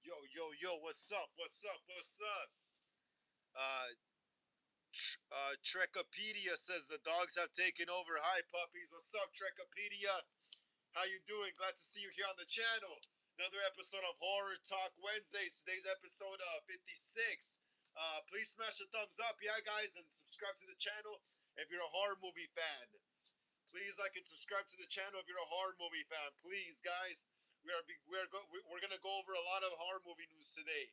Yo, what's up? What's up? Uh, Trekopedia says the dogs have taken over. Hi, puppies. What's up, Trekopedia? How you doing? Glad to see you here on the channel. Another episode of Horror Talk Wednesdays. Today's episode 56. Please smash the thumbs up, yeah, guys, and subscribe to the channel if you're a horror movie fan. Please like and subscribe to the channel if you're a horror movie fan. Please, guys. We're gonna go over a lot of horror movie news today.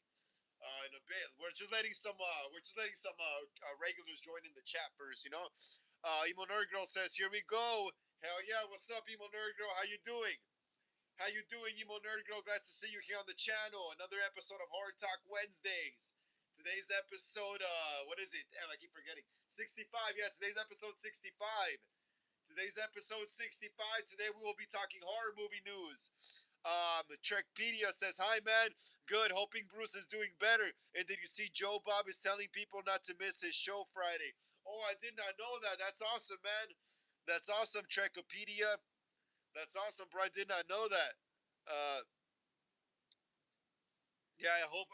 In a bit. We're just letting some regulars join in the chat first. Emo Nerd Girl says, "Here we go." Hell yeah! What's up, Emo Nerd Girl? How you doing? How you doing, Emo Nerd Girl? Glad to see you here on the channel. Another episode of Horror Talk Wednesdays. Today's episode, what is it? Damn, I keep forgetting. 65. Yeah, today's episode 65. Today's episode 65. Today we will be talking horror movie news. Trekpedia says, "Hi, man. Good. Hoping Bruce is doing better. And did you see Joe Bob is telling people not to miss his show Friday? Oh, I did not know that. That's awesome, man. That's awesome, Trekopedia. That's awesome, bro. I did not know that. Uh, yeah, I hope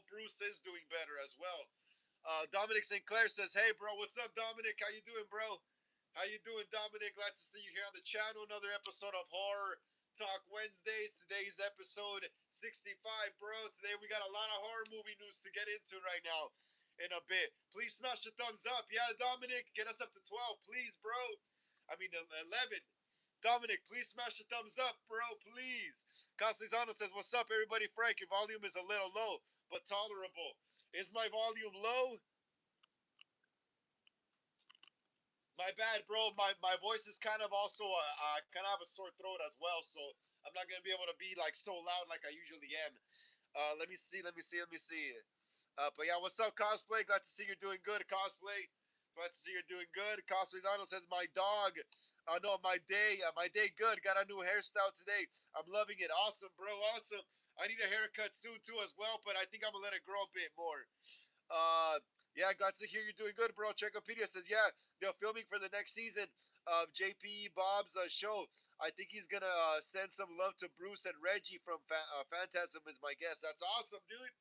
Bruce is doing better as well. Dominic St. Clair says, "Hey, bro. What's up, Dominic? How you doing, bro? How you doing, Dominic? Glad to see you here on the channel. Another episode of Horror Talk Wednesdays. Today's episode 65, bro. Today we got a lot of horror movie news to get into right now in a bit. Please smash the thumbs up. Yeah, Dominic, get us up to 12, please, bro. I mean, 11. Dominic, please smash the thumbs up, bro, please. Castellano says, "What's up, everybody? Frank, your volume is a little low, but tolerable. Is my volume low? My bad, bro. My voice is kind of also kind of have a sore throat as well, so I'm not gonna be able to be like so loud like I usually am. Let me see. But yeah, what's up, cosplay? Glad to see you're doing good, cosplay. Glad to see you're doing good. Cosplay Zano says my dog. No, my day good. Got a new hairstyle today. I'm loving it. Awesome, bro. Awesome. I need a haircut soon too as well, but I think I'm gonna let it grow a bit more. Uh, yeah, glad to hear you're doing good, bro. Checopedia says, yeah, they're filming for the next season of JP Bob's show. I think he's gonna send some love to Bruce and Reggie from Phantasm is my guess. That's awesome, dude.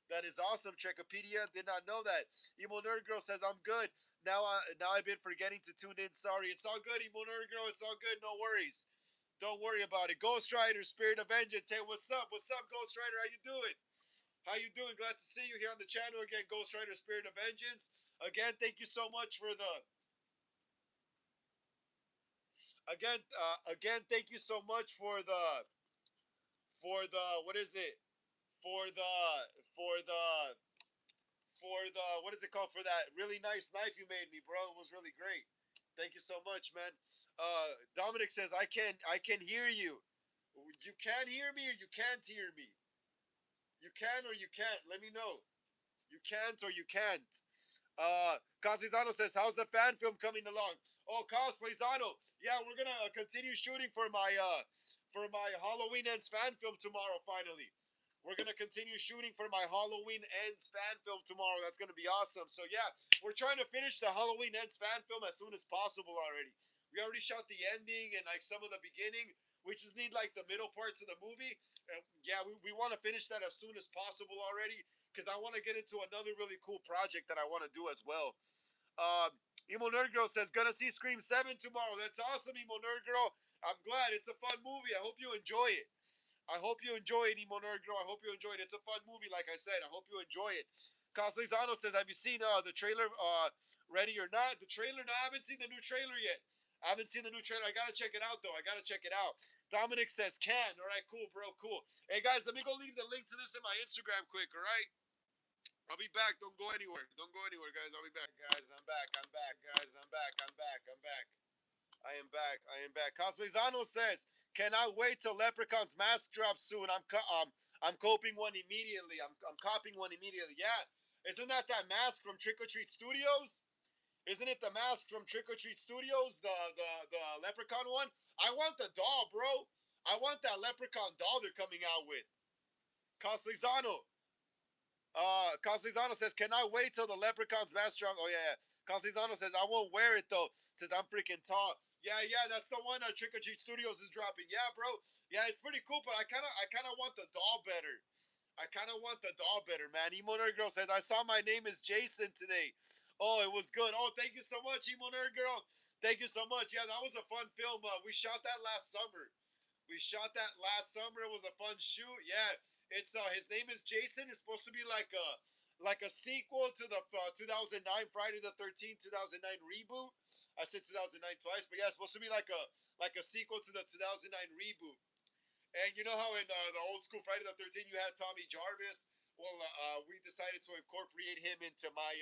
That is awesome, Checopedia. Did not know that. Emo Nerd Girl says, I'm good. Now I've been forgetting to tune in. Sorry. It's all good, Emo Nerd Girl. It's all good. No worries. Don't worry about it. Ghost Rider, Spirit of Vengeance. Hey, what's up? What's up, Ghost Rider? How you doing? How you doing? Glad to see you here on the channel again, Ghost Rider Spirit of Vengeance. Again, thank you so much for the thank you so much for the what is it? For the for the for the what is it called? For that really nice knife you made me, bro. It was really great. Thank you so much, man. Dominic says I can hear you. You can hear me or you can't hear me. You can or you can't. Let me know. You can't or you can't. Cosizano says, "How's the fan film coming along?" Oh, Cosplayzano, yeah, we're gonna continue shooting for my Halloween Ends fan film tomorrow. Finally, we're gonna continue shooting for my Halloween Ends fan film tomorrow. That's gonna be awesome. So yeah, we're trying to finish the Halloween Ends fan film as soon as possible already. We already shot the ending and like some of the beginning. We just need like the middle parts of the movie. And yeah, we want to finish that as soon as possible already because I want to get into another really cool project that I want to do as well. Emo Nerd Girl says, "Gonna see Scream 7 tomorrow." That's awesome, Emo Nerd Girl. I'm glad. It's a fun movie. I hope you enjoy it. I hope you enjoy it, Emo Nerd Girl. I hope you enjoy it. It's a fun movie, like I said. I hope you enjoy it. Caslizano says, "Have you seen the trailer, Ready or Not?" The trailer? No, I haven't seen the new trailer yet. I haven't seen the new trailer. I gotta check it out, though. I gotta check it out. Dominic says, "Can." All right, cool, bro, cool. Hey, guys, let me go leave the link to this in my Instagram quick, all right? I'll be back. Don't go anywhere. Don't go anywhere, guys. I'll be back. Guys, I'm back. I'm back. Guys, I'm back. I'm back. I'm back. I am back. I am back. Cosmezano says, "Cannot wait till Leprechaun's mask drops soon. I'm coping one immediately. I'm copying one immediately. Yeah, isn't that mask from Trick or Treat Studios? Isn't it the mask from Trick or Treat Studios? The Leprechaun one. I want the doll, bro. I want that Leprechaun doll they're coming out with. Cosmezano. Castellano says, "Cannot wait till the Leprechaun's mask drop." Oh yeah, yeah. Castellano says, "I won't wear it though." Says, "I'm freaking tall." Yeah, yeah, that's the one Trick or Treat Studios is dropping. Yeah, bro. Yeah, it's pretty cool, but I kind of want the doll better. I kind of want the doll better, man. Emo Nerd Girl says, I saw My Name is Jason today. Oh, it was good. Oh, thank you so much, Emo Nerd Girl. Thank you so much. Yeah, that was a fun film. We shot that last summer. We shot that last summer. It was a fun shoot. Yeah, it's his name is Jason. It's supposed to be like a sequel to the 2009 Friday the 13th 2009 reboot. I said 2009 twice, but yeah, it's supposed to be like a sequel to the 2009 reboot. And you know how in the old school Friday the 13th you had Tommy Jarvis. Well, we decided to incorporate him into my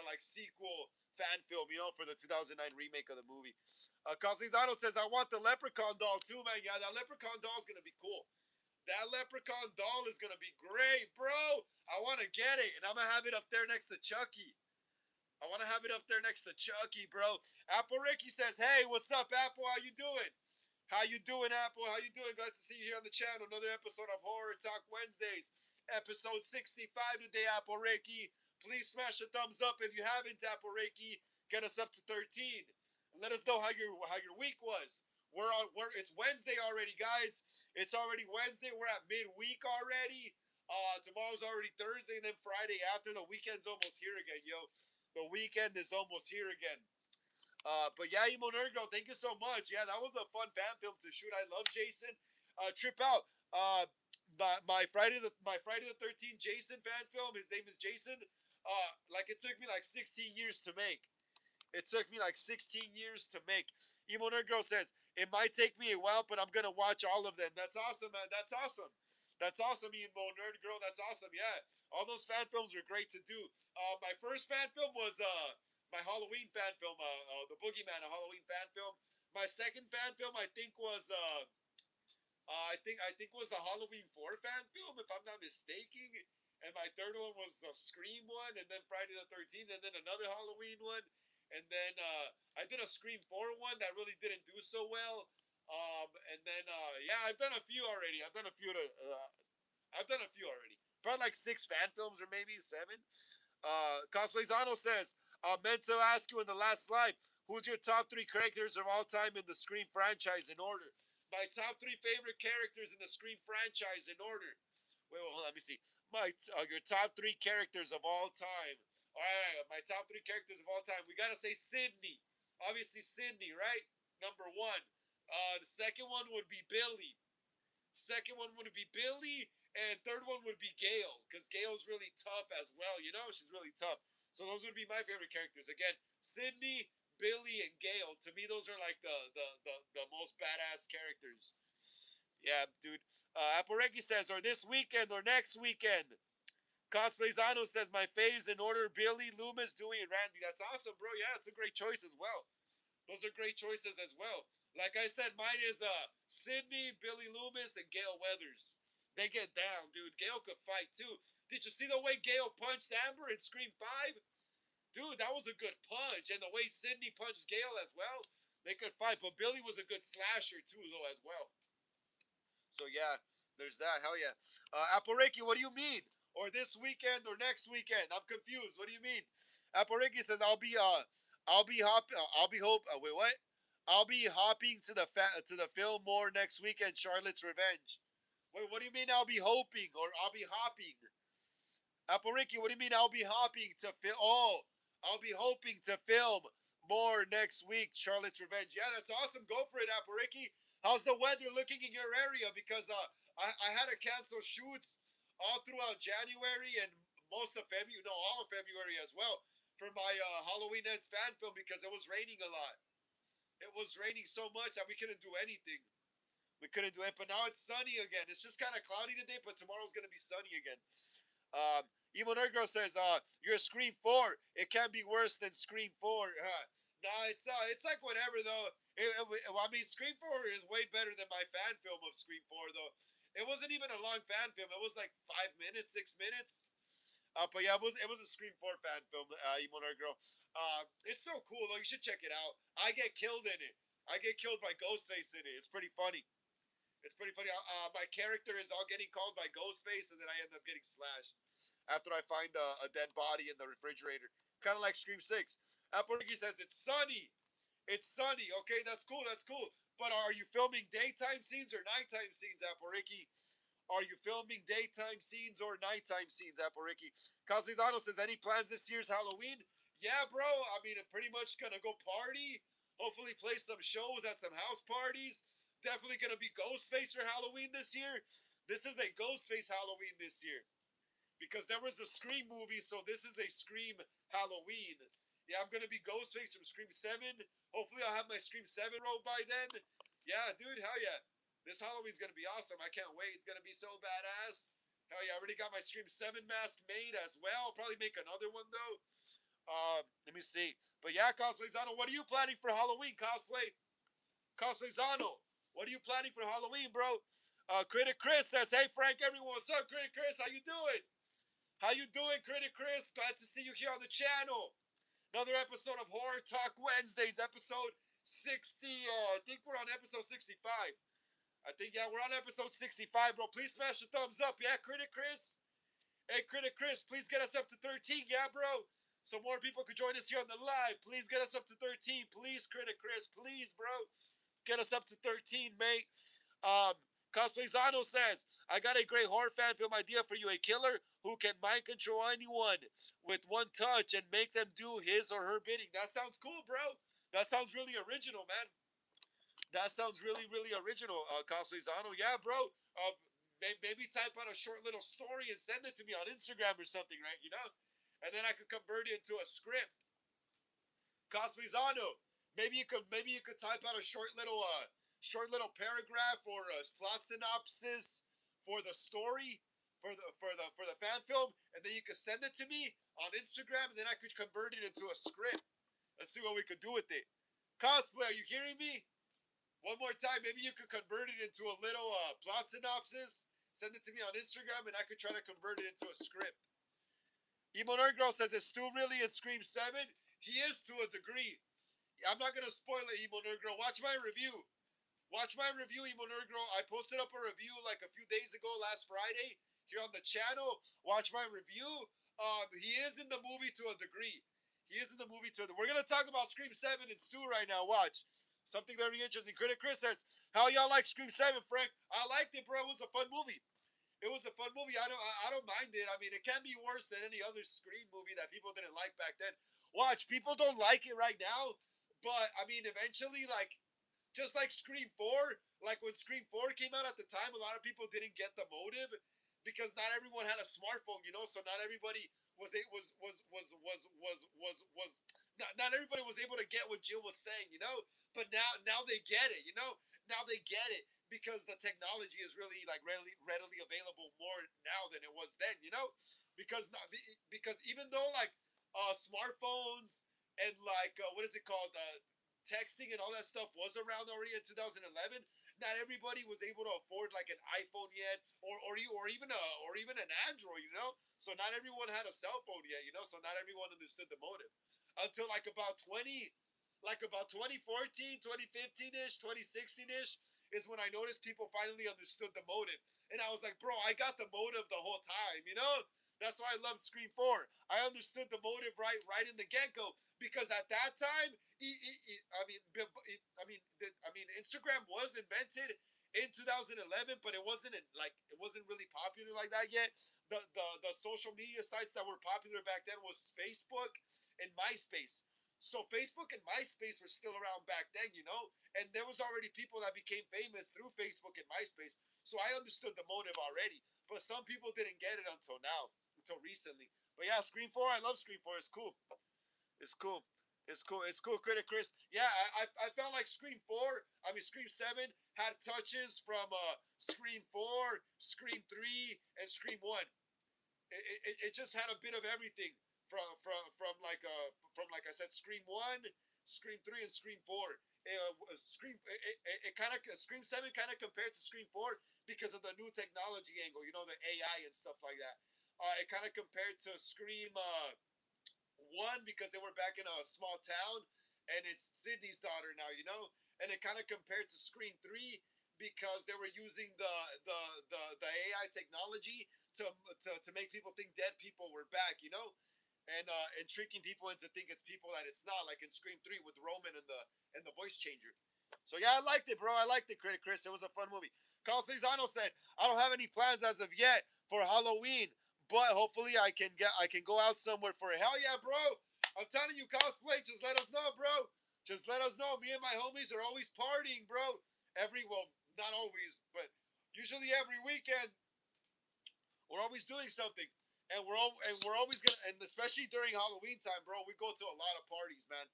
like sequel fan film, for the 2009 remake of the movie. Coslizano says, I want the Leprechaun doll too, man. Yeah, that Leprechaun doll is going to be cool. That Leprechaun doll is going to be great, bro. I want to get it, and I'm going to have it up there next to Chucky. I want to have it up there next to Chucky, bro. Apple Ricky says, hey, what's up, Apple? How you doing? How you doing, Apple? How you doing? Glad to see you here on the channel. Another episode of Horror Talk Wednesdays. Episode 65 today, Apple Reiki. Please smash a thumbs up if you haven't, Apple Reiki. Get us up to 13. And let us know how your week was. It's Wednesday already, guys. It's already Wednesday. We're at midweek already. Tomorrow's already Thursday, and then Friday after. The weekend's almost here again, yo. The weekend is almost here again. But yeah, Emo Nerd Girl, thank you so much. Yeah, that was a fun fan film to shoot. I love Jason. Trip Out. My Friday the 13th Jason fan film. His name is Jason. Like it took me like 16 years to make. It took me like 16 years to make. Emo Nerd Girl says it might take me a while, but I'm gonna watch all of them. That's awesome, man. That's awesome. That's awesome, Emo Nerd Girl. That's awesome. Yeah, all those fan films are great to do. My first fan film was my Halloween fan film, The Boogeyman, a Halloween fan film. My second fan film, I think, was I think was the Halloween 4 fan film, if I'm not mistaken. And my third one was the Scream one, and then Friday the 13th, and then another Halloween one, and then I did a Scream 4 one that really didn't do so well. And then yeah, I've done a few already. I've done a few already. Probably like 6 fan films or maybe 7. Cosplayzano says, meant to ask you in the last slide, who's your top 3 characters of all time in the Scream franchise in order? My top 3 favorite characters in the Scream franchise in order. Wait, hold on, let me see. Your top 3 characters of all time. All right, my top 3 characters of all time. We gotta say Sydney. Obviously, Sydney, right? Number 1. The second one would be Billy. Second one would be Billy, and third one would be Gail, because Gail's really tough as well. She's really tough. So those would be my favorite characters. Again, Sydney, Billy, and Gail. To me, those are like the most badass characters. Yeah, dude. Aporeki says, or this weekend or next weekend. Cosplayzano says, my faves in order: Billy, Loomis, Dewey, and Randy. That's awesome, bro. Yeah, it's a great choice as well. Those are great choices as well. Like I said, mine is Sydney, Billy Loomis, and Gail Weathers. They get down, dude. Gail could fight too. Did you see the way Gail punched Amber in Scream 5? Dude, that was a good punch. And the way Sydney punched Gail as well. They could fight. But Billy was a good slasher too, though, as well. So yeah, there's that. Hell yeah. Aporeki, what do you mean? Or this weekend or next weekend? I'm confused. What do you mean? Aporeki says I'll be wait, what? I'll be hopping to the film more next weekend. Charlotte's Revenge. Wait, what do you mean? I'll be hoping or I'll be hopping? Aporiki, what do you mean? I'll be hopping to film? Oh, I'll be hoping to film more next week. Charlotte's Revenge. Yeah, that's awesome. Go for it, Aporiki. How's the weather looking in your area? Because I had to cancel shoots all throughout January and most of February. No, all of February as well for my Halloween Ends fan film because it was raining a lot. It was raining so much that we couldn't do anything. We couldn't do it, but now it's sunny again. It's just kind of cloudy today, but tomorrow's gonna be sunny again. Um, Emo Nerd Girl says, "You're Scream 4. It can't be worse than Scream 4." Nah, it's like whatever though. I mean, Scream 4 is way better than my fan film of Scream 4 though. It wasn't even a long fan film. It was like 5 minutes, 6 minutes. But yeah, it was a Scream 4 fan film. Emo Nerd Girl. It's still cool though. You should check it out. I get killed in it. I get killed by Ghostface in it. It's pretty funny. It's pretty funny. My character is all getting called by Ghostface, and then I end up getting slashed after I find a dead body in the refrigerator. Kind of like Scream 6. Aporigi says it's sunny. It's sunny. Okay, that's cool. That's cool. But are you filming daytime scenes or nighttime scenes, Aporigi? Are you filming daytime scenes or nighttime scenes, Apple Ricky? Caslizano says, any plans this year's Halloween? Yeah, bro. I mean, I'm pretty much gonna go party. Hopefully, play some shows at some house parties. Definitely gonna be Ghostface for Halloween this year. This is a Ghostface Halloween this year because there was a Scream movie, so this is a Scream Halloween. Yeah, I'm gonna be Ghostface from Scream 7. Hopefully, I'll have my Scream 7 robe by then. Yeah, dude, hell yeah. This Halloween's gonna be awesome. I can't wait. It's gonna be so badass. Hell yeah, I already got my Scream 7 mask made as well. I'll probably make another one though. Let me see. But yeah, Cosplay Zano, what are you planning for Halloween, Cosplay? Cosplay Zano, what are you planning for Halloween, bro? Critic Chris says, hey Frank, everyone, what's up, Critic Chris? How you doing? How you doing, Critic Chris? Glad to see you here on the channel. Another episode of Horror Talk Wednesdays, episode 60. I think we're on episode 65. I think, yeah, we're on episode 65, bro. Please smash the thumbs up. Yeah, Critic Chris? Hey, Critic Chris, please get us up to 13. Yeah, bro? So more people could join us here on the live. Please get us up to 13. Please, Critic Chris. Please, bro. Get us up to 13, mate. Cosplay Zano says, I got a great horror fan film idea for you. A killer who can mind control anyone with one touch and make them do his or her bidding. That sounds cool, bro. That sounds really original, man. That sounds really, really original, Cosplay Zano. Yeah, bro. Maybe type out a short little story and send it to me on Instagram or something, right? You know? And then I could convert it into a script. Cosplay Zano. Maybe you could type out a short little paragraph or a plot synopsis for the story for the fan film, and then you could send it to me on Instagram, and then I could convert it into a script. Let's see what we could do with it. Cosplay, are you hearing me? One more time, maybe you could convert it into a little plot synopsis. Send it to me on Instagram, and I could try to convert it into a script. Emo Nerd Girl says, is Stu really in Scream 7? He is to a degree. I'm not gonna spoil it, Emo Nerd Girl. Watch my review. Watch my review, Emo Nerd Girl. I posted up a review like a few days ago, last Friday, here on the channel. Watch my review. He is in the movie to a degree. He is in the movie to a degree. We're gonna talk about Scream 7 and Stu right now. Watch. Something very interesting. Critic Chris says, how y'all like Scream 7, Frank? I liked it, bro. It was a fun movie. It was a fun movie. I don't mind it. I mean, it can be worse than any other Scream movie that people didn't like back then. Watch, people don't like it right now, but I mean, eventually, like, just like Scream 4, like when Scream 4 came out at the time, a lot of people didn't get the motive because not everyone had a smartphone, you know, so not everybody not everybody was able to get what Jill was saying, you know. But now they get it, you know. Now they get it because the technology is really like readily available more now than it was then, you know. Because even though like smartphones and like what is it called, texting and all that stuff was around already in 2011. Not everybody was able to afford like an iPhone yet, or even an Android, you know. So not everyone had a cell phone yet, you know. So not everyone understood the motive until like about 2014, 2015 ish, 2016 ish is when I noticed people finally understood the motive, and I was like, bro, I got the motive the whole time, you know. That's why I love Scream 4. I understood the motive right in the get go because at that time, Instagram was invented in 2011, but it wasn't really popular like that yet. The social media sites that were popular back then was Facebook and MySpace. So Facebook and MySpace were still around back then, you know, and there was already people that became famous through Facebook and MySpace. So I understood the motive already, but some people didn't get it until recently. But yeah, Scream 4, I love Scream 4. It's cool. It's cool. It's cool. It's cool, Critic Chris. Yeah, I felt like Scream 7 had touches from Scream 4, Scream 3, and Scream 1. It just had a bit of everything from like I said, Scream 1, Scream 3, and Scream 4. It kind of Scream 7 kind of compared to Scream 4 because of the new technology angle, you know, the AI and stuff like that. It kind of compared to Scream 1 because they were back in a small town, and it's Sydney's daughter now, you know. And it kind of compared to Scream 3 because they were using the AI technology to make people think dead people were back, you know. and tricking people into thinking it's people that it's not, like in Scream 3 with Roman and the voice changer. So yeah, I liked it, bro. I liked it, Critic Chris. It was a fun movie. Carl Cesano said, "I don't have any plans as of yet for Halloween, but hopefully I can go out somewhere for it." Hell yeah, bro! I'm telling you, cosplay. Just let us know, bro. Just let us know. Me and my homies are always partying, bro. Well, not always, but usually every weekend we're always doing something, and we're always gonna, and especially during Halloween time, bro. We go to a lot of parties, man.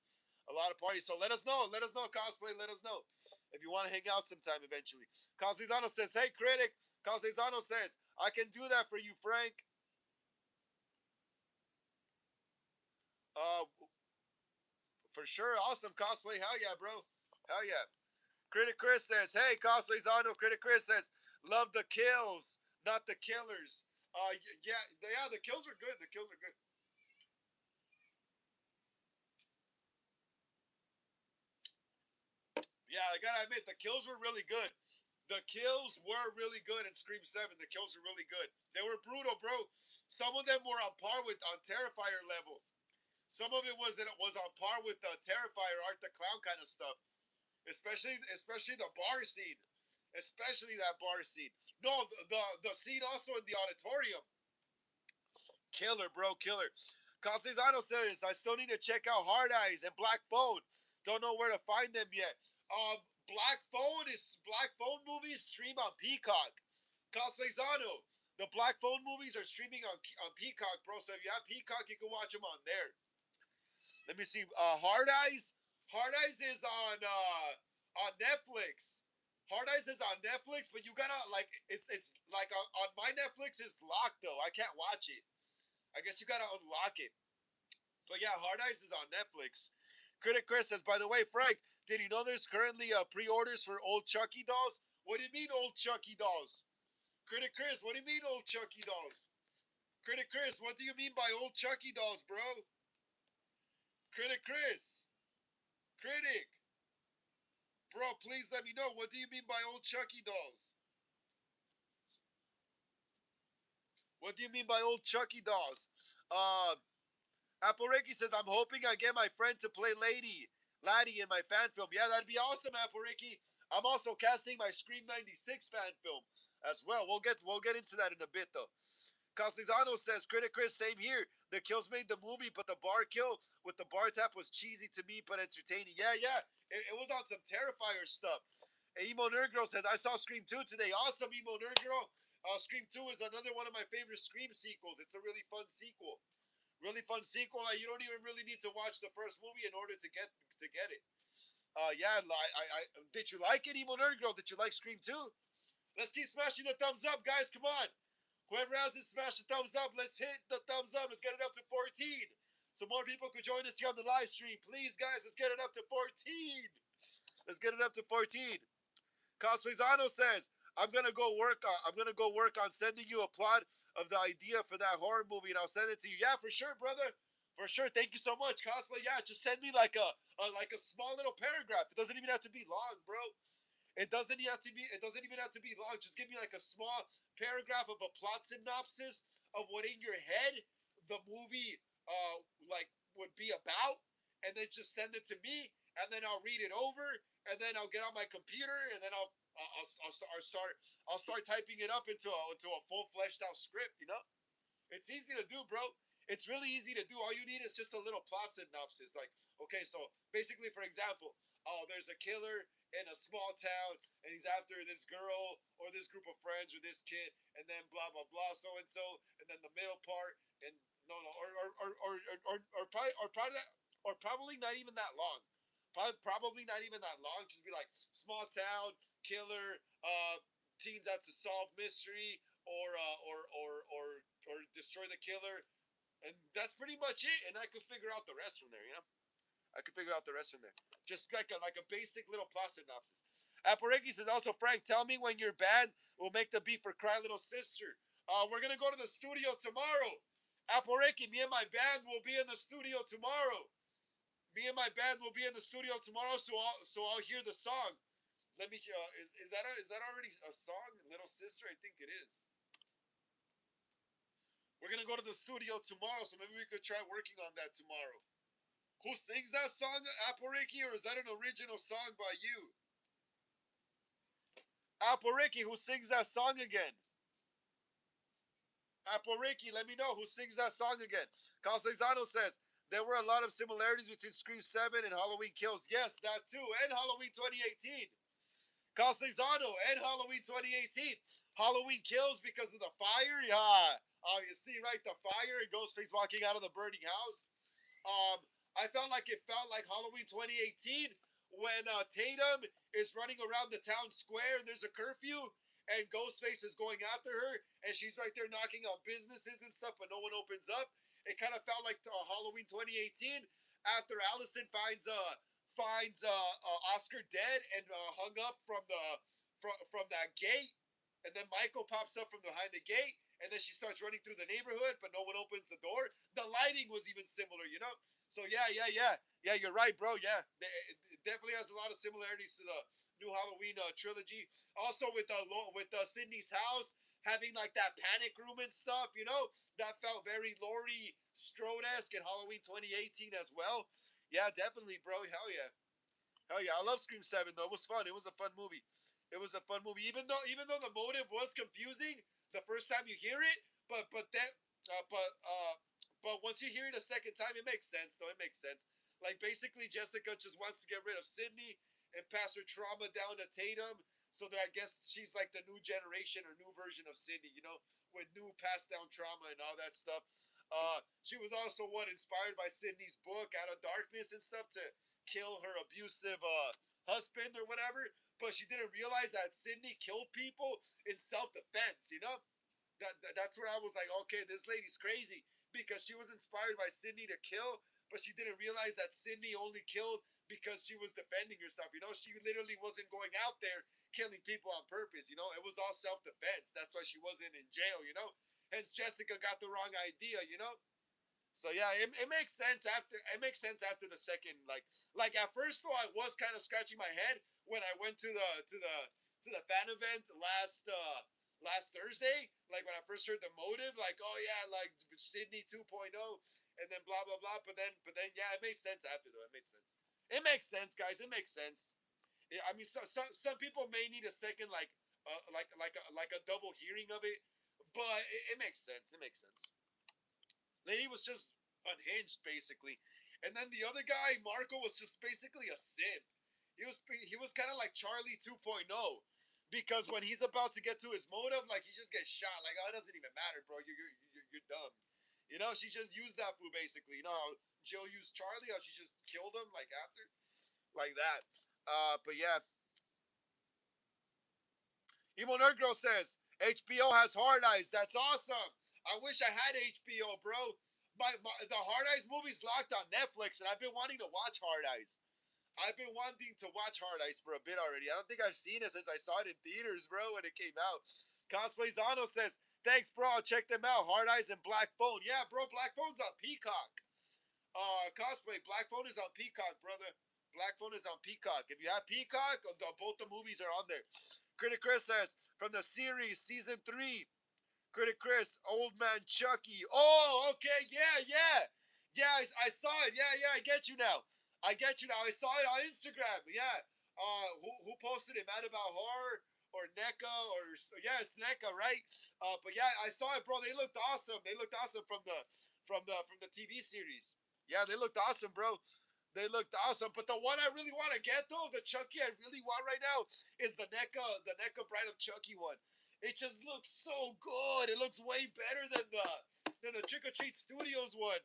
A lot of parties. So let us know. Let us know, cosplay. Let us know if you want to hang out sometime eventually. Cosizano says, "Hey, critic." Cosizano says, "I can do that for you, Frank." Uh, for sure. Awesome cosplay. Hell yeah, bro. Hell yeah. Critic Chris says, "Hey, cosplay Zano." Critic Chris says, "Love the kills, not the killers." Yeah. The kills are good. The kills are good. Yeah, I gotta admit, the kills were really good. The kills were really good in Scream 7. The kills were really good. They were brutal, bro. Some of them were on par with on Terrifier level. Some of it was on par with the Terrifier, Art the Clown kind of stuff. Especially the bar scene. Especially that bar scene. No, the scene also in the auditorium. Killer, bro, killer. Castellano says, "I still need to check out Hard Eyes and Black Phone. Don't know where to find them yet." Black Phone movies stream on Peacock. Castellano, the Black Phone movies are streaming on Peacock, bro. So if you have Peacock, you can watch them on there. Let me see. Hard Eyes. Hard Eyes is on Netflix. Hard Eyes is on Netflix, but you gotta like it's like on my Netflix is locked though. I can't watch it. I guess you gotta unlock it. But yeah, Hard Eyes is on Netflix. Critic Chris says, "By the way, Frank, did you know there's currently pre-orders for old Chucky dolls?" What do you mean old Chucky dolls? Critic Chris, what do you mean old Chucky dolls? Critic Chris, what do you mean by old Chucky dolls, bro? Critic Chris, Critic, bro, please let me know. What do you mean by old Chucky dolls? What do you mean by old Chucky dolls? Uh, Apple Ricky says, "I'm hoping I get my friend to play Laddie in my fan film." Yeah, that'd be awesome, Apple Ricky. I'm also casting my Scream '96 fan film as well. We'll get into that in a bit though. Castellano says, "Critic Chris, same here. The kills made the movie, but the bar kill with the bar tap was cheesy to me, but entertaining." Yeah. It was on some Terrifier stuff. Emo Nerd Girl says, "I saw Scream 2 today." Awesome, Emo Nerd Girl. Scream 2 is another one of my favorite Scream sequels. It's a really fun sequel. Really fun sequel. You don't even really need to watch the first movie in order to get it. Yeah, I did you like it, Emo Nerd Girl? Did you like Scream 2? Let's keep smashing the thumbs up, guys. Come on. Whoever hasn't smashed the thumbs up, let's hit the thumbs up. Let's get it up to 14. So more people could join us here on the live stream. Please, guys, let's get it up to 14. Let's get it up to 14. Cosplayzano says, I'm gonna go work on sending you a plot of the idea for that horror movie, and I'll send it to you." Yeah, for sure, brother. For sure. Thank you so much, cosplay. Yeah, just send me like a small little paragraph. It doesn't even have to be long, bro. It doesn't even have to be long. Just give me like a small paragraph of a plot synopsis of what in your head the movie like would be about, and then just send it to me, and then I'll read it over, and then I'll get on my computer, and then I'll start typing it up into a full fleshed out script. You know, it's easy to do, bro. It's really easy to do. All you need is just a little plot synopsis. Like, okay, so basically, for example, oh, there's a killer in a small town, and he's after this girl or this group of friends or this kid, and then blah blah blah, so and then the middle part, and no, no, or probably not even that long. Probably not even that long. Just be like small town killer, teens have to solve mystery or destroy the killer, and that's pretty much it. And I could figure out the rest from there. You know, I could figure out the rest from there. Just like a basic little plot synopsis. Apareki says also, "Frank, tell me when your band will make the beat for Cry Little Sister." We're gonna go to the studio tomorrow. Apareki, me and my band will be in the studio tomorrow. Me and my band will be in the studio tomorrow, so I'll hear the song. Let me. Is that already a song, Little Sister? I think it is. We're gonna go to the studio tomorrow, so maybe we could try working on that tomorrow. Who sings that song, Aporiki, or is that an original song by you? Aporiki, who sings that song again? Aporiki, let me know who sings that song again. Castellano says, there were a lot of similarities between Scream 7 and Halloween Kills. Yes, that too. And Halloween 2018. Castellano and Halloween 2018. Halloween Kills because of the fire. Yeah. Obviously, right? The fire and Ghostface walking out of the burning house. Um, I felt like Halloween 2018 when Tatum is running around the town square and there's a curfew and Ghostface is going after her and she's right there knocking on businesses and stuff, but no one opens up. It kind of felt like Halloween 2018 after Allison finds Oscar dead and hung up from that gate, and then Michael pops up from behind the gate, and then she starts running through the neighborhood, but no one opens the door. The lighting was even similar, you know. So yeah. You're right, bro. Yeah, it definitely has a lot of similarities to the new Halloween trilogy. Also with Sydney's house having like that panic room and stuff, you know, that felt very Laurie Strode esque in Halloween 2018 as well. Yeah, definitely, bro. Hell yeah. I love Scream 7 though. It was fun. It was a fun movie. It was a fun movie, even though the motive was confusing the first time you hear it, but that uh, but uh but once you hear it a second time, it makes sense though. It makes sense. Like basically, Jessica just wants to get rid of Sydney and pass her trauma down to Tatum, so that I guess she's like the new generation or new version of Sydney, you know, with new passed down trauma and all that stuff. She was also what inspired by Sydney's book Out of Darkness and stuff to kill her abusive husband or whatever. But she didn't realize that Sydney killed people in self defense. You know, that's where I was like, okay, this lady's crazy because she was inspired by Sydney to kill, but she didn't realize that Sydney only killed because she was defending herself. You know, she literally wasn't going out there killing people on purpose. You know, it was all self defense. That's why she wasn't in jail. You know, hence Jessica got the wrong idea. You know, so yeah, it makes sense after the second like at first though I was kind of scratching my head when I went to the fan event last Thursday, like when I first heard the motive, like oh yeah, like Sydney 2.0 and then blah blah blah, but then yeah, it made sense after though. It made sense. It makes sense, guys. It makes sense. Yeah, I mean, some people may need a second like a double hearing of it, but it makes sense. It makes sense. Lady was just unhinged basically, and then the other guy Marco was just basically a simp. He was kind of like Charlie 2.0 because when he's about to get to his motive, like he just gets shot. Like oh, it doesn't even matter, bro. You're dumb. You know, she just used that fool basically. You know how Jill used Charlie, how she just killed him like after, like that. But yeah, Emo Nerd Girl says HBO has Hard Eyes. That's awesome. I wish I had HBO, bro. The Hard Eyes movie's locked on Netflix, and I've been wanting to watch Hard Eyes. I've been wanting to watch Hard Eyes for a bit already. I don't think I've seen it since I saw it in theaters, bro, when it came out. Cosplay Zano says, thanks, bro. I'll check them out. Hard Eyes and Black Phone. Yeah, bro, Black Phone's on Peacock. Cosplay, Black Phone is on Peacock, brother. Black Phone is on Peacock. If you have Peacock, both the movies are on there. Critic Chris says, from the series, season 3, Critic Chris, Old Man Chucky. Oh, okay, yeah. Yeah, I saw it. Yeah, I get you now. I get you now. I saw it on Instagram. Yeah. Who posted it? Mad About Horror or NECA or yeah, it's NECA, right? But yeah, I saw it, bro. They looked awesome. They looked awesome from the TV series. Yeah, they looked awesome, bro. They looked awesome. But the one I really want to get though, the Chucky I really want right now, is the NECA Bride of Chucky one. It just looks so good. It looks way better than the Trick or Treat Studios one.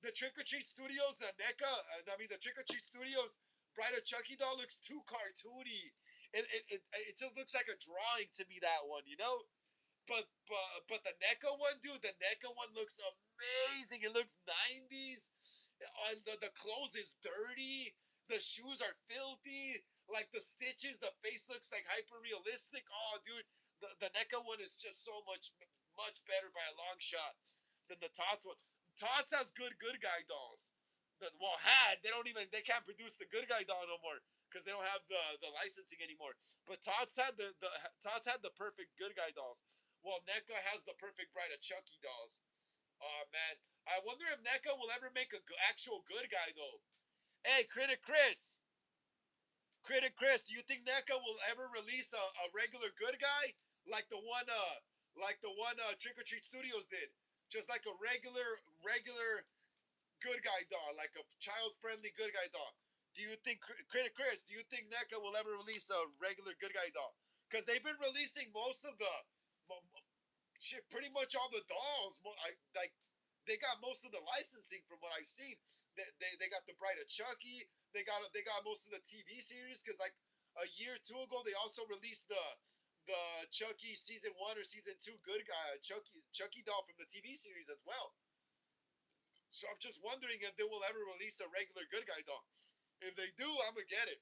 The Trick or Treat Studios, the NECA, the Trick or Treat Studios Bride of Chucky doll looks too cartoony. It just looks like a drawing to me, that one, you know? But the NECA one, dude, the NECA one looks amazing. It looks 90s. And the clothes is dirty. The shoes are filthy. Like the stitches, the face looks like hyper realistic. Oh, dude, the NECA one is just so much better by a long shot than the Tots one. Tots has good guy dolls. They can't produce the good guy doll no more because they don't have the licensing anymore. But Tots had the perfect good guy dolls. Well, NECA has the perfect bride of Chucky dolls. Oh man, I wonder if NECA will ever make a actual good guy though. Hey, Critic Chris, do you think NECA will ever release a regular good guy like the one Trick or Treat Studios did? Just like a regular good guy doll, like a child friendly good guy doll. Do you think Critic Chris? Do you think NECA will ever release a regular good guy doll? Because they've been releasing most of the shit, pretty much all the dolls. Like they got most of the licensing from what I've seen. They got the Bride of Chucky. They got most of the TV series because like a year or two ago they also released the Chucky season 1 or season 2 good guy Chucky doll from the TV series as well. So I'm just wondering if they will ever release a regular good guy doll. If they do, I'm gonna get it.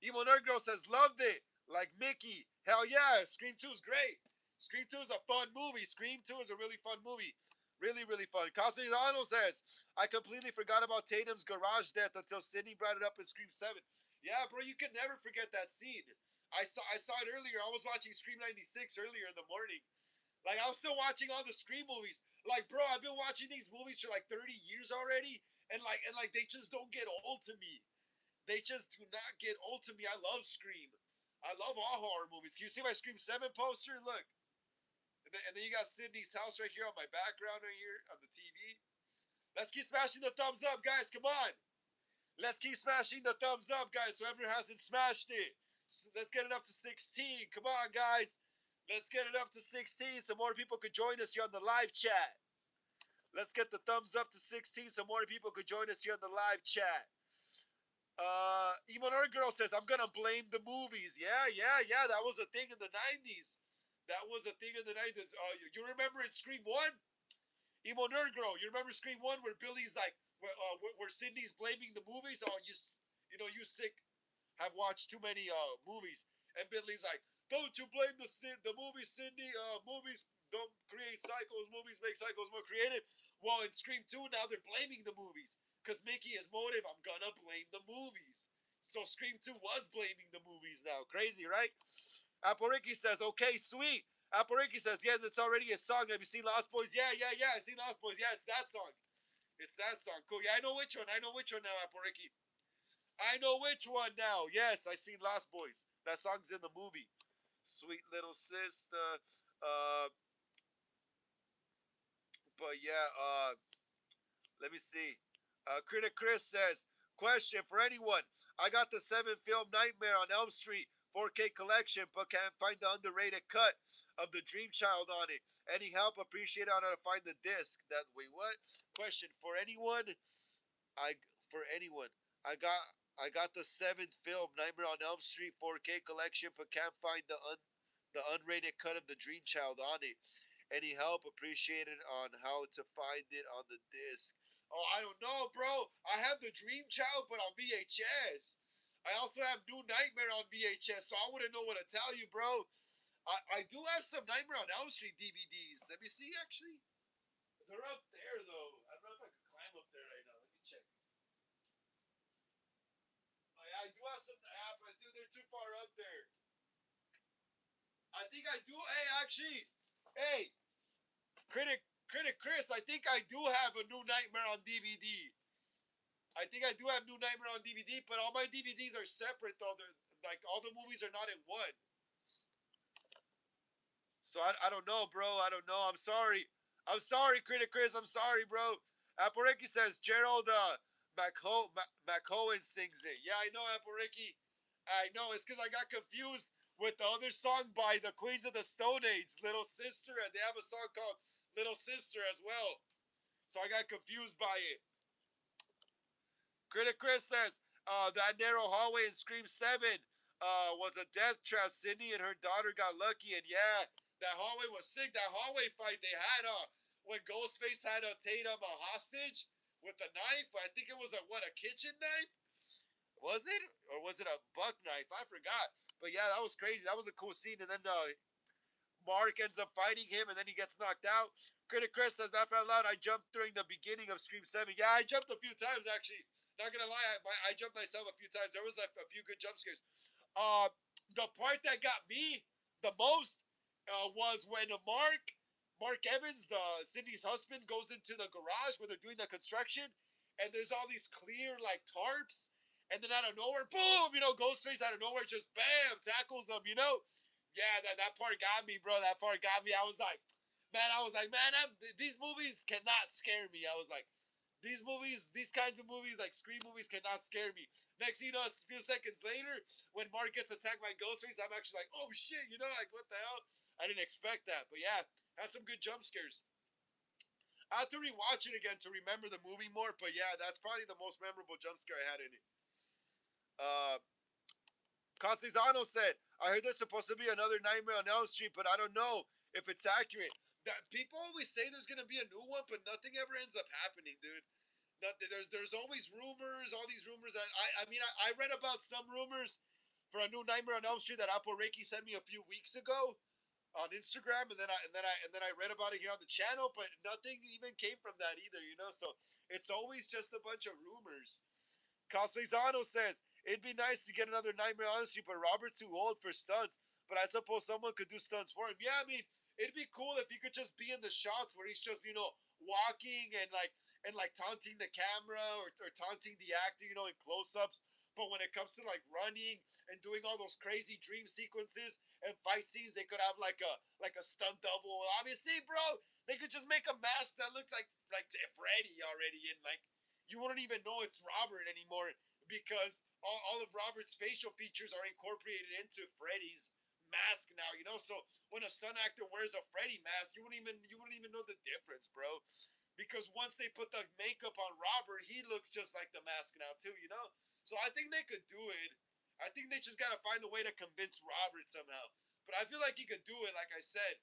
Emo Nerd Girl says loved it like Mickey. Hell yeah, Scream 2 is great. Scream 2 is a fun movie. Scream 2 is a really fun movie. Really, really fun. Cosme Arnold says, I completely forgot about Tatum's garage death until Sydney brought it up in Scream 7. Yeah, bro, you can never forget that scene. I saw it earlier. I was watching Scream 96 earlier in the morning. Like, I was still watching all the Scream movies. Like, bro, I've been watching these movies for like 30 years already. And they just don't get old to me. They just do not get old to me. I love Scream. I love all horror movies. Can you see my Scream 7 poster? Look. And then you got Sydney's house right here on my background right here on the TV. Let's keep smashing the thumbs up, guys. Come on. Let's keep smashing the thumbs up, guys. Whoever hasn't smashed it. So let's get it up to 16. Come on, guys. Let's get it up to 16 so more people could join us here on the live chat. Let's get the thumbs up to 16 so more people could join us here on the live chat. Emo Nerd Girl says, I'm gonna blame the movies. Yeah. That was a thing in the 90s. That was a thing in the 90s. You remember in Scream 1? Emo Nerd Girl, you remember Scream 1 where Billy's like, where Sydney's blaming the movies? Oh, you sick, have watched too many movies. And Billy's like, don't you blame the movies, Sydney? Movies don't create cycles. Movies make cycles more creative. Well, in Scream 2, now they're blaming the movies. Because Mickey is motive, I'm gonna blame the movies. So Scream 2 was blaming the movies now. Crazy, right? Apple Ricky says, okay, sweet. Apple Ricky says, yes, it's already a song. Have you seen Lost Boys? Yeah. I've seen Lost Boys. Yeah, it's that song. It's that song. Cool. Yeah, I know which one. I know which one now, Apple Ricky. I know which one now. Yes, I seen Lost Boys. That song's in the movie. Sweet little sister. Uh, but yeah, let me see. Critic Chris says, question for anyone. I got the 7 film Nightmare on Elm Street 4K collection, but can't find the underrated cut of the Dream Child on it. Any help? Appreciate it on how to find the disc. Wait, what? Question for anyone. I for anyone. I got the 7 film Nightmare on Elm Street 4K collection, but can't find the unrated cut of the Dream Child on it. Any help appreciated on how to find it on the disc? Oh, I don't know, bro. I have the Dream Child, but on VHS. I also have New Nightmare on VHS, so I wouldn't know what to tell you, bro. I do have some Nightmare on Elm Street DVDs. Let me see, actually. They're up there, though. I don't know if I could climb up there right now. Let me check. Oh, yeah, I do have some. But dude, they're too far up there. I think I do. Hey, actually, hey, Critic Chris, I think I do have a New Nightmare on DVD. I think I do have New Nightmare on DVD, but all my DVDs are separate though. They're like all the movies are not in one. So I don't know, bro. I don't know. I'm sorry. I'm sorry, Critic Chris. I'm sorry, bro. Appareki says Gerald McCohen sings it. Yeah, I know, Appareki. I know. It's because I got confused with the other song by the Queens of the Stone Age, Little Sister, and they have a song called Little Sister as well. So I got confused by it. Critic Chris says that narrow hallway in Scream 7 was a death trap. Sydney and her daughter got lucky, and yeah, that hallway was sick. That hallway fight they had when Ghostface had Tatum a hostage with a knife. I think it was a kitchen knife. Was it? Or was it a buck knife? I forgot. But yeah, that was crazy. That was a cool scene. And then Mark ends up fighting him, and then he gets knocked out. Critic Chris says, laugh out loud. I jumped during the beginning of Scream 7. Yeah, I jumped a few times, actually. Not gonna lie, I jumped myself a few times. There was like a few good jump scares. Uh, the part that got me the most was when Mark Evans, the Cindy's husband, goes into the garage where they're doing the construction, and there's all these clear like tarps, and then out of nowhere, boom! Ghostface out of nowhere just bam tackles him. Yeah, that part got me, bro. That part got me. Man, these movies cannot scare me. I was like, these kinds of movies, like Scream movies, cannot scare me. Next, a few seconds later, when Mark gets attacked by Ghostface, I'm actually like, oh shit, like what the hell? I didn't expect that, but yeah, had some good jump scares. I have to rewatch it again to remember the movie more, but yeah, that's probably the most memorable jump scare I had in it. Uh, Castellano said, I heard there's supposed to be another Nightmare on Elm Street, but I don't know if it's accurate. That people always say there's gonna be a new one, but nothing ever ends up happening, dude. Nothing, there's always rumors, all these rumors that I read about some rumors for a new Nightmare on Elm Street that Apple Reiki sent me a few weeks ago on Instagram, and then I read about it here on the channel, but nothing even came from that either. So it's always just a bunch of rumors. Cosplazano says it'd be nice to get another Nightmare on Elm Street, but Robert's too old for stunts. But I suppose someone could do stunts for him. Yeah, it'd be cool if he could just be in the shots where he's just walking and taunting the camera or taunting the actor, in close-ups. But when it comes to like running and doing all those crazy dream sequences and fight scenes, they could have like a stunt double. Obviously, bro, they could just make a mask that looks like Freddy already, and like you wouldn't even know it's Robert anymore because all of Robert's facial features are incorporated into Freddy's mask now. So when a stunt actor wears a Freddy mask, you wouldn't even know the difference, bro. Because once they put the makeup on Robert, he looks just like the mask now too. So I think they could do it. I think they just gotta find a way to convince Robert somehow. But I feel like he could do it. Like I said,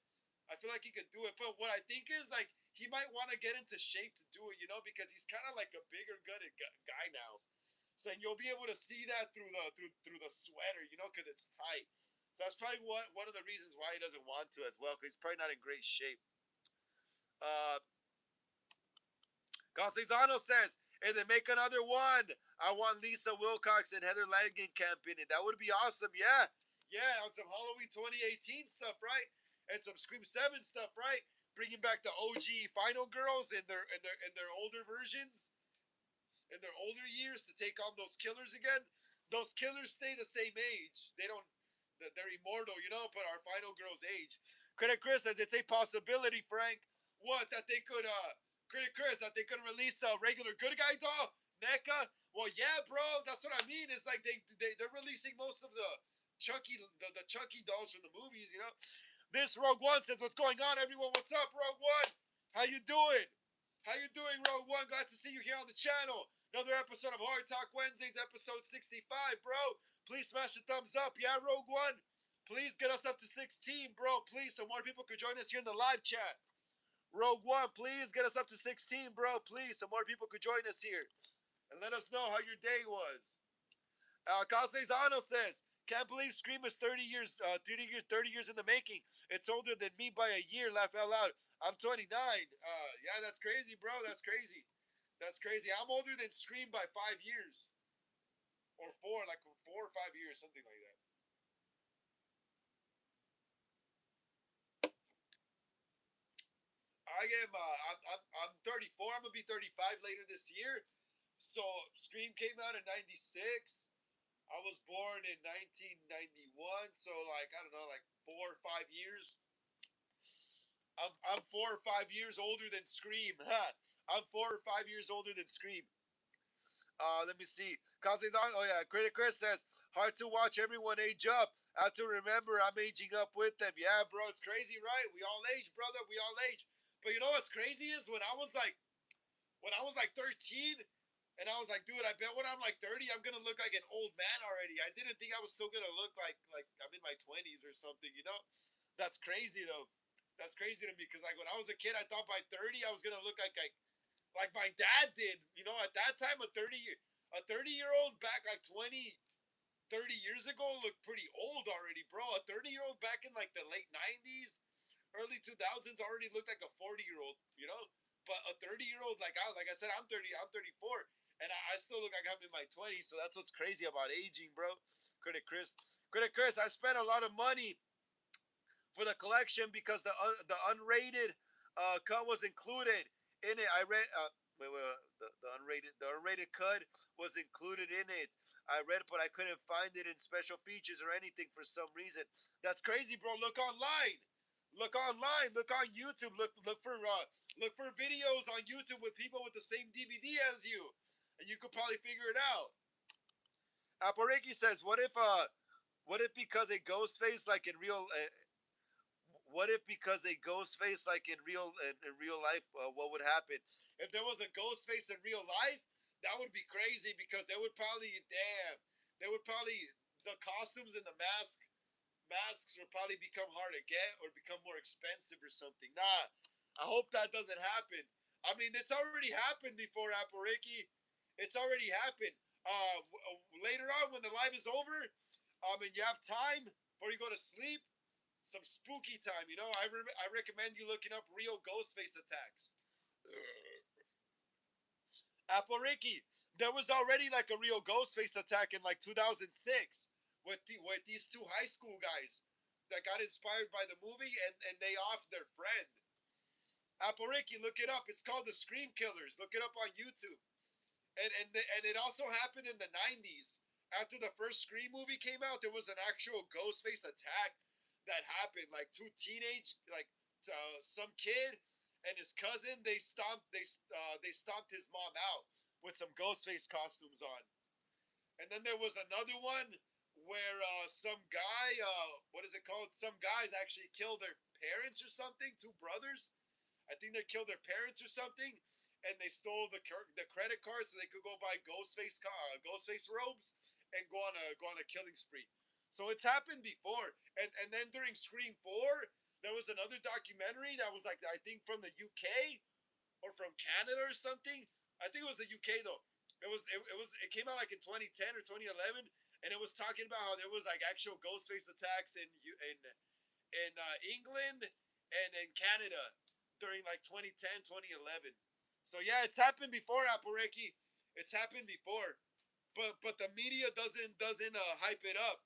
I feel like he could do it. But what I think is like he might want to get into shape to do it, because he's kind of like a bigger gutted guy now. So you'll be able to see that through the sweater, because it's tight. So that's probably one of the reasons why he doesn't want to as well, because he's probably not in great shape. Uh, Castellano says, if they make another one, I want Lisa Wilcox and Heather Langenkamp in it. That would be awesome. Yeah. Yeah, on some Halloween 2018 stuff, right? And some Scream 7 stuff, right? Bringing back the OG Final Girls in their older versions, in their older years to take on those killers again. Those killers stay the same age. They don't. They're immortal, but our Final Girls age. Critic Chris says it's a possibility, Frank. What that they could Critic Chris, that they could release a regular good guy doll, NECA. Well, yeah, bro, that's what I mean. It's like they're releasing most of the Chucky dolls from the movies. This Rogue One says, "What's going on, everyone? What's up, Rogue One? How you doing? How you doing, Rogue One? Glad to see you here on the channel. Another episode of Hard Talk Wednesdays, episode 65, bro. Please smash the thumbs up, yeah, Rogue One. Please get us up to 16, bro. Please, so more people could join us here in the live chat. Rogue One, please get us up to 16, bro. Please, so more people could join us here and let us know how your day was. Castellano says, can't believe Scream is 30 years, 30 years in the making. It's older than me by a year. Laugh out loud. I'm 29. Yeah, that's crazy, bro. That's crazy. That's crazy. I'm older than Scream by 5 years, or four, like 4 or 5 years, something like that. I'm 34. I'm gonna be 35 later this year. So Scream came out in '96. I was born in 1991, so like I don't know, like 4 or 5 years. I'm 4 or 5 years older than Scream. I'm 4 or 5 years older than Scream. Let me see. Kazizan, oh yeah, Critic Chris says, hard to watch everyone age up. I have to remember I'm aging up with them. Yeah, bro, it's crazy, right? We all age, brother. We all age. But you know what's crazy is when I was like 13, and I was like, dude, I bet when I'm like 30, I'm gonna look like an old man already. I didn't think I was still gonna look like I'm in my 20s or something. That's crazy though. That's crazy to me because like when I was a kid, I thought by 30 I was gonna look like my dad did. At that time, a 30-year-old back like 20, 30 years ago looked pretty old already, bro. A 30-year-old back in like the late 90s, early 2000s already looked like a 40-year-old. But a 30-year-old, like I said, I'm 30, I'm 34, and I still look like I'm in my 20s. So that's what's crazy about aging, bro. Critic Chris, I spent a lot of money for the collection because the unrated cut was included in it. I read the unrated cut was included in it. I read it, but I couldn't find it in special features or anything for some reason. That's crazy, bro. Look online. Look online. Look on YouTube. Look for videos on YouTube with people with the same DVD as you, and you could probably figure it out. Apareki says, what if because a ghost face like in real what if because a ghost face like in real life what would happen if there was a ghost face in real life? That would be crazy because they would probably the costumes and the masks would probably become hard to get or become more expensive or something. Nah, I hope that doesn't happen. I mean, it's already happened before, Apariki. It's already happened. Later on when the live is over, and you have time before you go to sleep, some spooky time. I recommend you looking up real ghost face attacks. Apariki, there was already like a real ghost face attack in like 2006 with these two high school guys that got inspired by the movie and they off their friend. Apariki, look it up. It's called the Scream Killers. Look it up on YouTube. And it also happened in the 90s. After the first Scream movie came out, there was an actual ghost face attack that happened. Like two teenage, like some kid and his cousin, they stomped his mom out with some ghost face costumes on. And then there was another one where some guy, what is it called? Some guys actually killed their parents or something. Two brothers, I think they killed their parents or something, and they stole the credit card so they could go buy Ghostface robes and go on a killing spree. So it's happened before, and then during Scream 4, there was another documentary that was like I think from the UK or from Canada or something. I think it was the UK though. It came out like in 2010 or 2011, and it was talking about how there was like actual Ghostface attacks in England and in Canada during like 2010, 2011. So yeah, it's happened before, Apareki. It's happened before, but the media doesn't hype it up.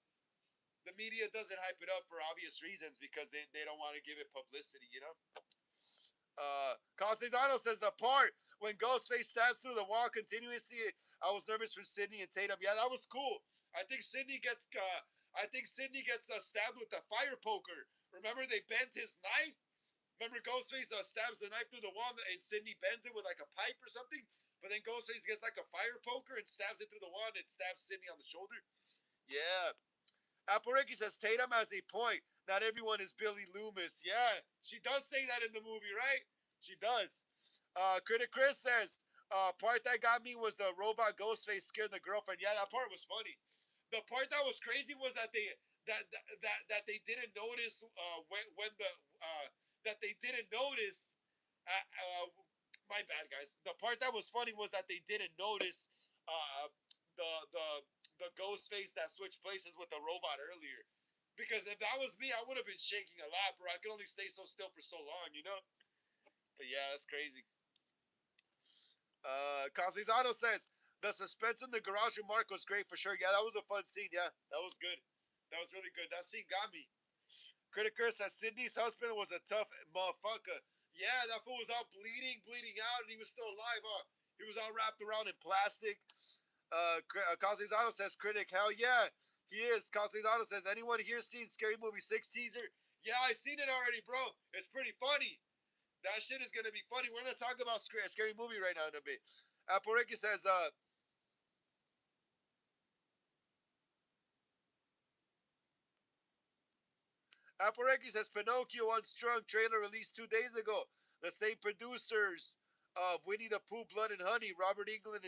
The media doesn't hype it up for obvious reasons because they don't want to give it publicity, you know. Castellano says the part when Ghostface stabs through the wall continuously. I was nervous for Sydney and Tatum. Yeah, that was cool. I think Sydney gets. Stabbed with the fire poker. Remember they bent his knife. Remember Ghostface stabs the knife through the wall and Sydney bends it with like a pipe or something. But then Ghostface gets like a fire poker and stabs it through the wall and stabs Sydney on the shoulder. Yeah. Apareki says Tatum has a point. Not everyone is Billy Loomis. Yeah, she does say that in the movie, right? She does. Critic Chris says, part that got me was the robot Ghostface scared the girlfriend. Yeah, that part was funny. The part that was crazy was that they didn't notice when the that they didn't notice. My bad, guys. The part that was funny was that they didn't notice the the the ghost face that switched places with the robot earlier. Because if that was me, I would have been shaking a lot, bro. I could only stay so still for so long, you know? But yeah, that's crazy. Casizano says, the suspense in the garage remark was great for sure. Yeah, that was a fun scene. Yeah, that was good. That was really good. That scene got me. Critiker says Sydney's husband was a tough motherfucker. Yeah, that fool was all bleeding out, and he was still alive, huh? He was all wrapped around in plastic. Casizano says, critic, hell yeah, he is. Casizano says, anyone here seen Scary Movie 6 teaser? Yeah, I seen it already, bro. It's pretty funny. That shit is gonna be funny. We're gonna talk about Scary Movie right now in a bit. Aporeki says, Aporeki says, Pinocchio Unstrung trailer released 2 days ago. The same producers of Winnie the Pooh, Blood and Honey. Robert Englund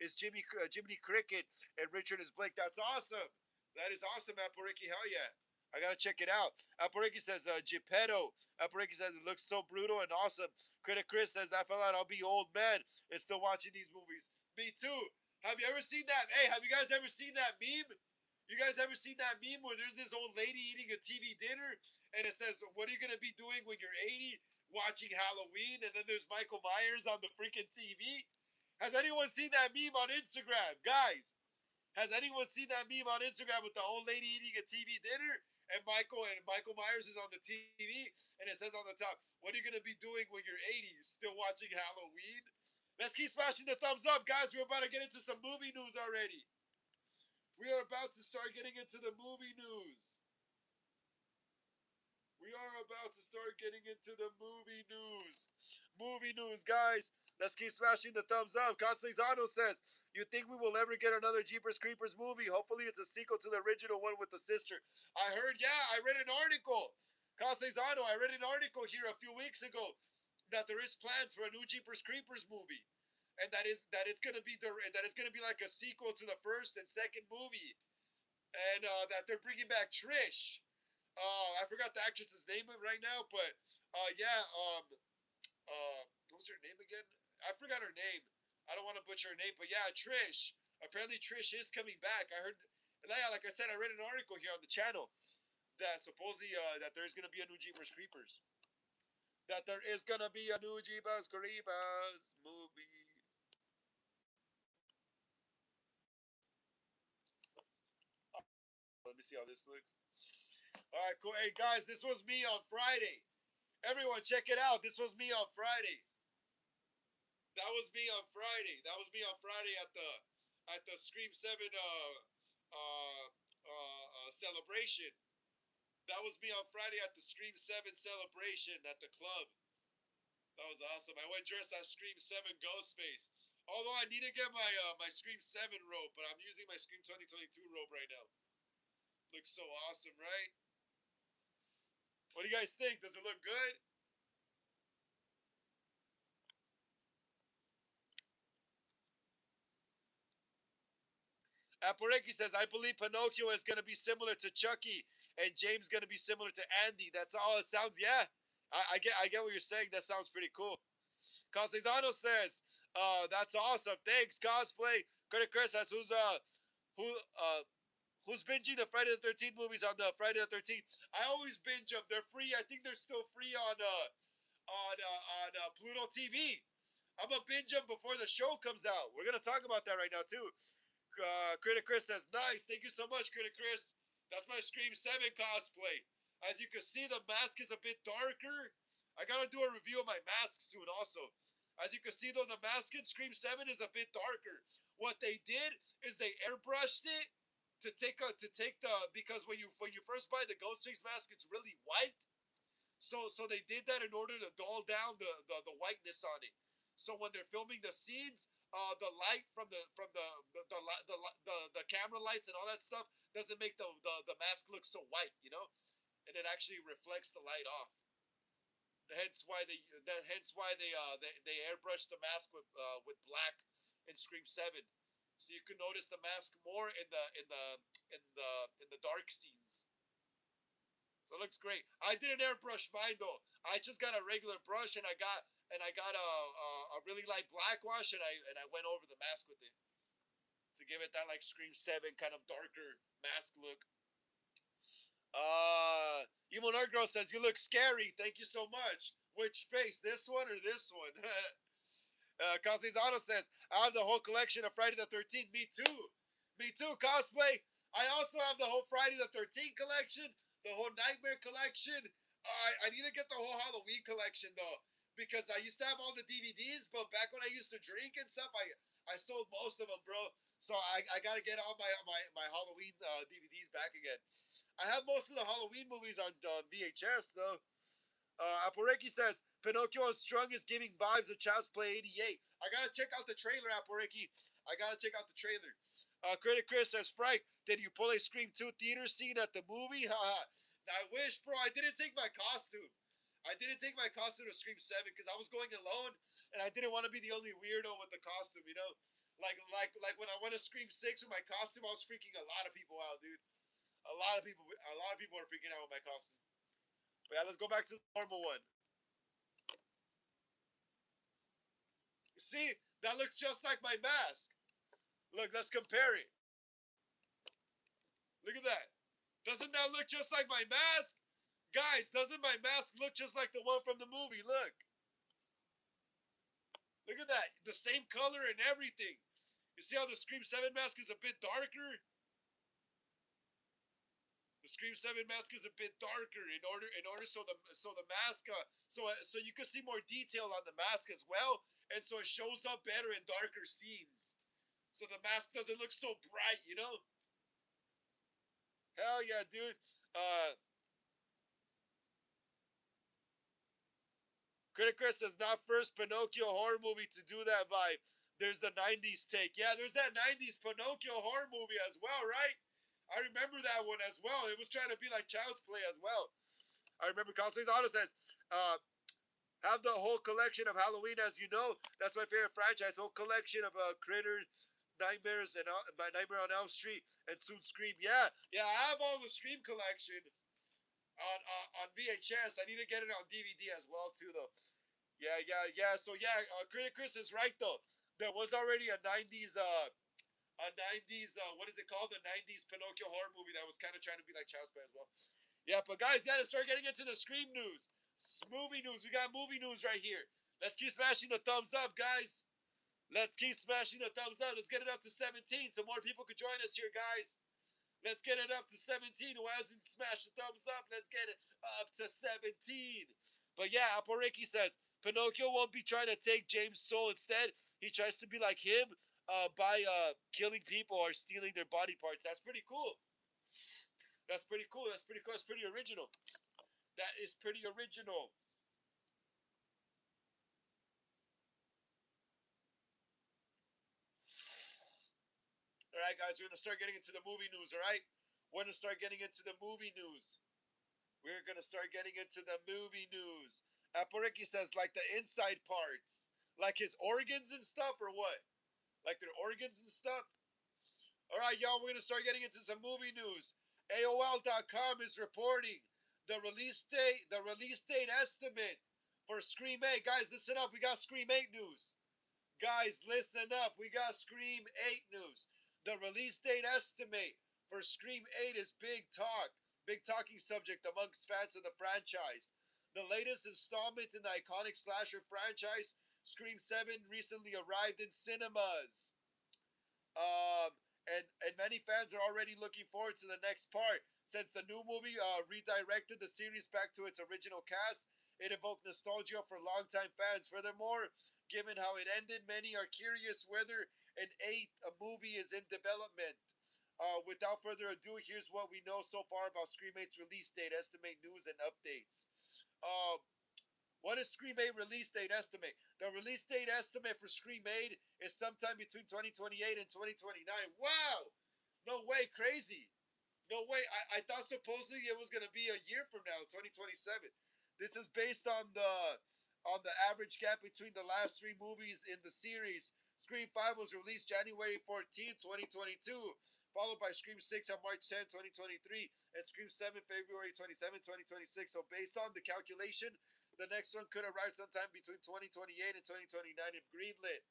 is Jiminy Cricket, and Richard is Blake. That's awesome. That is awesome, Aporeki. Hell yeah. I gotta check it out. Aporeki says, Geppetto. Aporeki says, it looks so brutal and awesome. Critic Chris says, I felt like I'll be old man and still watching these movies. Me too. Have you ever seen that? Hey, have you guys ever seen that meme? You guys ever seen that meme where there's this old lady eating a TV dinner and it says, what are you going to be doing when you're 80? Watching Halloween, and then there's Michael Myers on the freaking TV? Has anyone seen that meme on Instagram? Guys, has anyone seen that meme on Instagram with the old lady eating a TV dinner and Michael Myers is on the TV, and it says on the top, "What are you gonna be doing when you're 80? Still watching Halloween?" Let's keep smashing the thumbs up, guys. We're about to get into some movie news already. We are about to start getting into the movie news. We are about to start getting into the movie news. Movie news, guys. Let's keep smashing the thumbs up. Castellano says, "You think we will ever get another Jeepers Creepers movie? Hopefully, it's a sequel to the original one with the sister." I heard, yeah, I read an article. Castellano, I read an article here a few weeks ago that there is plans for a new Jeepers Creepers movie, and that it's gonna be that it's gonna be like a sequel to the first and second movie, and that they're bringing back Trish. I forgot the actress's name right now, but yeah, what was her name again? I forgot her name. I don't want to butcher her name, but yeah, Trish. Apparently, Trish is coming back. I heard, like I said, I read an article here on the channel that supposedly that there's gonna be a new Jeepers Creepers. That there is gonna be a new Jeepers Creepers movie. Let me see how this looks. All right, cool. Hey guys, this was me on Friday. Everyone, check it out. This was me on Friday. That was me on Friday. That was me on Friday at the Scream Seven celebration. That was me on Friday at the Scream Seven celebration at the club. That was awesome. I went dressed as Scream Seven Ghostface. Although I need to get my Scream Seven robe, but I'm using my Scream 2022 robe right now. Looks so awesome, right? What do you guys think? Does it look good? Aporeki says, "I believe Pinocchio is going to be similar to Chucky, and James going to be similar to Andy." That's all it sounds. Yeah, I get what you're saying. That sounds pretty cool. Castellano says, "That's awesome. Thanks, cosplay." Critic Chris says, who uh who's binging the Friday the 13th movies on the Friday the 13th?" I always binge them. They're free. I think they're still free on Pluto TV. I'm gonna binge them before the show comes out. We're gonna talk about that right now too. Critic Chris says, "Nice, thank you so much, Critic Chris. That's my Scream 7 cosplay. As you can see, the mask is a bit darker. I gotta do a review of my mask soon also. As you can see though, the mask in Scream 7 is a bit darker. What they did is they airbrushed it to take the because when you first buy the Ghostface mask, it's really white. So they did that in order to dull down the whiteness on it. So when they're filming the scenes, the light from the camera lights and all that stuff doesn't make the mask look so white, you know, and it actually reflects the light off. Hence why they airbrushed the mask with black in Scream 7, so you can notice the mask more in the dark scenes. So it looks great. I didn't airbrush mine though. I just got a regular brush and I got a really light black wash and I went over the mask with it to give it that like Scream 7 kind of darker mask look. Evil Nerd Girl says, "You look scary. Thank you so much." Which face? This one or this one? Castellano says, "I have the whole collection of Friday the 13th. Me too. Me too, cosplay. I also have the whole Friday the 13th collection, the whole Nightmare collection. I need to get the whole Halloween collection, though, because I used to have all the DVDs, but back when I used to drink and stuff, I sold most of them, bro. So I got to get all my Halloween DVDs back again. I have most of the Halloween movies on VHS, though. Aporeki says, "Pinocchio Unstrung is giving vibes of Child's Play 88. I gotta check out the trailer, Aporeki. I gotta check out the trailer. Critic Chris says, "Frank, did you pull a Scream 2 theater scene at the movie?" I wish, bro. I didn't take my costume. I didn't take my costume to Scream 7 because I was going alone and I didn't want to be the only weirdo with the costume, you know? Like when I went to Scream 6 with my costume, I was freaking a lot of people out, dude. A lot of people are freaking out with my costume. But yeah, let's go back to the normal one. See, that looks just like my mask. Look, let's compare it. Look at that. Doesn't that look just like my mask? Guys, doesn't my mask look just like the one from the movie? Look. Look at that. The same color and everything. You see how the Scream 7 mask is a bit darker? The Scream 7 mask is a bit darker in order so the mask so you can see more detail on the mask as well, and so it shows up better in darker scenes. So the mask doesn't look so bright, you know? Hell yeah, dude. Critic Chris says not first Pinocchio horror movie to do that vibe. There's the 90s take. Yeah, there's that 90s Pinocchio horror movie as well, right? I remember that one as well. It was trying to be like Child's Play as well. I remember Cosplays Auto says, have the whole collection of Halloween, as you know. That's my favorite franchise. Whole collection of Critters, Nightmares, and my Nightmare on Elm Street, and soon Scream. Yeah, yeah, I have all the Scream collection on VHS. I need to get it on DVD as well too, though. Yeah, yeah, yeah. So yeah, Critic Chris is right though. There was already a 90s what is it called? The 90s Pinocchio horror movie that was kind of trying to be like Child's Play as well. Yeah, but guys, gotta start getting into the Scream news. Movie news. We got movie news right here. Let's keep smashing the thumbs up, guys. Let's keep smashing the thumbs up. Let's get it up to 17 so more people could join us here, guys. Let's get it up to 17. Who hasn't smashed the thumbs up? Let's get it up to 17. But yeah, Aporeki says Pinocchio won't be trying to take James' soul. Instead, he tries to be like him by killing people or stealing their body parts. That's pretty cool. That's pretty cool. That's pretty cool. That's pretty original. That is pretty original. All right, guys, we're gonna start getting into the movie news. All right, we're gonna start getting into the movie news. We're gonna start getting into the movie news. Aporiki says, like the inside parts, like his organs and stuff, or what? Like their organs and stuff. All right, y'all, we're gonna start getting into some movie news. AOL.com is reporting the release date estimate for Scream 8. Guys, listen up. We got Scream 8 news. Guys, listen up. We got Scream 8 news. The release date estimate for Scream 8 is big talk. Big talking subject amongst fans of the franchise. The latest installment in the iconic slasher franchise, Scream 7, recently arrived in cinemas. Um, and many fans are already looking forward to the next part. Since the new movie redirected the series back to its original cast, it evoked nostalgia for longtime fans. Furthermore, given how it ended, many are curious whether an eighth movie is in development. Without further ado, here's what we know so far about Scream 8's release date, estimate news, and updates. Uh, what is Scream 8 release date estimate? The release date estimate for Scream 8 is sometime between 2028 and 2029. Wow! No way, crazy. No way. I thought supposedly it was going to be a year from now, 2027. This is based on the average gap between the last three movies in the series. Scream 5 was released January 14, 2022, followed by Scream 6 on March 10, 2023, and Scream 7 February 27, 2026. So based on the calculation, the next one could arrive sometime between 2028 and 2029 if greenlit.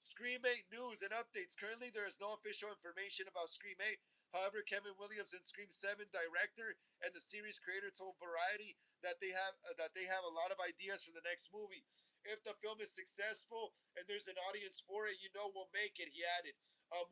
Scream 8 news and updates. Currently, there is no official information about Scream 8. However, Kevin Williams and Scream 7 director and the series creator told Variety that they have a lot of ideas for the next movie. If the film is successful and there's an audience for it, we'll make it. He added.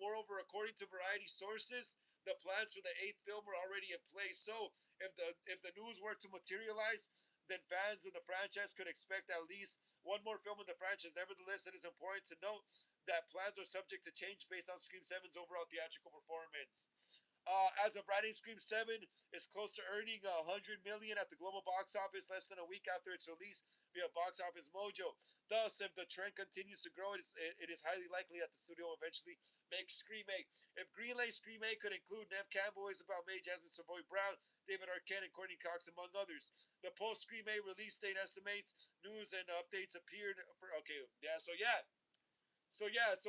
Moreover, according to Variety sources, the plans for the eighth film were already in place. So, if the news were to materialize, then fans of the franchise could expect at least one more film in the franchise. Nevertheless, it is important to note that plans are subject to change based on Scream 7's overall theatrical performance. As of writing, Scream 7 is close to earning 100 million at the global box office less than a week after its release via Box Office Mojo. Thus, if the trend continues to grow, it is highly likely that the studio will eventually make Scream 8. If Greenlight Scream 8 could include Nev Campbell, Isabel May, Jasmine Savoy Brown, David Arquette, and Courtney Cox, among others. The post Scream 8 release date estimates, news, and updates appeared for. Okay, yeah, so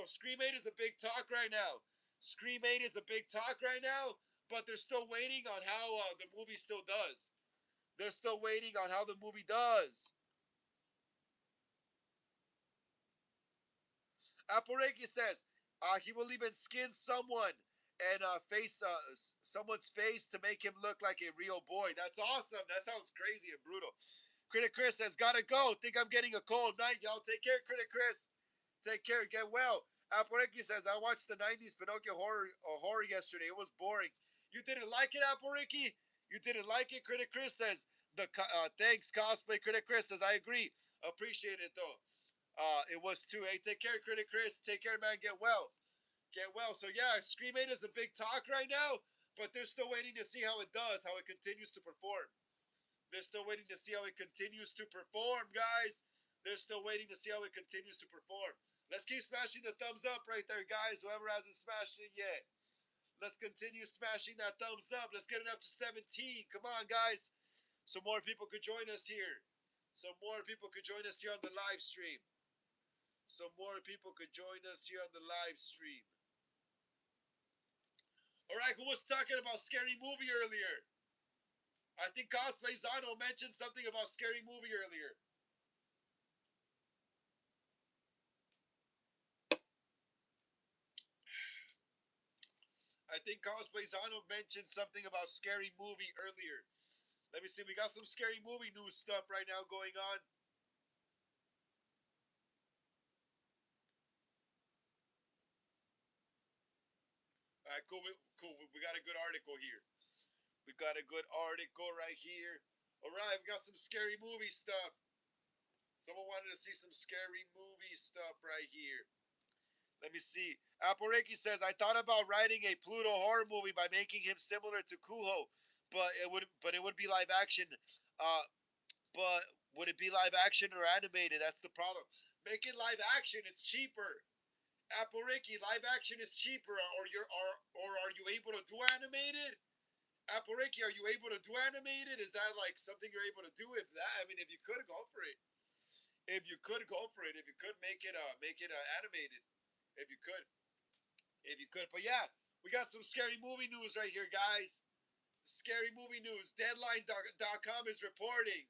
Scream 8 is a big talk right now. Scream 8 is a big talk right now, but they're still waiting on how the movie still does. They're still waiting on how the movie does. Aporeki says he will even skin someone and face someone's face to make him look like a real boy. That's awesome. That sounds crazy and brutal. Critic Chris says, gotta go. Think I'm getting a cold night, y'all. Take care, Critic Chris. Take care. Get well. Aporeki says, I watched the 90s Pinocchio horror yesterday. It was boring. You didn't like it, Apple Ricky? You didn't like it? Critic Chris says, thanks, cosplay. Critic Chris says, I agree. Appreciate it, though. It was too. Hey, take care, Critic Chris. Take care, man. Get well. Get well. So, yeah, Scream 8 is a big talk right now, but they're still waiting to see how it does, how it continues to perform. They're still waiting to see how it continues to perform, guys. They're still waiting to see how it continues to perform. Let's keep smashing the thumbs up right there, guys. Whoever hasn't smashed it yet. Let's continue smashing that thumbs up. Let's get it up to 17. Come on, guys. So more people could join us here. So more people could join us here on the live stream. So more people could join us here on the live stream. All right, who was talking about Scary Movie earlier? I think Cosplay Zano mentioned something about Scary Movie earlier. I think Cosplay Zano mentioned something about Scary Movie earlier. Let me see. We got some Scary Movie news stuff right now going on. All right, cool. Cool. We got a good article here. We got a good article right here. All right, we got some Scary Movie stuff. Someone wanted to see some Scary Movie stuff right here. Let me see. Reiki says, I thought about writing a Pluto horror movie by making him similar to Kuho, but it would be live action. But would it be live action or animated? That's the problem. Make it live action. It's cheaper. Reiki, live action is cheaper. Or are you able to do animated? Reiki, are you able to do animated? Is that like something you're able to do? If that, I mean, if you could go for it. If you could go for it. If you could make it animated. If you could. If you could. But yeah, we got some scary movie news right here, guys. Scary movie news. Deadline.com is reporting.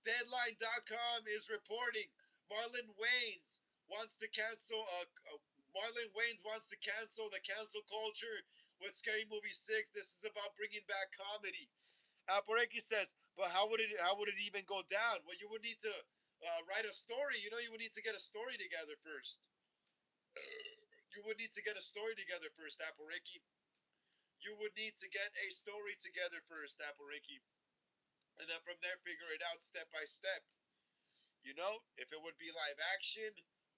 Deadline.com is reporting. Marlon Wayans wants to cancel. Marlon Wayans wants to cancel the cancel culture with Scary Movie 6. This is about bringing back comedy. Alporeki says, but how would it even go down? Well, you would need to write a story. You know, you would need to get a story together first. You would need to get a story together first, Alporeki. You would need to get a story together first, Alporeki, and then from there figure it out step by step. You know, if it would be live action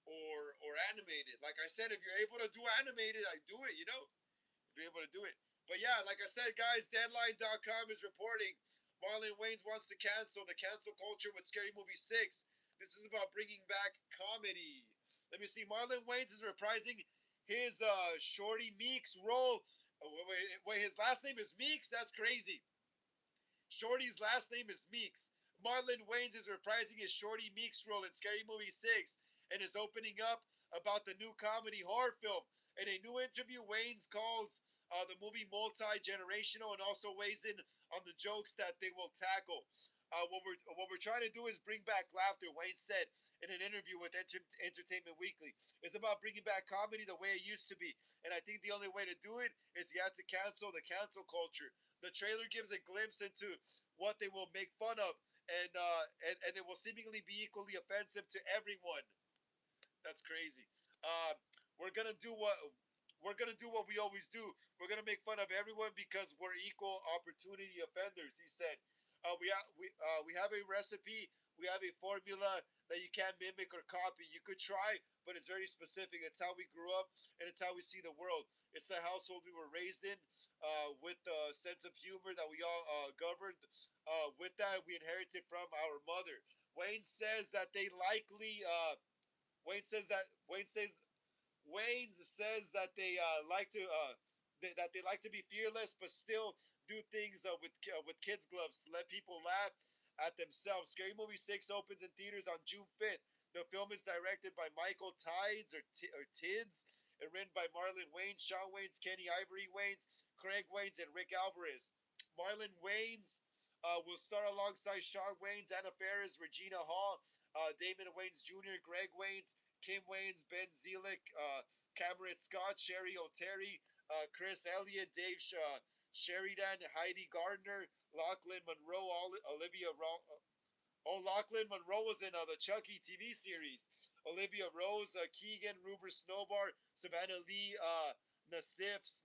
or animated. Like I said, if you're able to do animated, I do it. You know, if you're able to do it. But yeah, like I said, guys, Deadline.com is reporting Marlon Wayans wants to cancel the cancel culture with Scary Movie 6. This is about bringing back comedy. Let me see. Marlon Wayans is reprising his Shorty Meeks role. Wait, his last name is Meeks? That's crazy. Shorty's last name is Meeks. Marlon Wayans is reprising his Shorty Meeks role in Scary Movie 6 and is opening up about the new comedy horror film. In a new interview, Wayans calls the movie multi-generational and also weighs in on the jokes that they will tackle. What we're trying to do is bring back laughter, Wayne said in an interview with Entertainment Weekly. It's about bringing back comedy the way it used to be. And I think the only way to do it is you have to cancel the cancel culture. The trailer gives a glimpse into what they will make fun of, and it will seemingly be equally offensive to everyone. That's crazy. We're gonna do what we always do. We're gonna make fun of everyone because we're equal opportunity offenders. He said, we have a recipe. We have a formula that you can't mimic or copy. You could try, but it's very specific. It's how we grew up, and it's how we see the world. It's the household we were raised in, with the sense of humor that we all governed. With that, we inherited from our mother. Wayne says that they likely. Wayne says that Wayne says Wayne says that they like to that they like to be fearless, but still do things with kids gloves to let people laugh at themselves. Scary Movie 6 opens in theaters on June 5th. The film is directed by Michael Tides or Tids and written by Marlon Wayans, Sean Wayans, Kenny Ivory Wayans, Craig Wayans, and Rick Alvarez. Marlon Wayans will star alongside Sean Wayans, Anna Faris, Regina Hall, Damon Wayans Jr., Greg Wayans, Kim Wayans, Ben Zelick, Cameron Scott, Sherry O'Terry, Chris Elliott, Dave Sheridan, Heidi Gardner, Lachlan Monroe, Olivia Lachlan Monroe was in the Chucky TV series. Olivia Rose, Keegan, Ruber Snowbar, Savannah Lee, Nassif,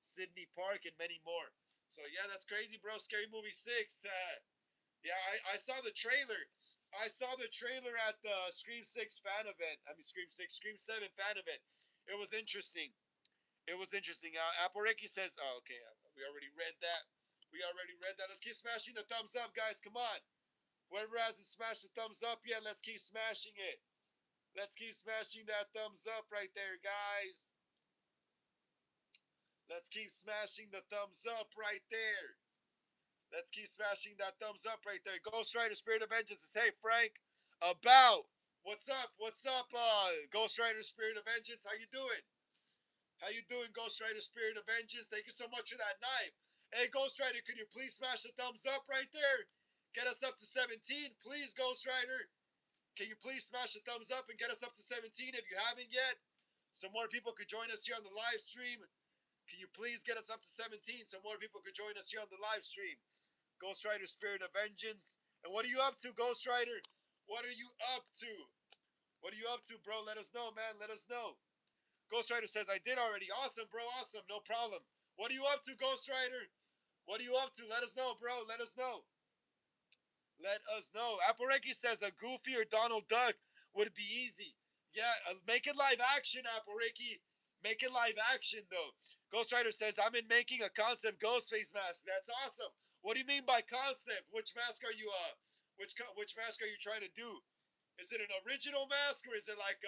Sydney Park, and many more. So yeah, that's crazy, bro. Scary Movie 6. Yeah, I saw the trailer. I saw the trailer at the Scream 6 fan event. I mean, Scream 6, Scream 7 fan event. It was interesting. It was interesting. Aporeki says, oh, okay, we already read that. We already read that. Let's keep smashing the thumbs up, guys. Come on. Whoever hasn't smashed the thumbs up yet, let's keep smashing it. Let's keep smashing that thumbs up right there, guys. Let's keep smashing the thumbs up right there. Let's keep smashing that thumbs up right there. Ghost Rider Spirit of Vengeance says, hey, Frank, about. What's up? What's up, Ghost Rider Spirit of Vengeance? How you doing? How you doing, Ghost Rider Spirit of Vengeance? Thank you so much for that knife. Hey, Ghost Rider, could you please smash the thumbs up right there? Get us up to 17, please, Ghost Rider. Can you please smash the thumbs up and get us up to 17 if you haven't yet? So more people could join us here on the live stream. Can you please get us up to 17 so more people could join us here on the live stream? Ghost Rider Spirit of Vengeance. And what are you up to, Ghost Rider? What are you up to? What are you up to, bro? Let us know, man. Let us know. Ghost Rider says, I did already. Awesome, bro. Awesome. No problem. What are you up to, Ghost Rider? What are you up to? Let us know, bro. Let us know. Let us know. Aporeki says a Goofy or Donald Duck would be easy. Yeah, make it live action, Aporeki. Make it live action, though. Ghost Rider says, I'm in making a concept Ghostface mask. That's awesome. What do you mean by concept? Which mask are you, which mask are you trying to do? Is it an original mask or is it like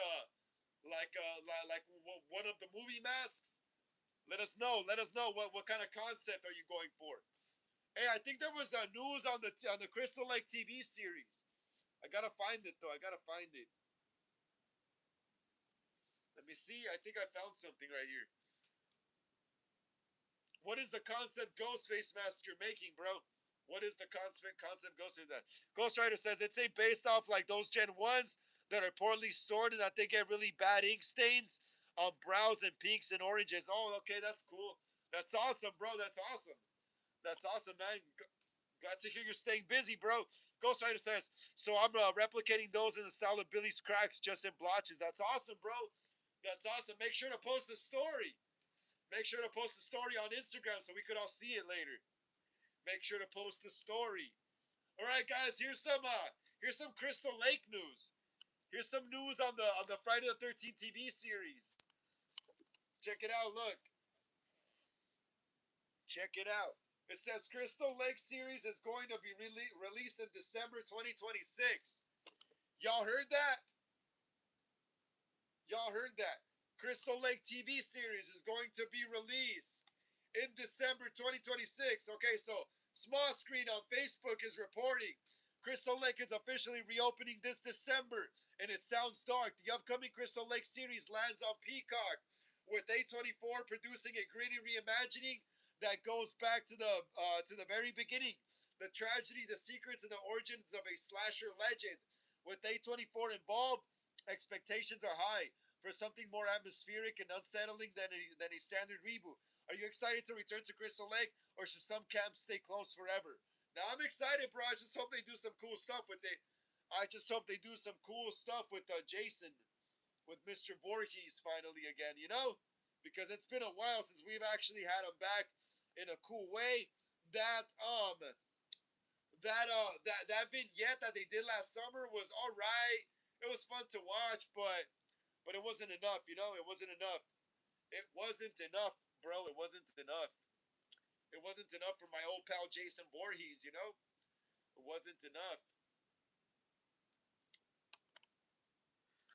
one of the movie masks? Let us know. Let us know what kind of concept are you going for. Hey, I think there was news on the Crystal Lake TV series. I gotta find it though. I gotta find it. Let me see. I think I found something right here. What is the concept Ghostface mask you're making, bro? What is the concept Ghostface that? Ghost Rider says it's a based off like those Gen 1s that are poorly stored and that they get really bad ink stains on browns and pinks and oranges. Oh, okay, that's cool. That's awesome, bro. That's awesome. That's awesome, man. Glad to hear you're staying busy, bro. Ghost Rider says, so I'm replicating those in the style of Billy's Cracks, just in blotches. That's awesome, bro. That's awesome. Make sure to post a story. Make sure to post a story on Instagram so we could all see it later. Make sure to post the story. All right, guys. Here's some Crystal Lake news. Here's some news on the Friday the 13th TV series. Check it out. Look. Check it out. It says Crystal Lake series is going to be released in December 2026. Y'all heard that? Y'all heard that? Crystal Lake TV series is going to be released in December 2026. Okay, so Small Screen on Facebook is reporting Crystal Lake is officially reopening this December, and it sounds dark. The upcoming Crystal Lake series lands on Peacock, with A24 producing a gritty reimagining that goes back to the very beginning, the tragedy, the secrets, and the origins of a slasher legend. With A24 involved, expectations are high for something more atmospheric and unsettling than a standard reboot. Are you excited to return to Crystal Lake, or should some camps stay closed forever? Now I'm excited, bro. I just hope they do some cool stuff with it. I just hope they do some cool stuff with Jason, with Mr. Voorhees finally again. You know, because it's been a while since we've actually had him back in a cool way. That that vignette that they did last summer was all right. It was fun to watch, but it wasn't enough. You know, it wasn't enough. It wasn't enough, bro. It wasn't enough. It wasn't enough for my old pal Jason Voorhees. You know, it wasn't enough.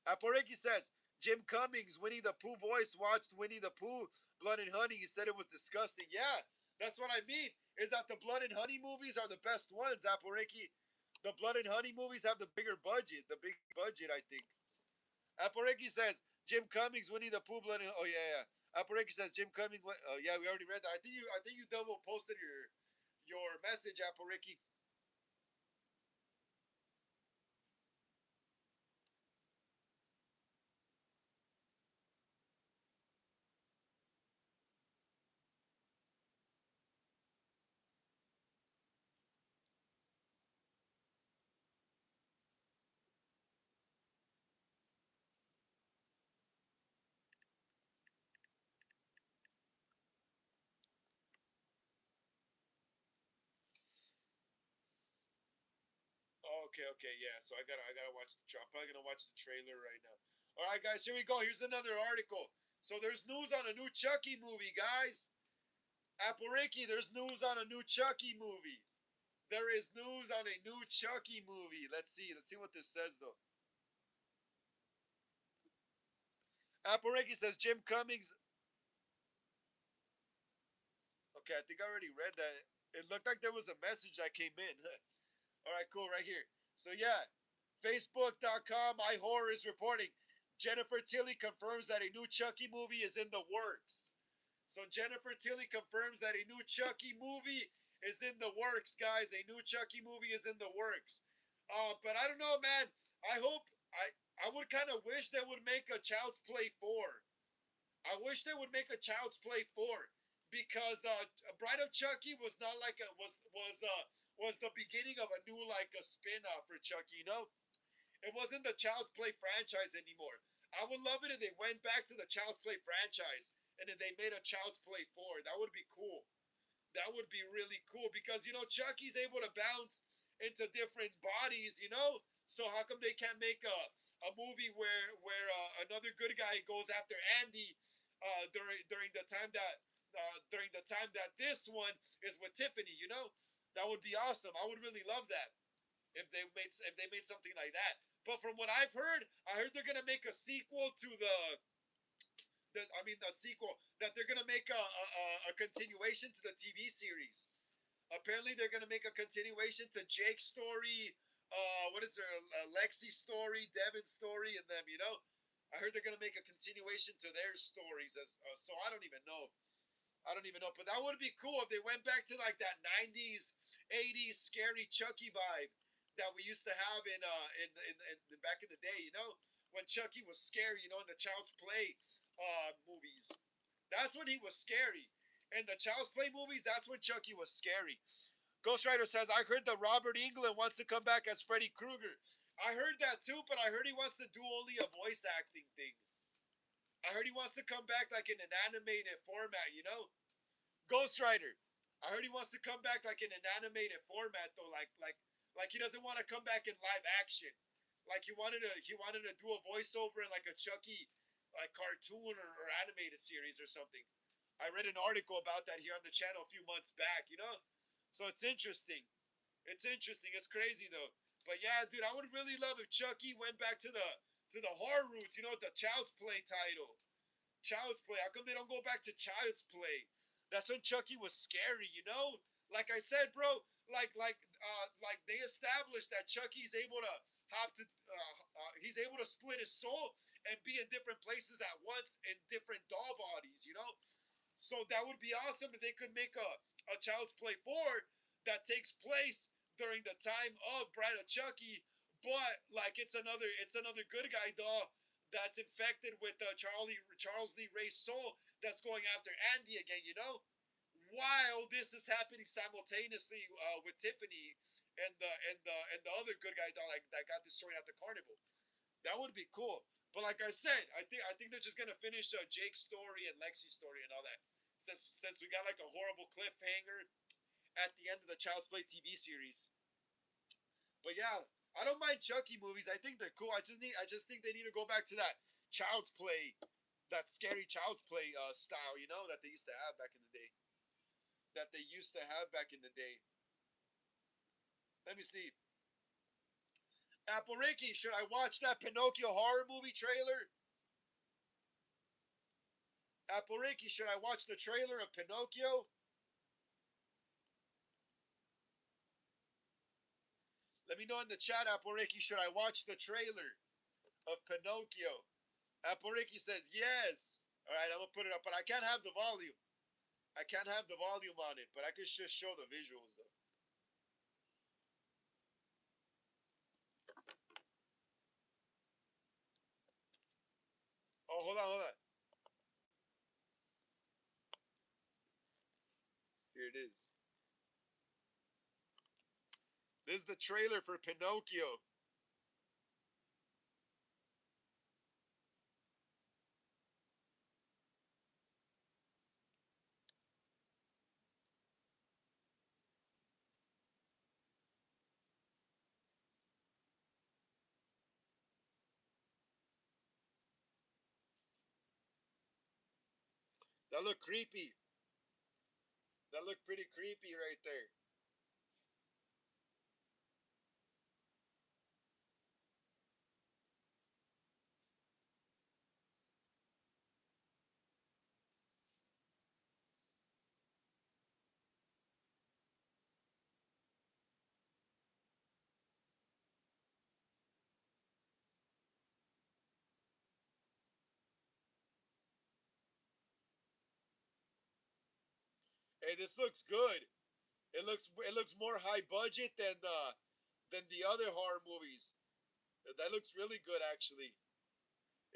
Aporeki says Jim Cummings, Winnie the Pooh voice, watched Winnie the Pooh, Blood and Honey. He said it was disgusting. Yeah, that's what I mean. Is that the Blood and Honey movies are the best ones, Aporeki? The Blood and Honey movies have the bigger budget. The big budget, I think. Aporeki says Jim Cummings, Winnie the Pooh, Blood and oh yeah, yeah. Aporeki says Jim Cummings. Oh yeah, we already read that. I think you double posted your message, Aporeki. Okay, okay, yeah. So I gotta watch the. I'm probably gonna watch the trailer right now. All right, guys, here we go. Here's another article. So there's news on a new Chucky movie, guys. Apple there's news on a new Chucky movie. There is news on a new Chucky movie. Let's see. Let's see what this says though. Apple says Jim Cummings. Okay, I think I already read that. It looked like there was a message that came in. All right, cool, right here. So yeah, Facebook.com, iHorror is reporting. Jennifer Tilly confirms that a new Chucky movie is in the works. So Jennifer Tilly confirms that a new Chucky movie is in the works, guys. A new Chucky movie is in the works. But I don't know, man. I hope I would kind of wish they would make a Child's Play 4. I wish they would make a Child's Play 4 because Bride of Chucky was not like a was the beginning of a new like a spin-off for Chucky, you know? It wasn't the Child's Play franchise anymore. I would love it if they went back to the Child's Play franchise and then they made a Child's Play 4. That would be cool. That would be really cool because you know Chucky's able to bounce into different bodies, you know. So how come they can't make a movie where another good guy goes after Andy during the time that this one is with Tiffany? You know, that would be awesome. I would really love that if they made something like that. But from what I heard they're gonna make a sequel to the sequel that they're gonna make a continuation to the TV series. Apparently, they're gonna make a continuation to Jake's story. What is there? Lexi's story, Devin's story, and them. You know, I heard they're gonna make a continuation to their stories. So I don't even know. I don't even know. But that would be cool if they went back to like that '90s, '80s scary Chucky vibe that we used to have in back in the day. You know, when Chucky was scary. You know, in the Child's Play movies. That's when he was scary. In the Child's Play movies, that's when Chucky was scary. Ghost Rider says, I heard that Robert Englund wants to come back as Freddy Krueger. I heard that too, but I heard he wants to do only a voice acting thing. I heard he wants to come back like in an animated format, you know? Ghost Rider. I heard he wants to come back like in an animated format though, like he doesn't want to come back in live action. Like he wanted to do a voiceover in like a Chucky like cartoon or animated series or something. I read an article about that here on the channel a few months back, you know? So it's interesting. It's interesting. It's crazy though. But yeah, dude, I would really love if Chucky went back to the horror roots, you know, the Child's Play title. Child's Play. How come they don't go back to Child's Play? That's when Chucky was scary, you know? Like I said, bro, like they established that Chucky's able to he's able to split his soul and be in different places at once in different doll bodies, you know? So that would be awesome if they could make a Child's Play 4 that takes place during the time of Bride of Chucky, but like it's another good guy doll that's infected with Charles Lee Ray's soul that's going after Andy again, you know? While this is happening simultaneously with Tiffany and the other good guy doll like, that got destroyed at the carnival. That would be cool. But like I said, I think they're just gonna finish Jake's story and Lexi's story and all that. Since we got like a horrible cliffhanger at the end of the Child's Play TV series. But yeah, I don't mind Chucky movies. I think they're cool. I just think they need to go back to that Child's Play, that scary Child's Play style, you know, that they used to have back in the day. That they used to have back in the day. Let me see. Apple Ricky, should I watch that Pinocchio horror movie trailer? Apple Ricky, should I watch the trailer of Pinocchio? Let me know in the chat, Apple Ricky, should I watch the trailer of Pinocchio? Apple Ricky says yes. All right, I'm gonna put it up, but I can't have the volume. I can't have the volume on it, but I could just show the visuals though. Oh, hold on, hold on. Here it is. This is the trailer for Pinocchio. That looked creepy. That looked pretty creepy right there. Hey, this looks good. It looks more high budget than the other horror movies. That looks really good actually.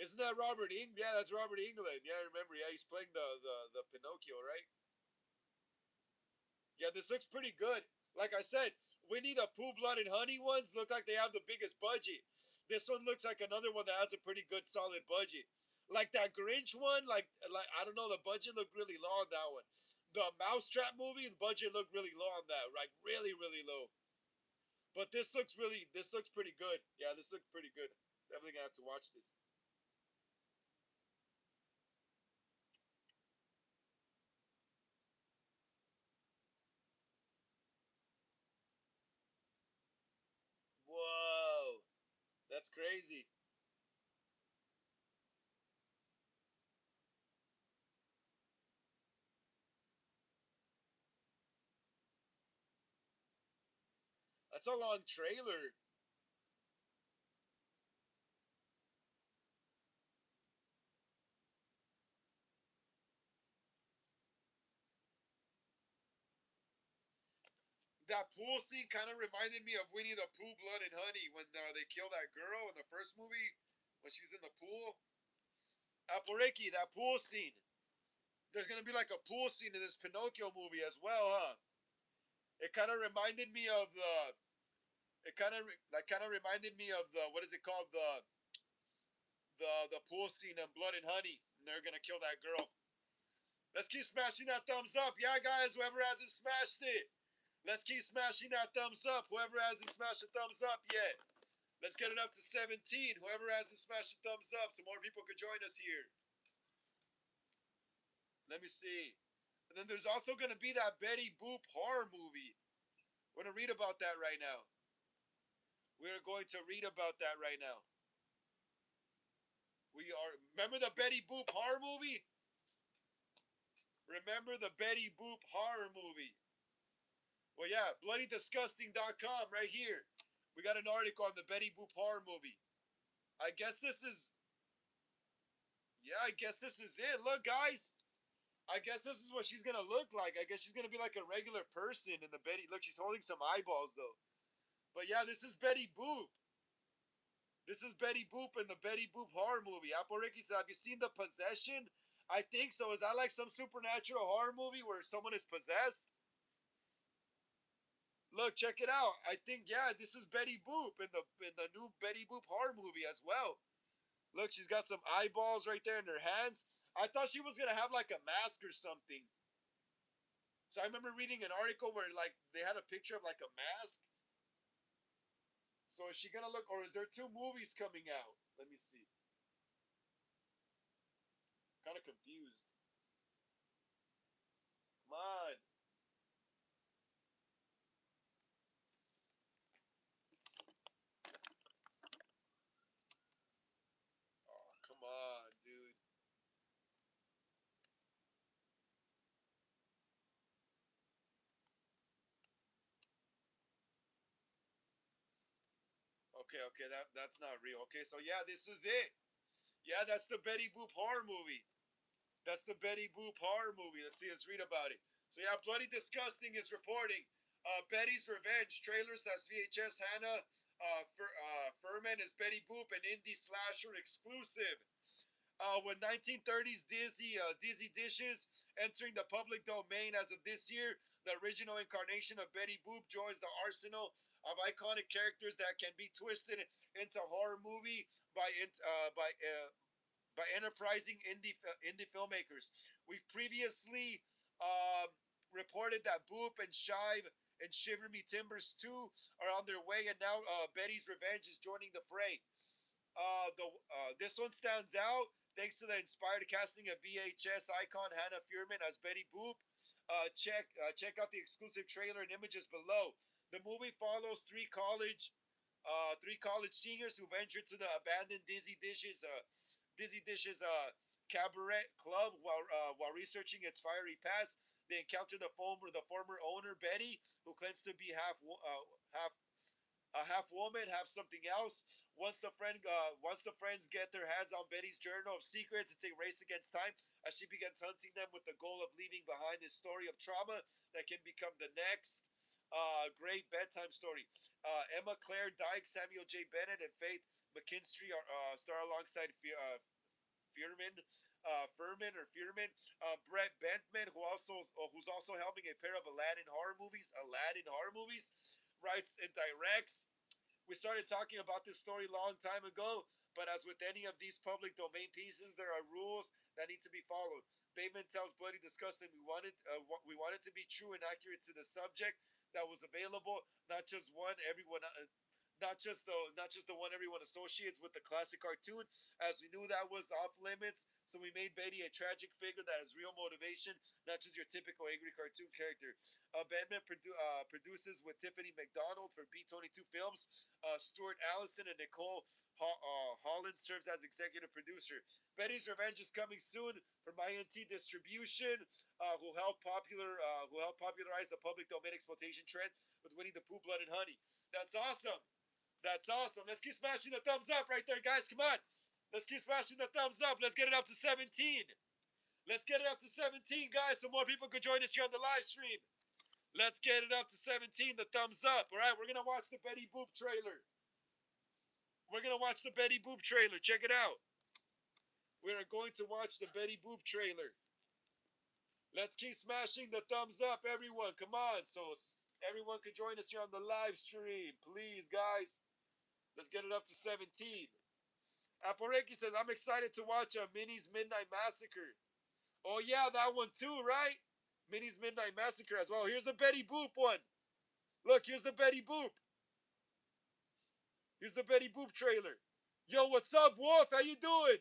Isn't that Robert Eng? Yeah, that's Robert England. Yeah, I remember. Yeah, he's playing the Pinocchio, right? Yeah, this looks pretty good. Like I said, Winnie the Pooh, Blood and Honey ones look like they have the biggest budget. This one looks like another one that has a pretty good, solid budget. Like that Grinch one, like I don't know, the budget looked really low on that one. The Mousetrap movie, the budget looked really low on that, like really, really low. But this looks pretty good. Yeah, this looks pretty good. Definitely gonna have to watch this. Whoa, that's crazy. That's a long trailer. That pool scene kind of reminded me of Winnie the Pooh, Blood and Honey when they kill that girl in the first movie when she's in the pool. Aporeki, that pool scene. There's gonna be like a pool scene in this Pinocchio movie as well, huh? It kind of reminded me of the. It kind of reminded me of the what is it called the pool scene in Blood and Honey. And they're gonna kill that girl. Let's keep smashing that thumbs up, yeah, guys. Whoever hasn't smashed it, let's keep smashing that thumbs up. Whoever hasn't smashed a thumbs up yet, let's get it up to 17. Whoever hasn't smashed a thumbs up, so more people could join us here. Let me see. And then there's also going to be that Betty Boop horror movie. We're going to read about that right now. We're going to read about that right now. We are. Remember the Betty Boop horror movie? Remember the Betty Boop horror movie? Well, yeah, bloodydisgusting.com right here. We got an article on the Betty Boop horror movie. I guess this is. Yeah, I guess this is it. Look, guys. I guess this is what she's gonna look like. I guess she's gonna be like a regular person in the Betty. Look, she's holding some eyeballs though. But yeah, this is Betty Boop. This is Betty Boop in the Betty Boop horror movie. Apple Ricky said, "Have you seen The Possession?" I think so. Is that like some supernatural horror movie where someone is possessed? Look, check it out. I think yeah, this is Betty Boop in the new Betty Boop horror movie as well. Look, she's got some eyeballs right there in her hands. I thought she was gonna have like a mask or something. So I remember reading an article where like they had a picture of like a mask. So is she gonna look, or is there two movies coming out? Let me see. Kind of confused. Come on. Oh, come on, dude. Okay, okay, that's not real. Okay, so yeah, this is it. Yeah, that's the Betty Boop horror movie. That's the Betty Boop horror movie. Let's see, let's read about it. So yeah, Bloody Disgusting is reporting Betty's Revenge trailer slash VHS Hannah Furman is Betty Boop, an indie slasher exclusive. When 1930s Disney dishes entering the public domain as of this year, the original incarnation of Betty Boop joins the arsenal of iconic characters that can be twisted into horror movie by enterprising indie filmmakers. We've previously um, reported that Boop and Shive and Shiver Me Timbers 2 are on their way, and now Betty's Revenge is joining the fray. This one stands out Thanks to the inspired casting of VHS icon Hannah Fierman as Betty Boop. Check out the exclusive trailer and images below. The movie follows three college seniors who venture to the abandoned Dizzy Dishes cabaret club while researching its fiery past. They encounter the former owner Betty, who claims to be half woman, half something else. Once the friends get their hands on Betty's journal of secrets, it's a race against time as she begins hunting them with the goal of leaving behind this story of trauma that can become the next great bedtime story. Emma Claire Dyke, Samuel J. Bennett, and Faith McKinstry star alongside Fierman, Furman or Fierman, Brett Bentman, who's also helming a pair of Aladdin horror movies, writes and directs. We started talking about this story a long time ago, but as with any of these public domain pieces, there are rules that need to be followed. Bateman tells Bloody Disgusting we wanted to be true and accurate to the subject that was available, not just one everyone not just the one everyone associates with the classic cartoon, as we knew that was off limits. So we made Betty a tragic figure that has real motivation, not just your typical angry cartoon character. Produces with Tiffany McDonald for B22 Films. Stuart Allison and Nicole Holland serves as executive producer. Betty's Revenge is coming soon from INT Distribution, who helped popularize the public domain exploitation trend with Winnie the Pooh, Blood and Honey. That's awesome. That's awesome. Let's keep smashing the thumbs up right there, guys. Come on. Let's keep smashing the thumbs up. Let's get it up to 17. Let's get it up to 17, guys, so more people could join us here on the live stream. Let's get it up to 17. The thumbs up. All right, we're going to watch the Betty Boop trailer. We're going to watch the Betty Boop trailer. Check it out. We are going to watch the Betty Boop trailer. Let's keep smashing the thumbs up, everyone. Come on, so everyone could join us here on the live stream. Please, guys. Let's get it up to 17. Aporeki says, I'm excited to watch Minnie's Midnight Massacre. Oh, yeah, that one too, right? Minnie's Midnight Massacre as well. Here's the Betty Boop one. Look, here's the Betty Boop. Here's the Betty Boop trailer. Yo, what's up, Wolf? How you doing?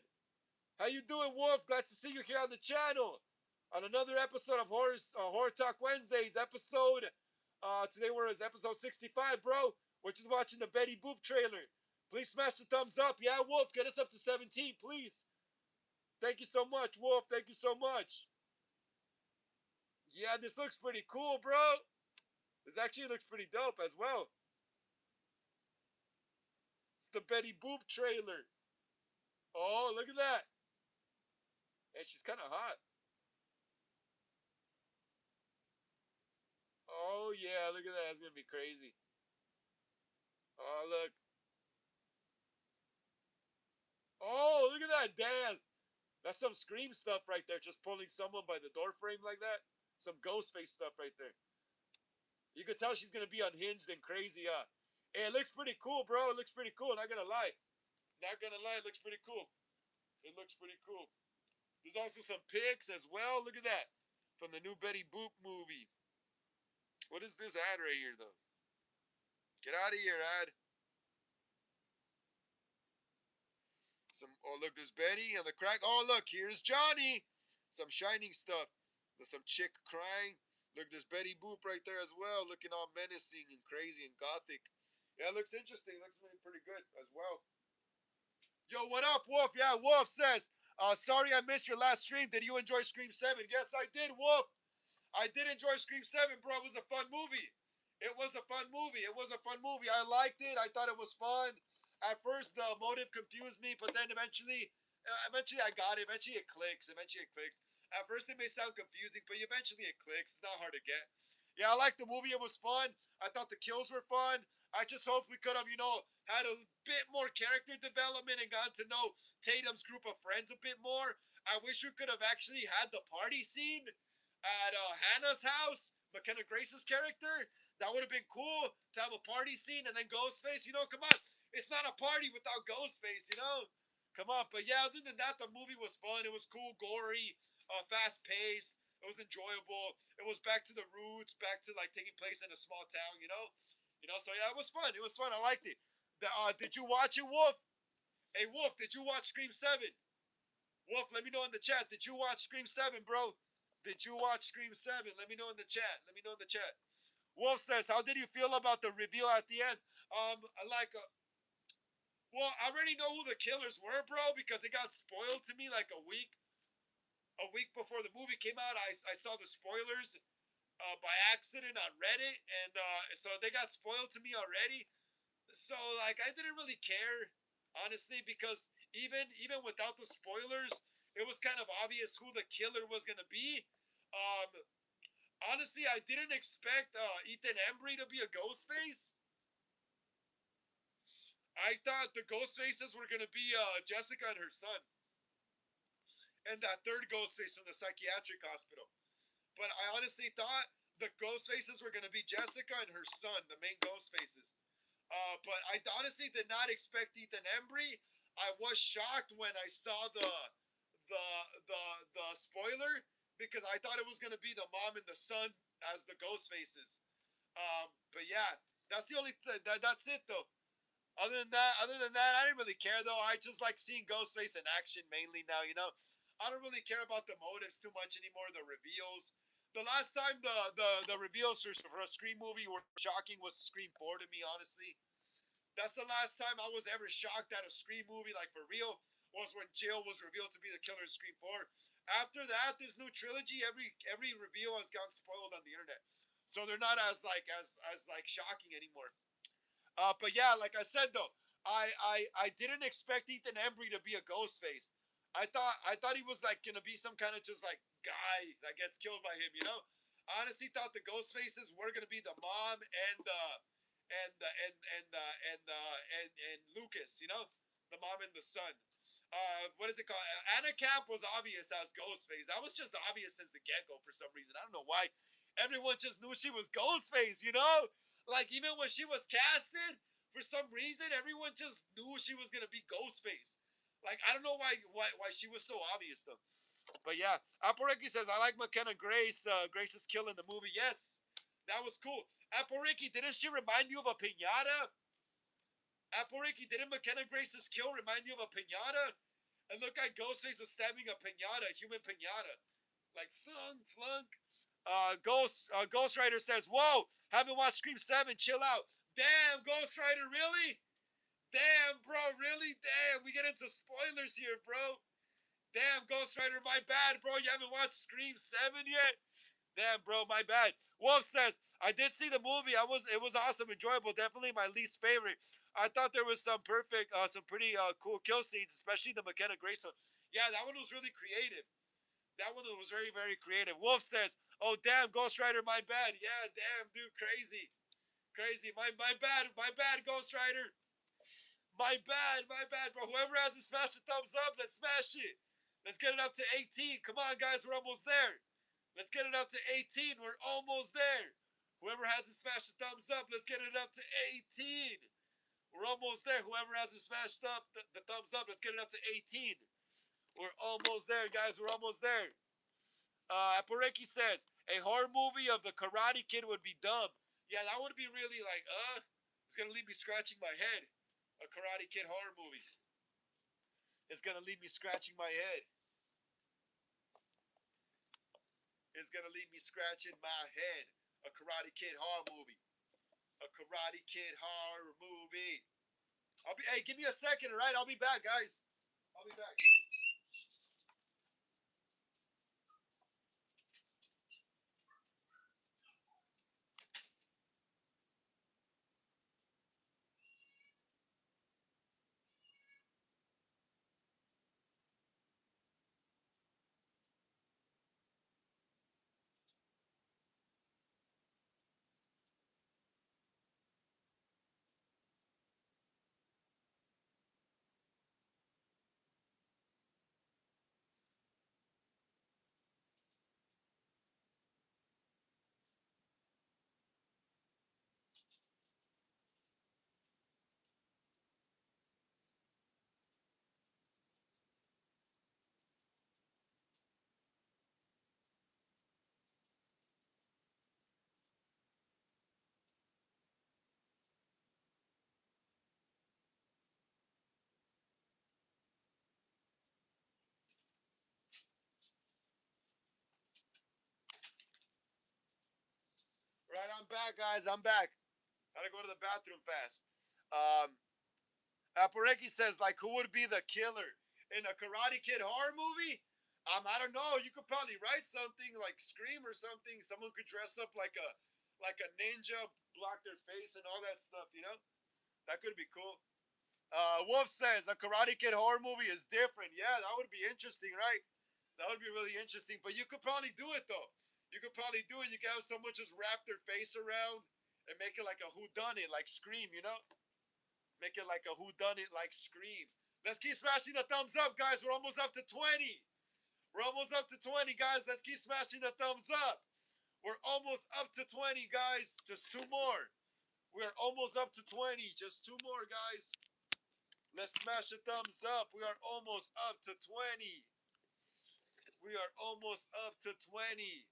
How you doing, Wolf? Glad to see you here on the channel. On another episode of Horror Talk Wednesdays. Today we're at episode 65, bro. We're just watching the Betty Boop trailer. Please smash the thumbs up. Yeah, Wolf, get us up to 17, please. Thank you so much, Wolf. Thank you so much. Yeah, this looks pretty cool, bro. This actually looks pretty dope as well. It's the Betty Boop trailer. Oh, look at that. Hey, she's kind of hot. Oh, yeah, look at that. It's going to be crazy. Oh, look. Oh, look at that. Damn. That's some Scream stuff right there. Just pulling someone by the door frame like that. Some Ghostface stuff right there. You could tell she's going to be unhinged and crazy, huh? Hey, it looks pretty cool, bro. It looks pretty cool. Not going to lie. Not going to lie. It looks pretty cool. It looks pretty cool. There's also some pics as well. Look at that. From the new Betty Boop movie. What is this ad right here, though? Get out of here, ad. Oh, look, there's Betty on the crack. Oh, look, here's Johnny. Some Shining stuff. There's some chick crying. Look, there's Betty Boop right there as well, looking all menacing and crazy and gothic. Yeah, it looks interesting. Looks pretty good as well. Yo, what up, Wolf? Yeah, Wolf says, sorry I missed your last stream. Did you enjoy Scream 7? Yes, I did, Wolf. I did enjoy Scream 7, bro. It was a fun movie. It was a fun movie. It was a fun movie. I liked it. I thought it was fun. At first, the motive confused me, but then eventually I got it. Eventually it clicks. At first, it may sound confusing, but eventually it clicks. It's not hard to get. Yeah, I liked the movie. It was fun. I thought the kills were fun. I just hope we could have, had a bit more character development and gotten to know Tatum's group of friends a bit more. I wish we could have actually had the party scene at Hannah's house, McKenna Grace's character. That would have been cool to have a party scene and then Ghostface. Come on. It's not a party without Ghostface. Come on. But yeah, other than that, the movie was fun. It was cool, gory, fast paced. It was enjoyable. It was back to the roots, back to like taking place in a small town. So yeah, it was fun. It was fun. I liked it. Did you watch it, Wolf? Hey, Wolf, did you watch Scream 7? Wolf, let me know in the chat. Did you watch Scream 7, bro? Did you watch Scream 7? Let me know in the chat. Let me know in the chat. Wolf says, how did you feel about the reveal at the end? I like well, I already know who the killers were, bro, because it got spoiled to me like a week before the movie came out. I saw the spoilers by accident on Reddit, and so they got spoiled to me already. So like, I didn't really care, honestly, because even without the spoilers, it was kind of obvious who the killer was gonna be. Um, Honestly, I didn't expect Ethan Embry to be a Ghostface. I thought the Ghostfaces were gonna be Jessica and her son, and that third Ghostface in the psychiatric hospital. But I honestly thought the Ghostfaces were gonna be Jessica and her son, the main Ghostfaces. But I honestly did not expect Ethan Embry. I was shocked when I saw the the spoiler because I thought it was gonna be the mom and the son as the Ghostfaces. But yeah, that's the only that's it though. Other than that, I didn't really care though. I just like seeing Ghostface in action mainly now. I don't really care about the motives too much anymore. The reveals. The last time the reveals for a Scream movie were shocking was Scream 4 to me. Honestly, that's the last time I was ever shocked at a Scream movie, like for real, was when Jill was revealed to be the killer in Scream 4. After that, this new trilogy, every reveal has gotten spoiled on the internet, so they're not as like shocking anymore. But yeah, like I said though, I didn't expect Ethan Embry to be a Ghostface. I thought he was like gonna be some kind of just like guy that gets killed by him. I honestly thought the Ghostfaces were gonna be the mom and Lucas. The mom and the son. What is it called? Anna Camp was obvious as Ghostface. That was just obvious since the get go for some reason. I don't know why. Everyone just knew she was Ghostface. Like even when she was casted, for some reason, everyone just knew she was gonna be Ghostface. Like I don't know why she was so obvious though. But yeah, Aporeki says I like McKenna Grace. Grace's kill in the movie. Yes, that was cool. Aporeki, didn't she remind you of a pinata? Aporeki, didn't McKenna Grace's kill remind you of a pinata? It looked like Ghostface was stabbing a pinata, a human pinata. Like flunk, flunk. Ghost Rider says, "Whoa, haven't watched Scream 7. Chill out." Damn, Ghost Rider, really? Damn, bro, really? Damn, we get into spoilers here, bro. Damn, Ghost Rider, my bad, bro. You haven't watched Scream 7 yet? Damn, bro, my bad. Wolf says, I did see the movie. It was awesome, enjoyable. Definitely my least favorite. I thought there was some pretty cool kill scenes, especially the McKenna Grace one. Yeah, that one was really creative. That one was very, very creative. Wolf says, "Oh damn, Ghost Rider, my bad." Yeah, damn, dude, crazy, crazy. My bad, Ghost Rider. My bad, bro. Whoever has to smash the thumbs up, let's smash it. Let's get it up to 18. Come on, guys, we're almost there. Let's get it up to 18. We're almost there. Whoever has to smash the thumbs up, let's get it up to 18. We're almost there. Whoever has to smash the thumbs up, let's get it up to 18. We're almost there, guys. We're almost there. Aporeki says a horror movie of the Karate Kid would be dumb. Yeah, that would be really like, it's gonna leave me scratching my head. A Karate Kid horror movie. It's gonna leave me scratching my head. It's gonna leave me scratching my head. A Karate Kid horror movie. A Karate Kid horror movie. Hey, give me a second, all right? I'll be back, guys. I'll be back. I'm back, guys. I'm back. Gotta go to the bathroom fast. Um, Apareki says, like, who would be the killer in a Karate Kid horror movie? I don't know. You could probably write something like Scream or something. Someone could dress up like a ninja, block their face and all that stuff. You know, that could be cool. Wolf says a Karate Kid horror movie is different. Yeah, that would be interesting, right? That would be really interesting. But you could probably do it though. You could probably do it. You could have someone just wrap their face around and make it like a whodunit, like Scream. You know, make it like a whodunit, like Scream. Let's keep smashing the thumbs up, guys. We're almost up to 20. We're almost up to 20, guys. Let's keep smashing the thumbs up. We're almost up to 20, guys. Just two more. We're almost up to 20. Just two more, guys. Let's smash the thumbs up. We are almost up to 20. We are almost up to 20.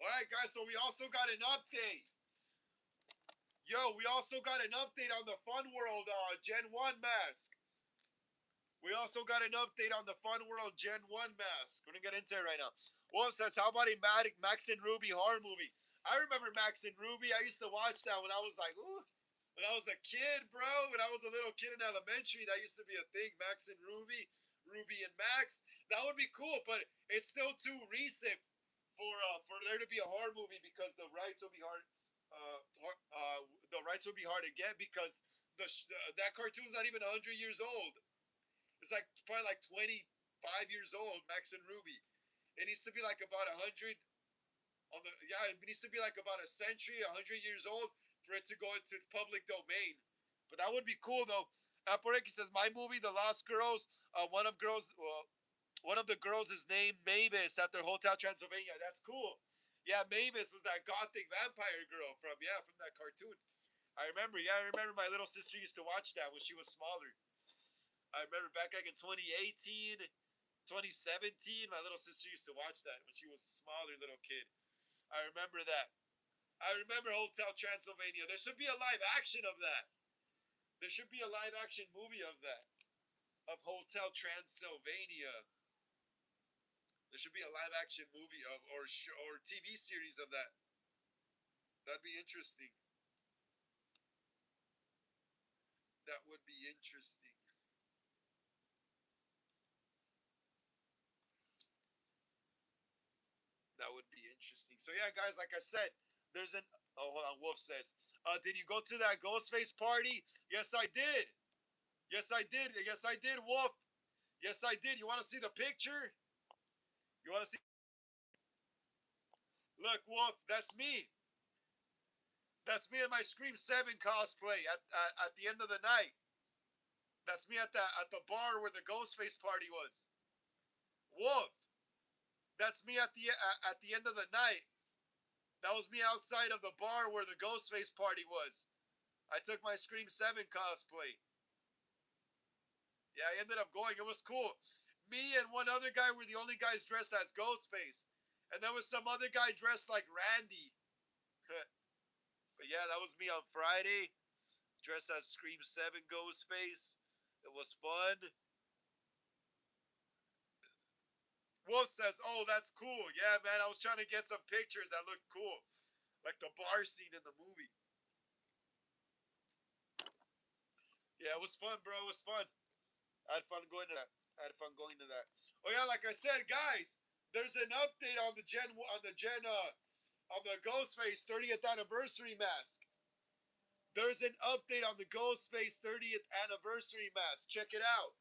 All right, guys. So we also got an update. Yo, we also got an update on the Fun World Gen 1 mask. We also got an update on the Fun World Gen 1 mask. We're gonna get into it right now. Wolf says, how about a Max and Ruby horror movie? I remember Max and Ruby. I used to watch that when I was like, ooh, when I was a kid, bro. When I was a little kid in elementary, that used to be a thing. Max and Ruby, Ruby and Max. That would be cool, but it's still too recent for there to be a horror movie because the rights will be hard. The rights will be hard to get because that cartoon's not even 100 years old. It's like probably like 25 years old, Max and Ruby. It needs to be like about 100 on the yeah, it needs to be like about a century, 100 years old for it to go into public domain. But that would be cool though. Aporeki says my movie, The Lost Girls. One of the girls is named Mavis at their Hotel Transylvania. That's cool. Yeah, Mavis was that gothic vampire girl from that cartoon. I remember. Yeah, I remember my little sister used to watch that when she was smaller. I remember back like in 2018, 2017, my little sister used to watch that when she was a smaller little kid. I remember that. I remember Hotel Transylvania. There should be a live action of that. There should be a live action movie of that. Of Hotel Transylvania. There should be a live action movie of or TV series of that. That'd be interesting. That would be interesting. That would be interesting. So yeah, guys, like I said, there's an oh hold on, Wolf says, did you go to that Ghostface party? Yes, I did. Yes, I did. Yes, I did, Wolf. Yes, I did. You want to see the picture? You want to see? Look, Wolf, that's me. That's me in my Scream 7 cosplay at the end of the night. That's me at the bar where the Ghostface party was. Wolf, that's me at the end of the night. That was me outside of the bar where the Ghostface party was. I took my Scream 7 cosplay. Yeah, I ended up going. It was cool. Me and one other guy were the only guys dressed as Ghostface. And there was some other guy dressed like Randy. But yeah, that was me on Friday, dressed as Scream 7 Ghostface. It was fun. Wolf says, oh, that's cool. Yeah, man, I was trying to get some pictures that looked cool. Like the bar scene in the movie. Yeah, it was fun, bro. It was fun. I had fun going to that. I had fun going to that. Oh yeah, like I said, guys, there's an update on the Ghostface 30th anniversary mask. There's an update on the Ghostface 30th anniversary mask. Check it out.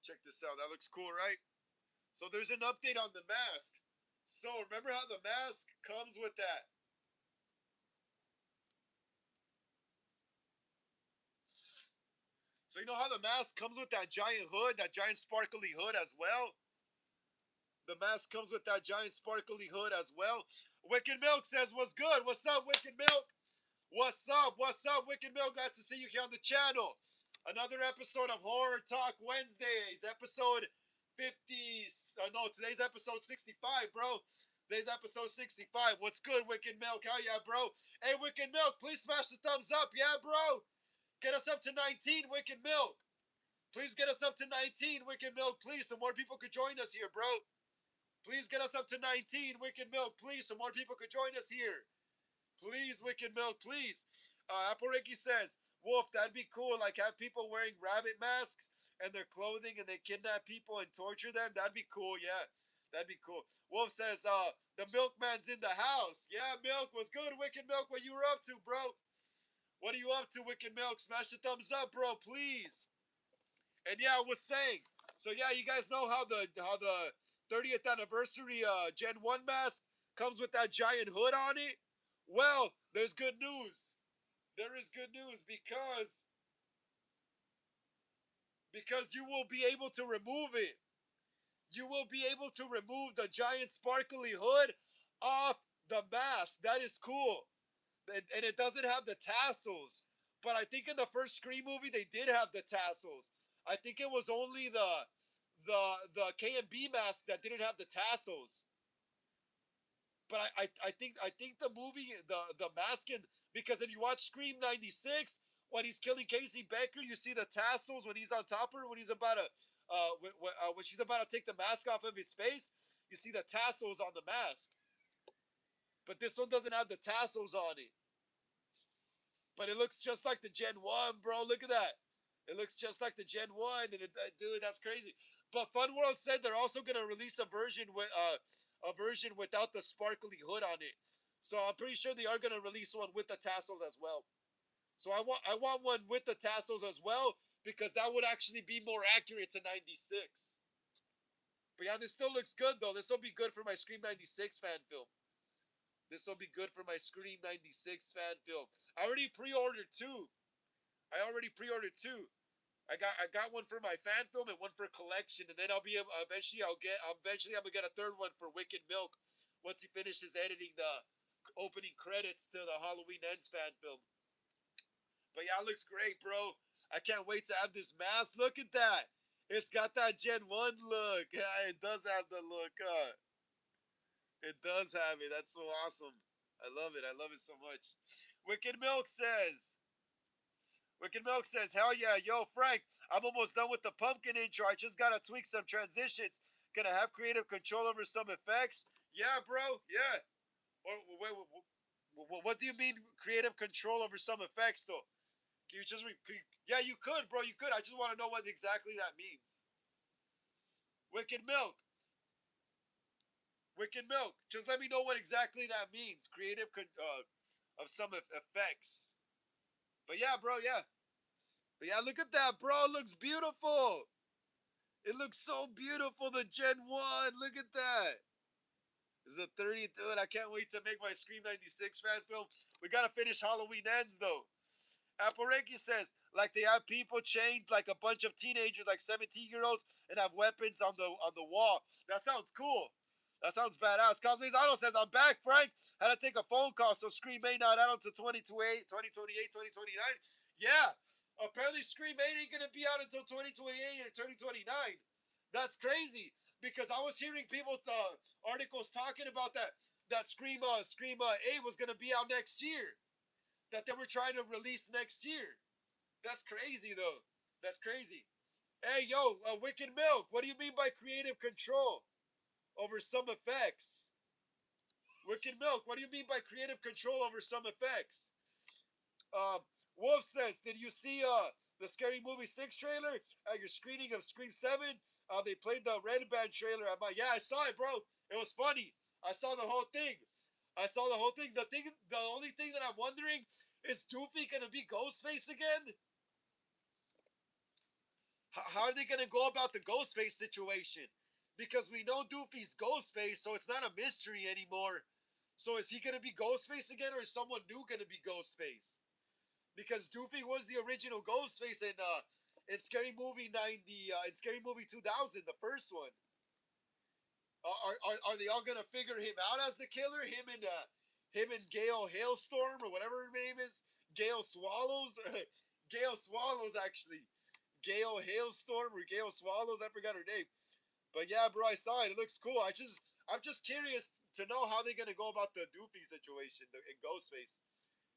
Check this out. That looks cool, right? So there's an update on the mask. So remember how the mask comes with that? So you know how the mask comes with that giant hood, that giant sparkly hood as well? The mask comes with that giant sparkly hood as well. Wicked Milk says, what's good? What's up, Wicked Milk? What's up? What's up, Wicked Mill? Glad to see you here on the channel. Another episode of Horror Talk Wednesdays. Episode 50. No, today's episode 65, bro. Today's episode 65. What's good, Wicked Milk? Hell yeah, bro. Hey, Wicked Milk, please smash the thumbs up. Yeah, bro. Get us up to 19, Wicked Milk. Please get us up to 19, Wicked Milk, please, so more people could join us here, bro. Please get us up to 19, Wicked Milk, please, so more people could join us here. Please, Wicked Milk, please. Apple Ricky says, Wolf, that'd be cool. Like, have people wearing rabbit masks and their clothing and they kidnap people and torture them. That'd be cool, yeah. That'd be cool. Wolf says, the milkman's in the house. Yeah, Milk, was good, Wicked Milk. What you were up to, bro? What are you up to, Wicked Milk? Smash the thumbs up, bro, please. And yeah, I was saying, so yeah, you guys know how the 30th anniversary Gen 1 mask comes with that giant hood on it? Well, there's good news. There is good news because you will be able to remove it. You will be able to remove the giant sparkly hood off the mask. That is cool. And it doesn't have the tassels. But I think in the first Scream movie they did have the tassels. I think it was only the K&B mask that didn't have the tassels. But I think the movie the mask in, because if you watch Scream '96 when he's killing Casey Becker, you see the tassels when he's on top of her when he's about to when she's about to take the mask off of his face. You see the tassels on the mask. But this one doesn't have the tassels on it. But it looks just like the Gen 1, bro. Look at that. It looks just like the Gen 1, and dude, that's crazy. But Fun World said they're also gonna release a version without the sparkly hood on it. So I'm pretty sure they are gonna release one with the tassels as well. So I want one with the tassels as well because that would actually be more accurate to '96. But yeah, this still looks good though. This will be good for my Scream '96 fan film. This will be good for my Scream '96 fan film. I already pre-ordered two. I got one for my fan film and one for collection, and then I'm gonna get a third one for Wicked Milk once he finishes editing the opening credits to the Halloween Ends fan film. But yeah, it looks great, bro. I can't wait to have this mask. Look at that. It's got that Gen 1 look. Yeah, it does have the look. It does have it. That's so awesome. I love it. I love it so much. Wicked Milk says, hell yeah, yo, Frank, I'm almost done with the pumpkin intro. I just gotta tweak some transitions. Gonna have creative control over some effects. Yeah, bro, yeah. Or wait, what do you mean creative control over some effects, though? Can you just, yeah, you could, bro, you could. I just want to know what exactly that means. Wicked Milk. Just let me know what exactly that means. Creative of some effects. But yeah, bro, yeah. But yeah, look at that, bro. It looks beautiful. It looks so beautiful, the Gen 1. Look at that. This is a 30th, dude. I can't wait to make my Scream '96 fan film. We gotta finish Halloween Ends, though. Apareki says, like they have people chained like a bunch of teenagers, like 17-year-olds, and have weapons on the wall. That sounds cool. That sounds badass. Cosplays Idol says, I'm back, Frank. Had to take a phone call, so Scream 8 not out until 2028, 2029. Yeah. Apparently Scream 8 ain't gonna be out until 2028 or 2029. That's crazy. Because I was hearing people articles talking about that Scream 8 was gonna be out next year. That they were trying to release next year. That's crazy though. That's crazy. Hey yo, Wicked Milk, what do you mean by creative control over some effects? Wicked Milk, what do you mean by creative control over some effects? Wolf says, did you see the Scary Movie 6 trailer at your screening of Scream 7? They played the Red Band trailer. I'm like, yeah, I saw it, bro. It was funny. I saw the whole thing. The only thing that I'm wondering is Doofy gonna be Ghostface again? How are they gonna go about the Ghostface situation? Because we know Doofy's Ghostface, so it's not a mystery anymore. So is he gonna be Ghostface again, or is someone new gonna be Ghostface? Because Doofy was the original Ghostface in Scary Movie 90, in Scary Movie 2000, the first one. Are they all gonna figure him out as the killer? him and Gail Hailstorm or whatever her name is, Gail Swallows, Gail Swallows actually, Gail Hailstorm or Gail Swallows. I forgot her name, but yeah, bro, I saw it. It looks cool. I'm just curious to know how they're gonna go about the Doofy situation in Ghostface.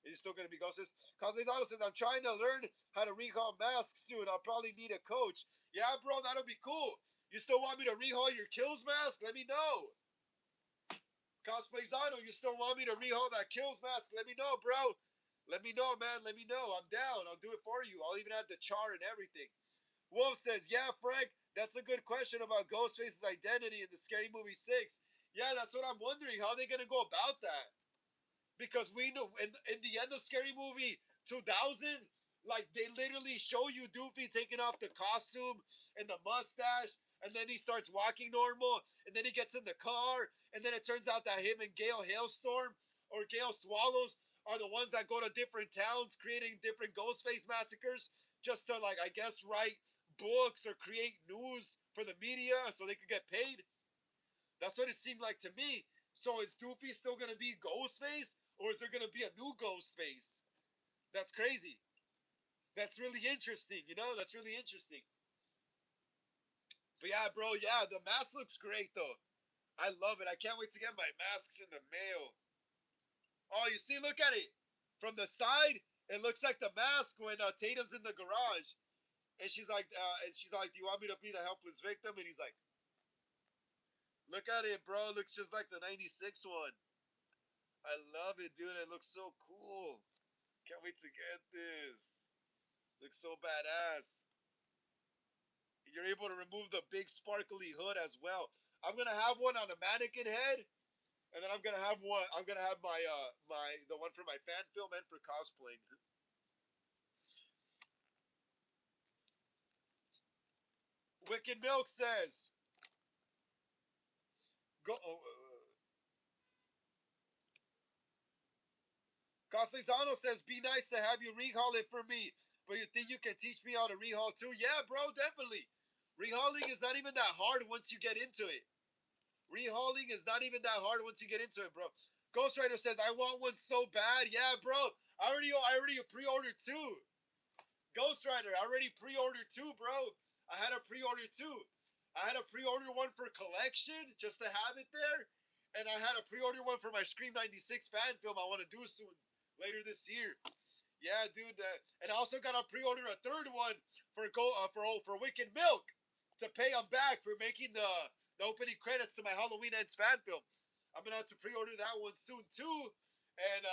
Is he still gonna be Ghostface? Cosmizano says I'm trying to learn how to rehaul masks too, and I'll probably need a coach. Yeah, bro, that'll be cool. You still want me to rehaul your kills mask? Let me know. Cosplayzano, you still want me to rehaul that kills mask? Let me know, bro. Let me know, man. Let me know. I'm down. I'll do it for you. I'll even add the char and everything. Wolf says, yeah, Frank, that's a good question about Ghostface's identity in the Scary Movie 6. Yeah, that's what I'm wondering. How are they going to go about that? Because we know in the end of Scary Movie 2000, like they literally show you Doofy taking off the costume and the mustache, and then he starts walking normal, and then he gets in the car, and then it turns out that him and Gail Hailstorm or Gail Swallows are the ones that go to different towns creating different Ghostface massacres just to, like, I guess write books or create news for the media so they could get paid. That's what it seemed like to me. So is Doofy still gonna be Ghostface, or is there gonna be a new Ghostface? That's crazy. That's really interesting. That's really interesting. But yeah, bro, yeah, the mask looks great though. I love it. I can't wait to get my masks in the mail. Oh, you see, look at it from the side. It looks like the mask when Tatum's in the garage, and she's like, "Do you want me to be the helpless victim?" And he's like, "Look at it, bro. It looks just like the '96 one." I love it, dude. It looks so cool. Can't wait to get this. Looks so badass. You're able to remove the big sparkly hood as well. I'm gonna have one on a mannequin head, and then I'm gonna have one. I'm gonna have my the one for my fan film and for cosplaying. Wicked Milk says, "Go." Castellano says, "Be nice to have you rehaul it for me, but you think you can teach me how to rehaul too?" Yeah, bro, definitely. Rehauling is not even that hard once you get into it. Rehauling is not even that hard once you get into it, bro. Ghost Rider says, "I want one so bad." Yeah, bro. I already pre-ordered two. Ghost Rider, I already pre-ordered two, bro. I had a pre-order two. I had a pre-order one for collection just to have it there, and I had a pre-order one for my Scream '96 fan film I want to do soon, later this year. Yeah, dude. And I also got a pre-order a third one for Wicked Milk to pay them back for making the opening credits to my Halloween Ends fan film. I'm gonna have to pre-order that one soon too, and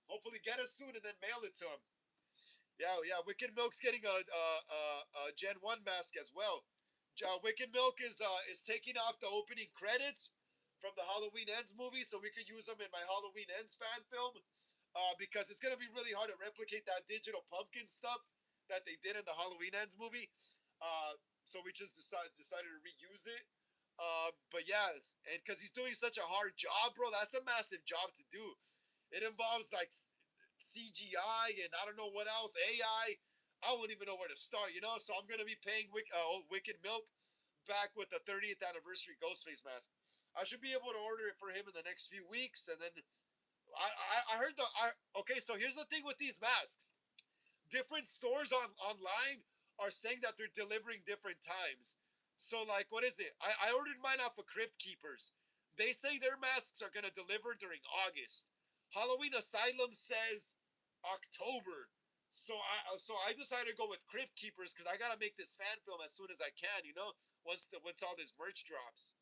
hopefully get it soon and then mail it to them. Yeah, yeah. Wicked Milk's getting a Gen One mask as well. Wicked Milk is taking off the opening credits from the Halloween Ends movie, so we could use them in my Halloween Ends fan film. Because it's gonna be really hard to replicate that digital pumpkin stuff that they did in the Halloween Ends movie. So we just decided to reuse it. But yeah, and because he's doing such a hard job, bro, that's a massive job to do. It involves like CGI and I don't know what else, AI. I wouldn't even know where to start. So I'm gonna be paying Wicked Milk back with the 30th anniversary Ghostface mask. I should be able to order it for him in the next few weeks, and then I heard okay. So here's the thing with these masks: different stores online are saying that they're delivering different times. So like, what is it? I ordered mine off of Crypt Keepers. They say their masks are gonna deliver during August. Halloween Asylum says October. So I decided to go with Crypt Keepers because I gotta make this fan film as soon as I can. Once all this merch drops.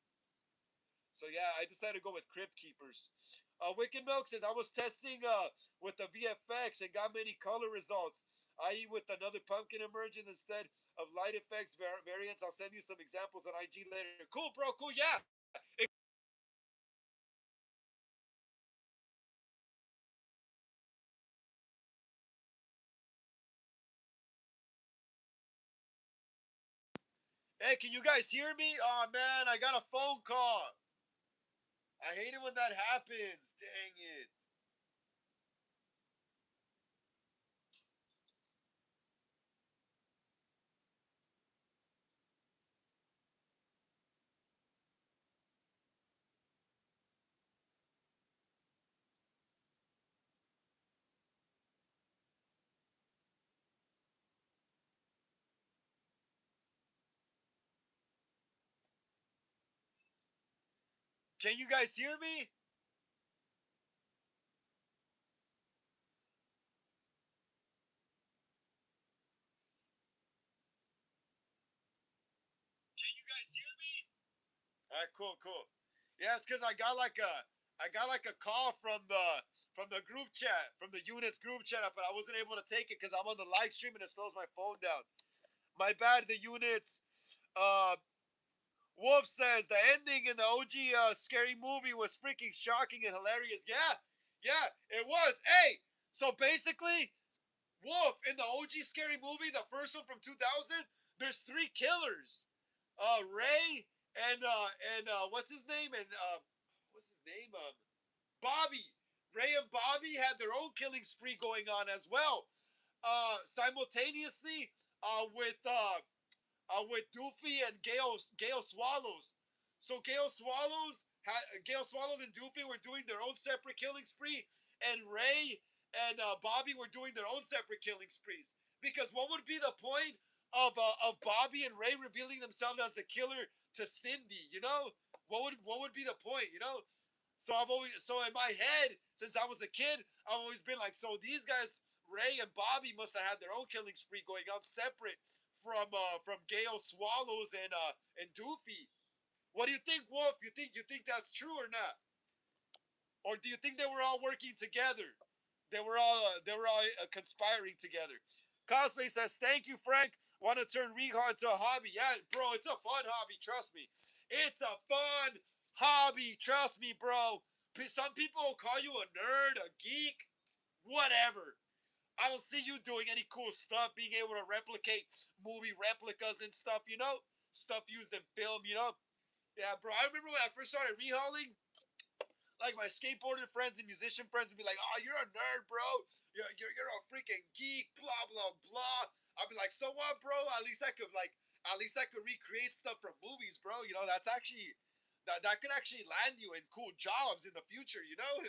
So yeah, I decided to go with Crypt Keepers. Wicked Milk says I was testing with the VFX and got many color results, i.e. with another pumpkin emergence instead of light effects variants. I'll send you some examples on IG later. Cool, bro. Cool. Yeah. Hey, can you guys hear me? Oh man, I got a phone call. I hate it when that happens. Dang it. Can you guys hear me? Can you guys hear me? All right, cool, cool. Yeah, it's because I got like a call from the group chat, from the units group chat, but I wasn't able to take it because I'm on the live stream and it slows my phone down. My bad, the units. Uh, Wolf says the ending in the OG scary movie was freaking shocking and hilarious. Yeah, yeah, it was. Hey, so basically, Wolf in the OG scary movie, the first one from 2000, there's three killers. Ray and what's his name what's his name Bobby. Ray and Bobby had their own killing spree going on as well. Simultaneously with Doofy and Gale Swallows. So Gale Swallows and Doofy were doing their own separate killing spree, and Ray and Bobby were doing their own separate killing sprees. Because what would be the point of Bobby and Ray revealing themselves as the killer to Cindy? You know, what would be the point? You know. So in my head, since I was a kid, I've always been like, so these guys, Ray and Bobby, must have had their own killing spree going on separate from Gale Swallows and Doofy. What do you think, Wolf? You think that's true or not? Or do you think they were all working together? They were all conspiring together. Cosplay says, "Thank you, Frank. Want to turn recon into a hobby? Yeah, bro, it's a fun hobby. Trust me, it's a fun hobby. Trust me, bro. Some people will call you a nerd, a geek, whatever. I don't see you doing any cool stuff, being able to replicate movie replicas and stuff, stuff used in film, Yeah, bro. I remember when I first started rehauling, like my skateboarding friends and musician friends would be like, "Oh, you're a nerd, bro. You're a freaking geek." Blah blah blah. I'd be like, "So what, bro? At least I could recreate stuff from movies, bro. That's actually that could actually land you in cool jobs in the future, you know."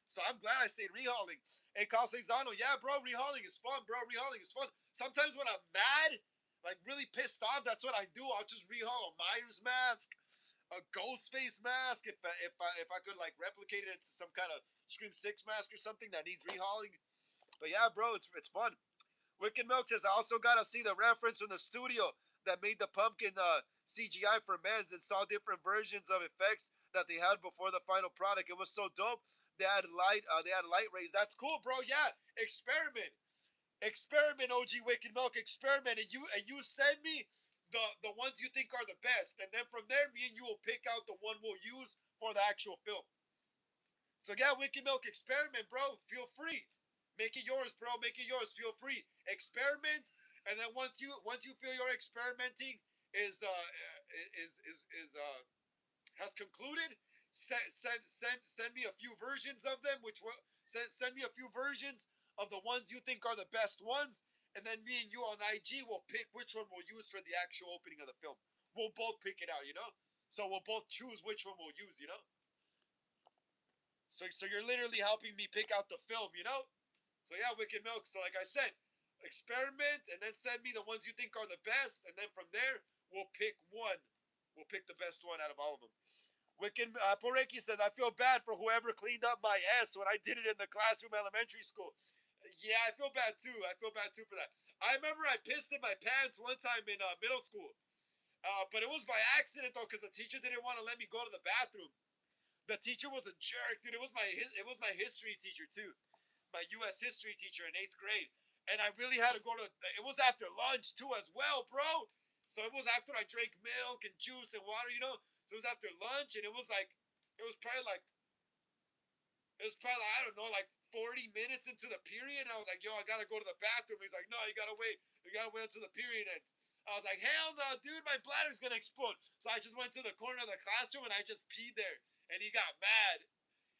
So I'm glad I stayed rehauling. Hey, Zano, yeah, bro, rehauling is fun, bro. Rehauling is fun. Sometimes when I'm mad, like really pissed off, that's what I do. I'll just rehaul a Myers mask, a Ghostface mask, if I could like replicate it into some kind of Scream Six mask or something that needs rehauling. But yeah, bro, it's fun. Wicked Milk says I also got to see the reference from the studio that made the pumpkin CGI for men's and saw different versions of effects that they had before the final product. It was so dope. They had light rays. That's cool, bro. Yeah, experiment. Experiment, OG Wicked Milk. Experiment, and you send me the ones you think are the best, and then from there, me and you will pick out the one we'll use for the actual film. So yeah, Wicked Milk, experiment, bro. Feel free. Make it yours, bro. Make it yours. Feel free. Experiment, and then once you feel your experimenting is has concluded, send me a few versions of them. Send me a few versions of the ones you think are the best ones, and then me and you on IG will pick which one we'll use for the actual opening of the film. We'll both pick it out. So we'll both choose which one we'll use. So you're literally helping me pick out the film. So yeah, Wicked Milk. So like I said, experiment and then send me the ones you think are the best, and then from there we'll pick one. We'll pick the best one out of all of them. Wicked Poreki says, I feel bad for whoever cleaned up my S when I did it in the classroom elementary school. Yeah, I feel bad too. I feel bad too for that. I remember I pissed in my pants one time in middle school. But it was by accident though, because the teacher didn't want to let me go to the bathroom. The teacher was a jerk, dude. It was my history teacher too, my U.S. history teacher in 8th grade, and I really had to go to. It was after lunch too, as well, bro. So it was after I drank milk and juice and water. So it was after lunch, and it was probably like I don't know, like 40 minutes into the period. And I was like, yo, I gotta go to the bathroom. He's like, no, you gotta wait. You gotta wait until the period ends. I was like, hell no, dude, my bladder's gonna explode. So I just went to the corner of the classroom and I just peed there. And he got mad.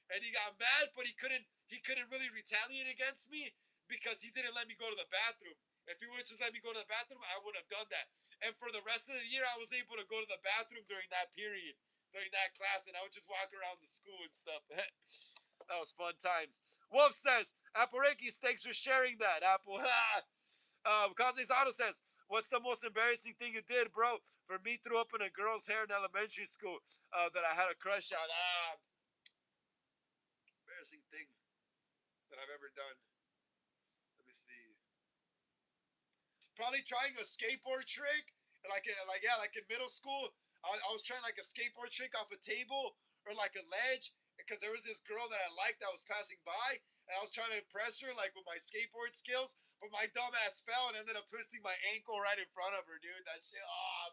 But he couldn't really retaliate against me because he didn't let me go to the bathroom. If he would have just let me go to the bathroom, I would have done that. And for the rest of the year, I was able to go to the bathroom during that period, during that class, and I would just walk around the school and stuff. That was fun times. Wolf says, Apple Reikis, thanks for sharing that, Apple. Kazezano says, "What's the most embarrassing thing you did, bro?" For me, threw up in a girl's hair in elementary school that I had a crush on. Embarrassing thing that I've ever done. Let me see. Probably trying a skateboard trick, like in middle school. I was trying like a skateboard trick off a table or like a ledge because there was this girl that I liked that was passing by, and I was trying to impress her like with my skateboard skills. But my dumb ass fell and ended up twisting my ankle right in front of her, dude. That shit,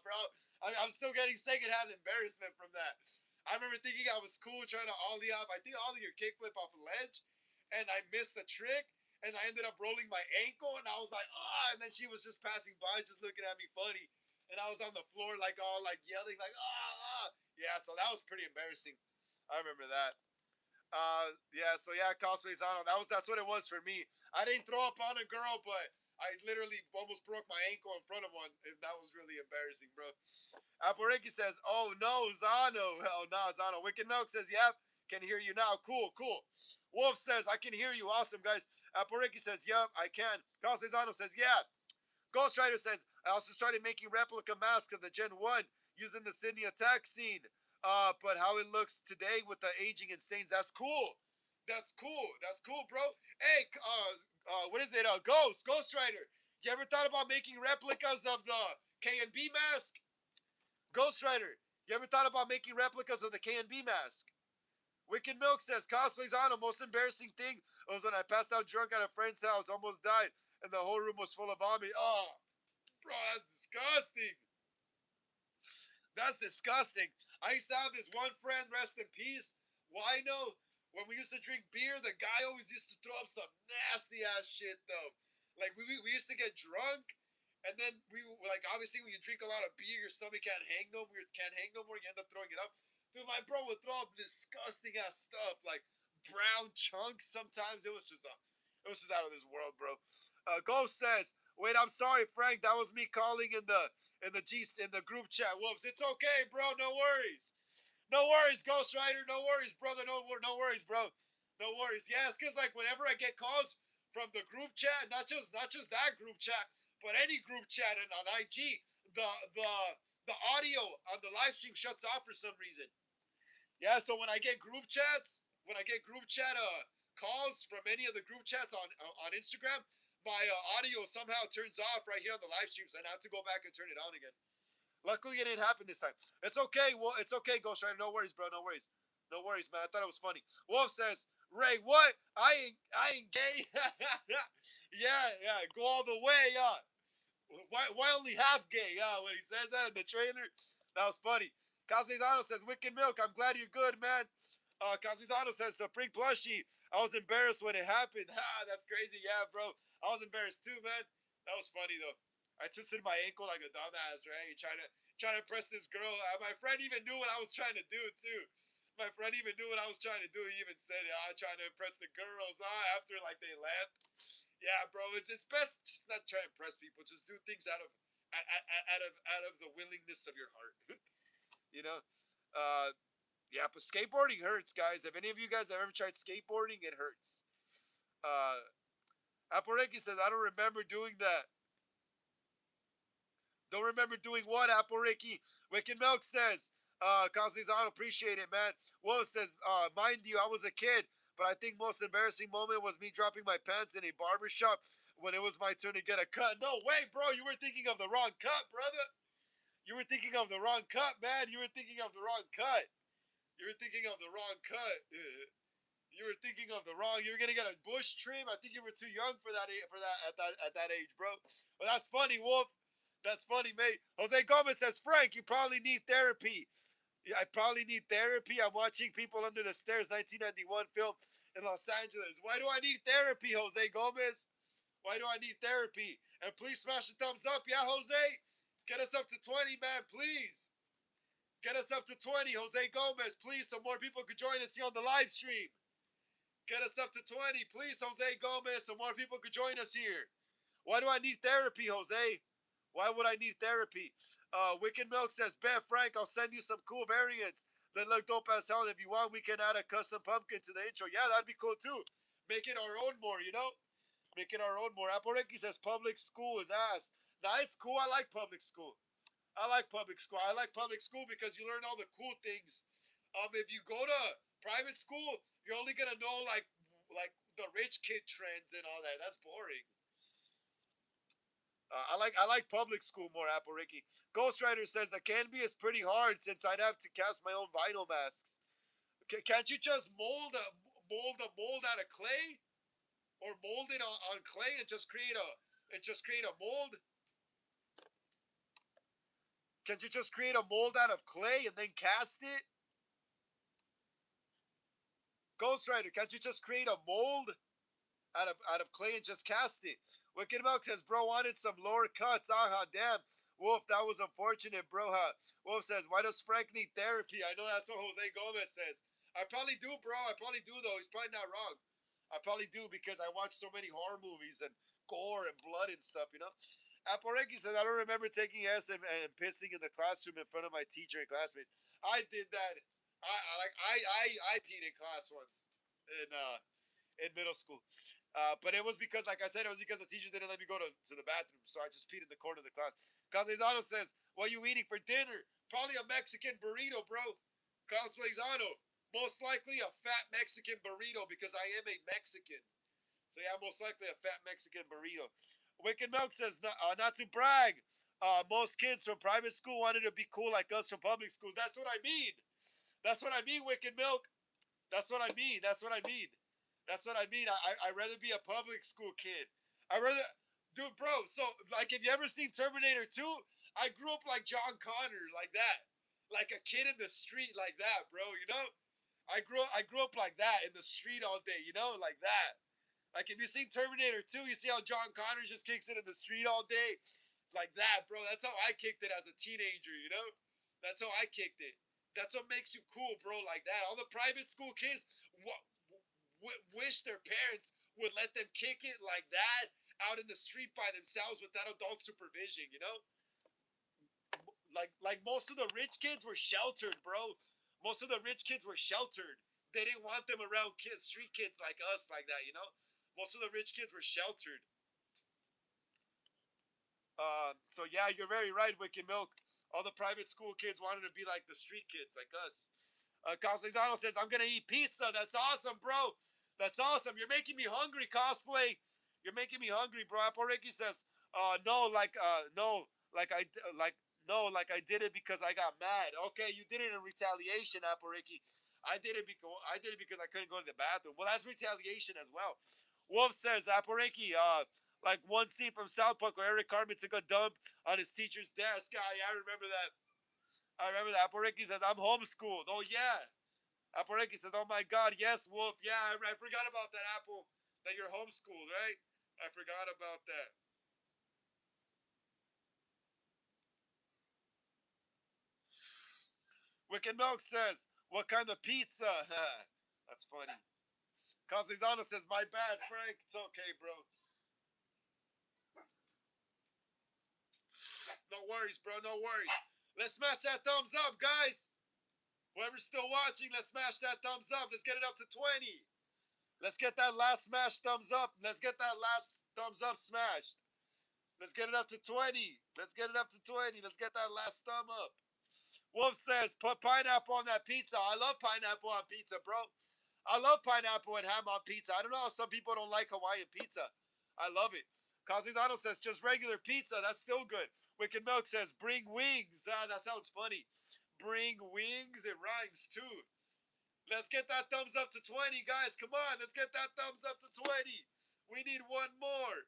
bro. I'm still getting secondhand embarrassment from that. I remember thinking I was cool trying to ollie off. I think ollie or kickflip off a ledge, and I missed the trick and I ended up rolling my ankle, and I was like, and then she was just passing by, just looking at me funny, and I was on the floor like all like yelling like, yeah. So that was pretty embarrassing. I remember that. Yeah. So yeah, cosplays on. That's what it was for me. I didn't throw up on a girl, but I literally almost broke my ankle in front of one, and that was really embarrassing, bro. Aporeki says, "Oh no, Zano." Hell no, Zano. Wicked Milk says, "Yep, can hear you now." Cool, cool. Wolf says, "I can hear you." Awesome, guys. Aporeki says, "Yep, I can." Kase Zano says, "Yeah." Ghost Rider says, "I also started making replica masks of the Gen 1 using the Sydney attack scene. But how it looks today with the aging and stains, that's cool. That's cool. That's cool, bro. Hey, what is it? Ghost Rider. You ever thought about making replicas of the K&B mask? Ghost Rider. You ever thought about making replicas of the K&B mask? Wicked Milk says, "Cosplays on. The most embarrassing thing was when I passed out drunk at a friend's house, almost died, and the whole room was full of vomit." Oh, bro, that's disgusting. That's disgusting. I used to have this one friend, rest in peace, Wino. When we used to drink beer, the guy always used to throw up some nasty ass shit, though. Like, we used to get drunk, and then like, obviously, when you drink a lot of beer, your stomach can't hang no more, you end up throwing it up. Dude, my bro would throw up disgusting ass stuff, like brown chunks sometimes. It was just out of this world, bro. Ghost says, "Wait, I'm sorry, Frank. That was me calling in the group chat. Whoops, it's okay, bro. No worries, no worries, Ghost Rider. No worries, brother. No worries, bro. No worries. Yeah, it's because like whenever I get calls from the group chat, not just that group chat, but any group chat and on IG, the the the audio on the live stream shuts off for some reason. Yeah, so when I get group chat calls from any of the group chats on Instagram, my audio somehow turns off right here on the live streams, and I have to go back and turn it on again. Luckily, it didn't happen this time. It's okay. Well, it's okay, Ghost Rider. No worries, bro. No worries. No worries, man. I thought it was funny. Wolf says, "Ray, what? I ain't gay." Yeah. Go all the way. Why only half gay? Yeah, when he says that in the trailer, that was funny. Casizano says, "Wicked Milk, I'm glad you're good, man." Casizano says, "Supreme plushie. I was embarrassed when it happened." That's crazy. Yeah, bro. I was embarrassed too, man. That was funny though. I twisted my ankle like a dumbass, right? Trying to impress this girl. My friend even knew what I was trying to do too. My friend even knew what I was trying to do. He even said, trying to impress the girls." After like they left. Yeah, bro. It's best just not try to impress people. Just do things out of the willingness of your heart. you know. Uh, yeah, but skateboarding hurts, guys. If any of you guys have ever tried skateboarding, it hurts. Uh, Aporeki says, "I don't remember doing that." Don't remember doing what, Aporeki? Wicked Milk says, Constantine, I don't appreciate it, man. Whoa says, "Mind you, I was a kid, but I think most embarrassing moment was me dropping my pants in a barber shop when it was my turn to get a cut." No way, bro. You were thinking of the wrong cut, brother. You were thinking of the wrong cut, man. You were thinking of the wrong cut. You were thinking of the wrong cut. You were thinking of the wrong. You were gonna get a bush trim. I think you were too young for that. At that age, bro. But that's funny, Wolf. That's funny, mate. Jose Gomez says, "Frank, you probably need therapy." Yeah, I probably need therapy. I'm watching People Under the Stairs, 1991 film in Los Angeles. Why do I need therapy, Jose Gomez? Why do I need therapy? And please smash the thumbs up, yeah, Jose. Get us up to 20, man, please. Get us up to 20, Jose Gomez. Please, so more people could join us here on the live stream. Get us up to 20, please, Jose Gomez, so more people could join us here. Why do I need therapy, Jose? Why would I need therapy? Wicked Milk says, "Bet Frank, I'll send you some cool variants that look dope as hell. And if you want, we can add a custom pumpkin to the intro." Yeah, that'd be cool too. Make it our own more, you know? Making our own more. Aporeki says public school is ass. Nah, it's cool. I like public school. I like public school. I like public school because you learn all the cool things. If you go to private school, you're only gonna know like the rich kid trends and all that. That's boring. I like public school more, Apple Ricky. Ghost Rider says the canvas is pretty hard since I'd have to cast my own vinyl masks. Can't you just mold out of clay or mold it on clay and just create a mold? Can't you just create a mold out of clay and then cast it? Ghost Rider, can't you just create a mold out of clay and just cast it? Wicked Milk says, bro wanted some lower cuts. Aha, damn. Wolf, that was unfortunate, bro. Huh? Wolf says, why does Frank need therapy? I know that's what Jose Gomez says. I probably do, bro. I probably do, though. He's probably not wrong. I probably do because I watch so many horror movies and gore and blood and stuff, you know? Aporeki says, I don't remember taking S and pissing in the classroom in front of my teacher and classmates. I did that. I peed in class once in middle school. But it was because, like I said, it was because the teacher didn't let me go to the bathroom, so I just peed in the corner of the class. Caslezano says, what are you eating for dinner? Probably a Mexican burrito, bro. Caslezano, most likely a fat Mexican burrito because I am a Mexican. So yeah, most likely a fat Mexican burrito. Wicked Milk says, not to brag. Most kids from private school wanted to be cool like us from public schools. That's what I mean. That's what I mean, Wicked Milk. That's what I mean. That's what I mean. That's what I mean. I'd rather be a public school kid. I rather, dude, bro. So, like, have you ever seen Terminator 2? I grew up like John Connor, like that, like a kid in the street, like that, bro. You know, I grew up like that in the street all day. You know, like that. Like, if you seen Terminator 2, you see how John Connor just kicks it in the street all day, like that, bro. That's how I kicked it as a teenager. You know, that's how I kicked it. That's what makes you cool, bro. Like that. All the private school kids, what wish their parents would let them kick it like that out in the street by themselves without adult supervision, you know? Like most of the rich kids were sheltered, bro. Most of the rich kids were sheltered. They didn't want them around kids, street kids like us, like that, you know? Most of the rich kids were sheltered. So yeah, you're very right, Wicked Milk. All the private school kids wanted to be like the street kids, like us. Caslezano says, I'm gonna eat pizza. That's awesome, bro. That's awesome. You're making me hungry, cosplay. You're making me hungry, bro. Aporeki says, no, like I, like, no, like I did it because I got mad. Okay, you did it in retaliation, Aporeki. I did it because I couldn't go to the bathroom. Well, that's retaliation as well. Wolf says, Aporeki, like one scene from South Park where Eric Cartman took a dump on his teacher's desk. I remember that. I remember that. Aporeki says, I'm homeschooled. Oh, yeah. Aporeki says, oh my God, yes, Wolf. Yeah, I forgot about that, Apple, that you're homeschooled, right? I forgot about that. Wicked Milk says, what kind of pizza? That's funny. Caslezano says, my bad, Frank. It's okay, bro. No worries, bro. No worries. Let's smash that thumbs up, guys. Whoever's still watching, let's smash that thumbs up. Let's get it up to 20. Let's get that last smash thumbs up. Let's get that last thumbs up smashed. Let's get it up to 20. Let's get it up to 20. Let's get that last thumb up. Wolf says, put pineapple on that pizza. I love pineapple on pizza, bro. I love pineapple and ham on pizza. I don't know how some people don't like Hawaiian pizza. I love it. Caslezano says, just regular pizza. That's still good. Wicked Milk says, bring wings. That sounds funny. Bring wings. It rhymes too. Let's get that thumbs up to 20, guys. Come on. Let's get that thumbs up to 20. We need one more.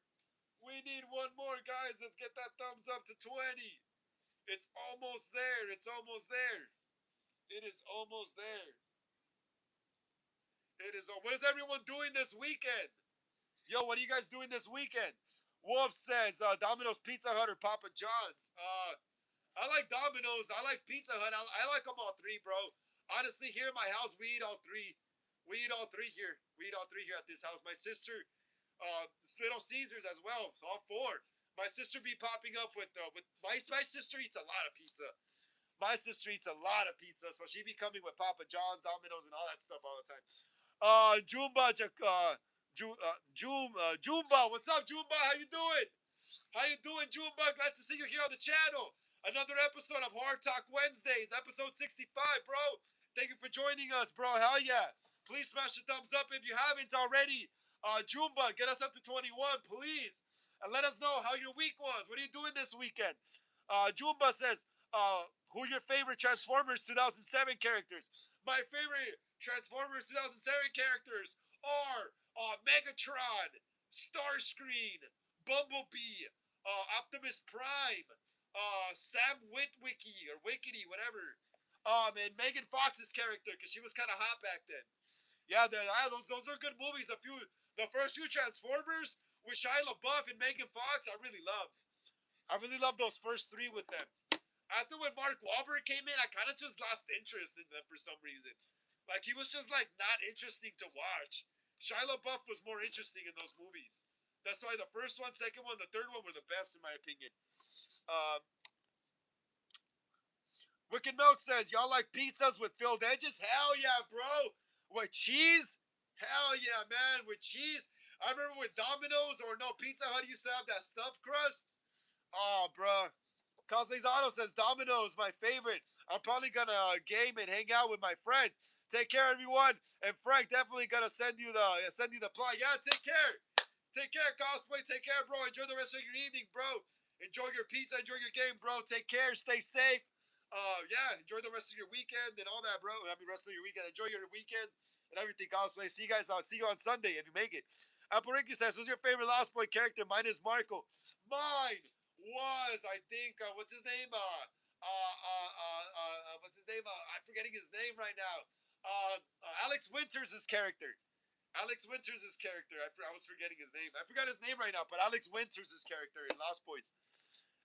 We need one more, guys. Let's get that thumbs up to 20. It's almost there. It's almost there. It is almost there. It is. What is everyone doing this weekend? Yo, what are you guys doing this weekend? Wolf says, Domino's, Pizza Hut, or Papa John's. I like Domino's. I like Pizza Hut. I like them all three, bro. Honestly, here in my house, we eat all three. We eat all three here. We eat all three here at this house. My sister, Little Caesars as well. So all four. My sister be popping up with my sister eats a lot of pizza. My sister eats a lot of pizza, so she be coming with Papa John's, Domino's, and all that stuff all the time. Jumba Jumba, what's up, Jumba? How you doing? How you doing, Jumba? Glad to see you here on the channel. Another episode of Horror Talk Wednesdays, episode 65, bro. Thank you for joining us, bro. Hell yeah. Please smash the thumbs up if you haven't already. Jumba, get us up to 21, please. And let us know how your week was. What are you doing this weekend? Jumba says, who are your favorite Transformers 2007 characters? My favorite Transformers 2007 characters are Megatron, Starscream, Bumblebee, Optimus Prime, Sam Witwicky or Wickety, whatever. And Megan Fox's character, because she was kind of hot back then. Yeah, those are good movies. The first few Transformers with Shia LaBeouf and Megan Fox, I really loved. I really loved those first three with them. After when Mark Wahlberg came in, I kind of just lost interest in them for some reason. Like he was just like not interesting to watch. Shia LaBeouf was more interesting in those movies. That's why the first one, second one, the third one were the best in my opinion. Um, Wicked Milk says, y'all like pizzas with filled edges? Hell yeah, bro. With cheese? Hell yeah, man. With cheese. I remember with Domino's or no Pizza Hut used to have that stuffed crust. Oh, bro. Auto says Domino's my favorite. I'm probably gonna game and hang out with my friend. Take care, everyone. And Frank definitely gonna send you the plot. Yeah, take care. Take care, cosplay. Take care, bro. Enjoy the rest of your evening, bro. Enjoy your pizza. Enjoy your game, bro. Take care. Stay safe. Yeah, enjoy the rest of your weekend and all that, bro. I mean, rest of your weekend. Enjoy your weekend and everything, cosplay. See you guys. See you on Sunday if you make it. Apple Ricky says, "Who's your favorite Lost Boy character?" Mine is Marco. Mine was, I think, what's his name? What's his name? I'm forgetting his name right now. Alex Winters' character. Alex Winters' character. I was forgetting his name. I forgot his name right now, but Alex Winters' character in Lost Boys.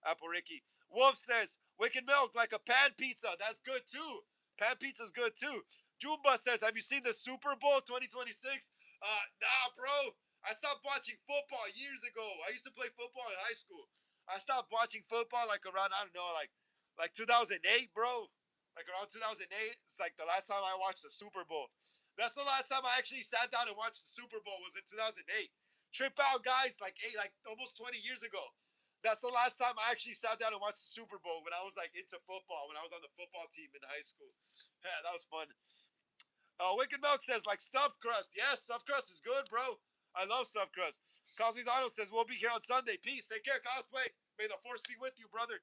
Apple Ricky. Wolf says, Wicked Milk like a pan pizza. That's good too. Pan pizza's good too. Jumba says, have you seen the Super Bowl 2026? Nah, bro. I stopped watching football years ago. I used to play football in high school. I stopped watching football like around, I don't know, like 2008, bro. Like around 2008. It's like the last time I watched the Super Bowl. That's the last time I actually sat down and watched the Super Bowl was in 2008. Trip out, guys, like almost 20 years ago. That's the last time I actually sat down and watched the Super Bowl when I was like into football, when I was on the football team in high school. Yeah, that was fun. Wicked Milk says, like stuffed crust. Yes, stuffed crust is good, bro. I love stuffed crust. Cosmizano says, we'll be here on Sunday. Peace. Take care, cosplay. May the force be with you, brother.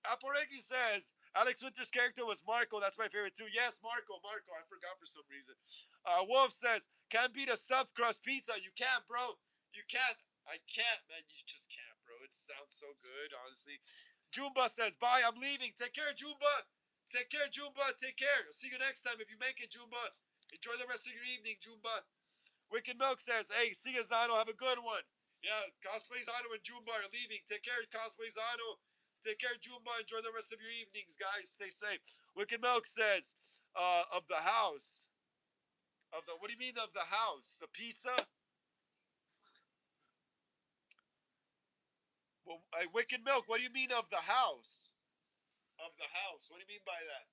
Aporeki says, Alex Winter's character was Marco. That's my favorite too. Yes, Marco. I forgot for some reason. Wolf says, can't beat a stuffed crust pizza. You can't, bro. You can't. I can't, man. You just can't, bro. It sounds so good, honestly. Jumba says, bye. I'm leaving. Take care, Jumba. Take care, Jumba. Take care. I'll see you next time if you make it, Jumba. Enjoy the rest of your evening, Jumba. Wicked Milk says, hey, see you, Zano. Have a good one. Yeah, Cosplay Zano and Jumba are leaving. Take care, Cosplay Zano. Take care, Jumba. Enjoy the rest of your evenings, guys. Stay safe. Wicked Milk says, of the house. What do you mean of the house? The pizza? Well, Wicked Milk, what do you mean of the house? Of the house. What do you mean by that?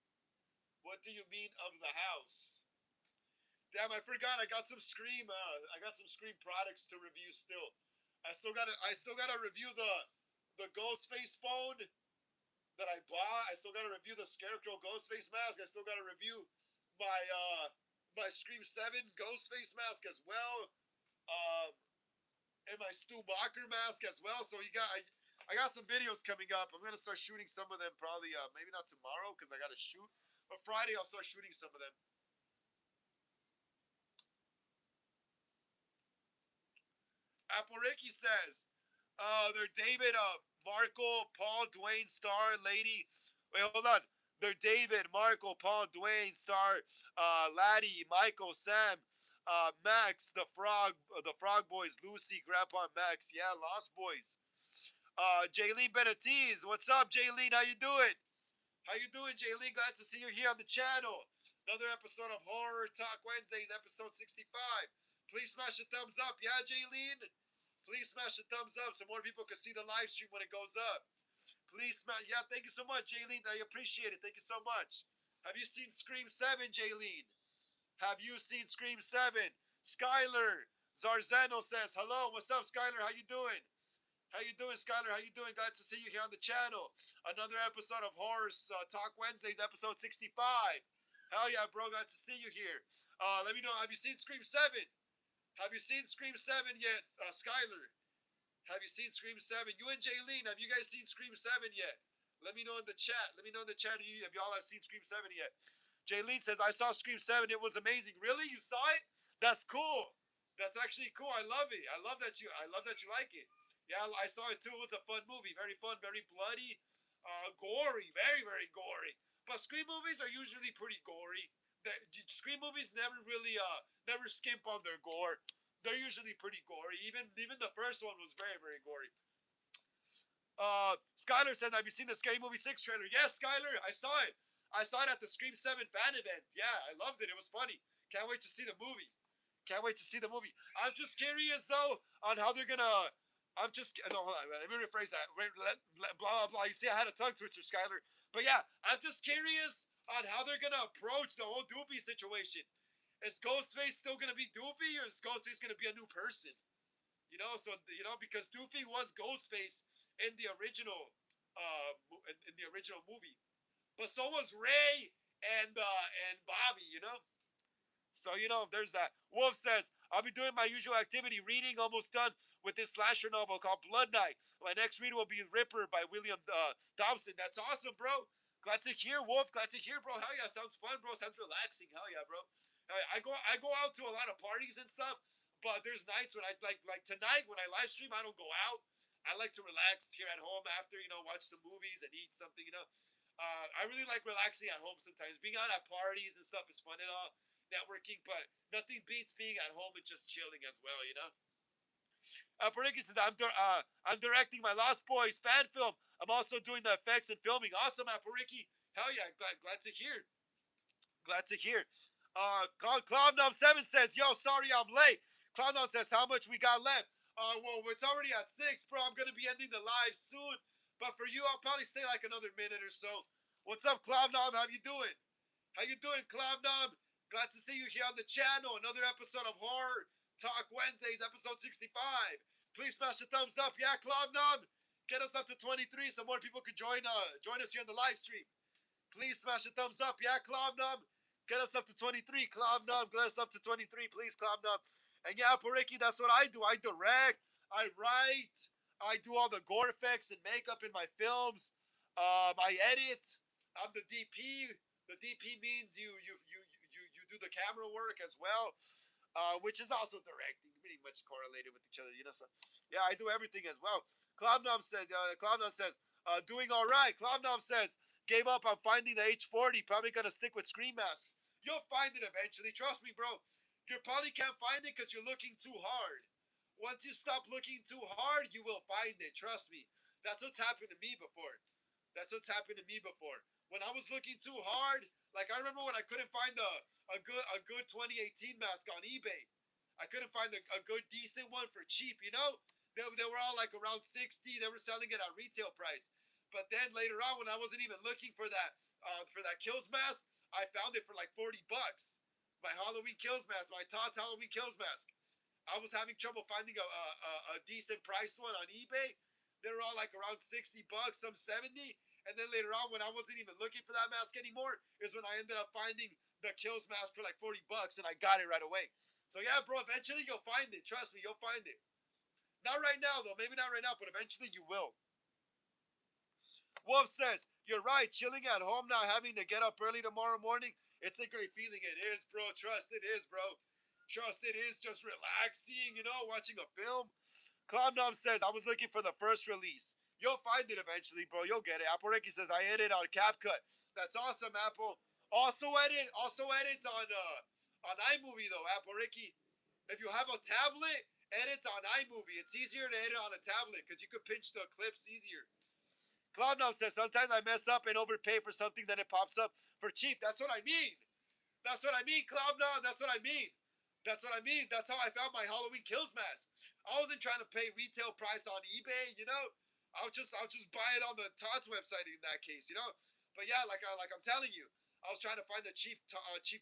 What do you mean of the house? Damn, I forgot. I got some Scream. I got some Scream products to review still. I still gotta review the Ghostface phone that I bought. I still gotta review the Scarecrow Ghostface mask. I still gotta review my my Scream 7 Ghostface mask as well. Um, and my Stu Walker mask as well. So I got some videos coming up. I'm gonna start shooting some of them probably maybe not tomorrow because I gotta shoot, but Friday I'll start shooting some of them. Aporiki says, they're David, Marco, Paul, Dwayne, Star, Lady. Wait, hold on. They're David, Marco, Paul, Dwayne, Star, Laddie, Michael, Sam, Max, the Frog Boys, Lucy, Grandpa, Max. Yeah, Lost Boys. Jayleen Benatiz, what's up, Jayleen? How you doing? How you doing, Jayleen? Glad to see you here on the channel. Another episode of Horror Talk Wednesdays, episode 65. Please smash a thumbs up, yeah, Jayleen? Please smash the thumbs up so more people can see the live stream when it goes up. Please smash. Yeah, thank you so much, Jaylene. I appreciate it. Thank you so much. Have you seen Scream 7, Jaylene? Have you seen Scream 7? Skyler Zarzano says, hello, what's up, Skyler? How you doing? How you doing, Skyler? How you doing? Glad to see you here on the channel. Another episode of Horror Talk Wednesdays, episode 65. Hell yeah, bro. Glad to see you here. Let me know, have you seen Scream 7? Have you seen Scream 7 yet, Skyler? Have you seen Scream 7? You and Jaylene, have you guys seen Scream 7 yet? Let me know in the chat. Let me know in the chat if y'all have seen Scream 7 yet. Jaylene says, I saw Scream 7. It was amazing. Really? You saw it? That's cool. That's actually cool. I love it. I love that you like it. Yeah, I saw it too. It was a fun movie. Very fun, very bloody, gory, very, very gory. But Scream movies are usually pretty gory. Scream movies never really never skimp on their gore. They're usually pretty gory. Even the first one was very, very gory. Skyler says, have you seen the Scary Movie 6 trailer? Yes, Skyler, I saw it. I saw it at the Scream 7 fan event. Yeah, I loved it. It was funny. Can't wait to see the movie. Can't wait to see the movie. I'm just curious, though, on how they're gonna. I'm just. No, hold on. Let me rephrase that. Blah, blah, blah. You see, I had a tongue twister, Skyler. But yeah, I'm just curious on how they're gonna approach the whole Doofy situation. Is Ghostface still gonna be Doofy, or is Ghostface gonna be a new person? Because Doofy was Ghostface in the original, in the original movie, but so was Ray and Bobby. So there's that. Wolf says, I'll be doing my usual activity, reading, almost done with this slasher novel called Blood Night. My next read will be Ripper by William Dobson. That's awesome, bro. Glad to hear, Wolf. Glad to hear, bro. Hell yeah, sounds fun, bro. Sounds relaxing. Hell yeah, bro. I go out to a lot of parties and stuff, but there's nights when I like tonight when I live stream, I don't go out. I like to relax here at home after watch some movies and eat something. I really like relaxing at home sometimes. Being out at parties and stuff is fun and all, networking, but nothing beats being at home and just chilling as well. Pariki says, I'm directing my Lost Boys fan film. I'm also doing the effects and filming. Awesome, Pariki. Hell yeah, glad to hear. Glad to hear. Cloudnom7 says, yo, sorry I'm late. Cloudnom says, how much we got left? Well, it's already at 6, bro. I'm going to be ending the live soon. But for you, I'll probably stay like another minute or so. What's up, Cloudnom? How you doing? How you doing, Cloudnom? Glad to see you here on the channel. Another episode of Horror Talk Wednesdays, episode 65. Please smash the thumbs up. Yeah, Cloudnom. Get us up to 23 so more people could join us here on the live stream. Please smash the thumbs up. Yeah, Cloudnom. Get us up to 23. Cloudnom. Get us up to 23. Please, Cloudnom. And yeah, Pariki, that's what I do. I direct. I write. I do all the gore effects and makeup in my films. I edit. I'm the DP. The DP means you do the camera work as well, which is also directing, pretty much correlated with each other. So yeah, I do everything as well. Cloudnom says, doing all right. Cloudnom says, gave up on finding the H40. Probably gonna stick with Scream Mask. You'll find it eventually. Trust me, bro. You probably can't find it because you're looking too hard. Once you stop looking too hard, you will find it. Trust me. That's what's happened to me before. That's what's happened to me before. When I was looking too hard, like I remember when I couldn't find a good 2018 mask on eBay. I couldn't find a good decent one for cheap. They were all like around 60. They were selling it at retail price. But then later on, when I wasn't even looking for that Kills mask, I found it for like $40. My Halloween Kills mask, my Todd's Halloween Kills mask. I was having trouble finding a decent price one on eBay. They were all like around $60, some 70. And then later on, when I wasn't even looking for that mask anymore, is when I ended up finding the Kills mask for like $40, and I got it right away. So yeah, bro, eventually you'll find it. Trust me, you'll find it. Not right now, though. Maybe not right now, but eventually you will. Wolf says, you're right. Chilling at home now, having to get up early tomorrow morning. It's a great feeling. It is, bro. Trust it is, bro. Trust it is just relaxing, watching a film. Cloudnom says, I was looking for the first release. You'll find it eventually, bro. You'll get it. Apple Ricky says, I edit on CapCut. That's awesome, Apple. Also edit on iMovie, though, Apple Ricky. If you have a tablet, edit on iMovie. It's easier to edit on a tablet because you could pinch the clips easier. Cloudnom says, sometimes I mess up and overpay for something, then it pops up for cheap. That's what I mean. That's what I mean, Cloudnom. That's what I mean. That's what I mean. That's how I found my Halloween Kills mask. I wasn't trying to pay retail price on eBay. I'll just buy it on the Todd's website in that case. But yeah, like I'm telling you, I was trying to find the cheap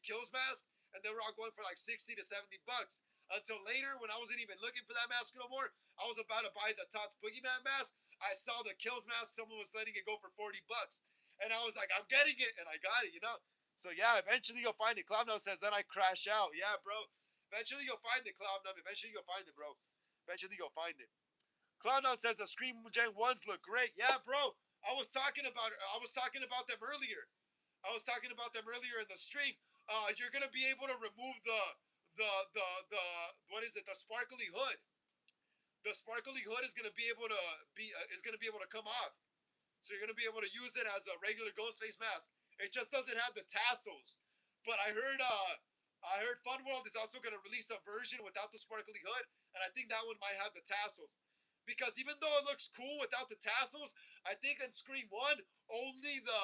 Kills mask, and they were all going for like 60 to 70 bucks. Until later, when I wasn't even looking for that mask no more, I was about to buy the Tots Boogeyman mask. I saw the Kills mask. Someone was letting it go for 40 bucks, and I was like, I'm getting it, and I got it. So yeah, eventually you'll find it. Cloudnow says, then I crash out. Yeah, bro. Eventually you'll find it, Cloudnow. Eventually you'll find it, bro. Eventually you'll find it. Cloudnow says the Scream Gen 1s look great. Yeah, bro. I was talking about them earlier. I was talking about them earlier in the stream. You're gonna be able to remove the what is it? The sparkly hood. The sparkly hood is gonna be able to come off. So you're gonna be able to use it as a regular Ghostface mask. It just doesn't have the tassels. But I heard Funworld is also gonna release a version without the sparkly hood, and I think that one might have the tassels. Because even though it looks cool without the tassels, I think in Scream One only the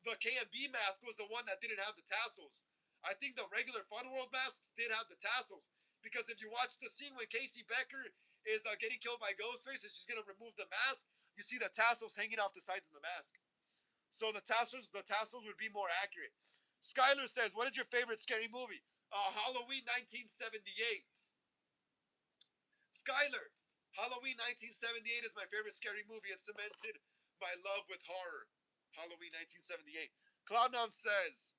KMB mask was the one that didn't have the tassels. I think the regular Funworld masks did have the tassels. Because if you watch the scene when Casey Becker is getting killed by Ghostface and she's gonna remove the mask, you see the tassels hanging off the sides of the mask. So the tassels would be more accurate. Skylar says, "What is your favorite scary movie?" Halloween 1978. Skylar, Halloween 1978 is my favorite scary movie. It cemented my love with horror. Halloween 1978. Cloudnom says,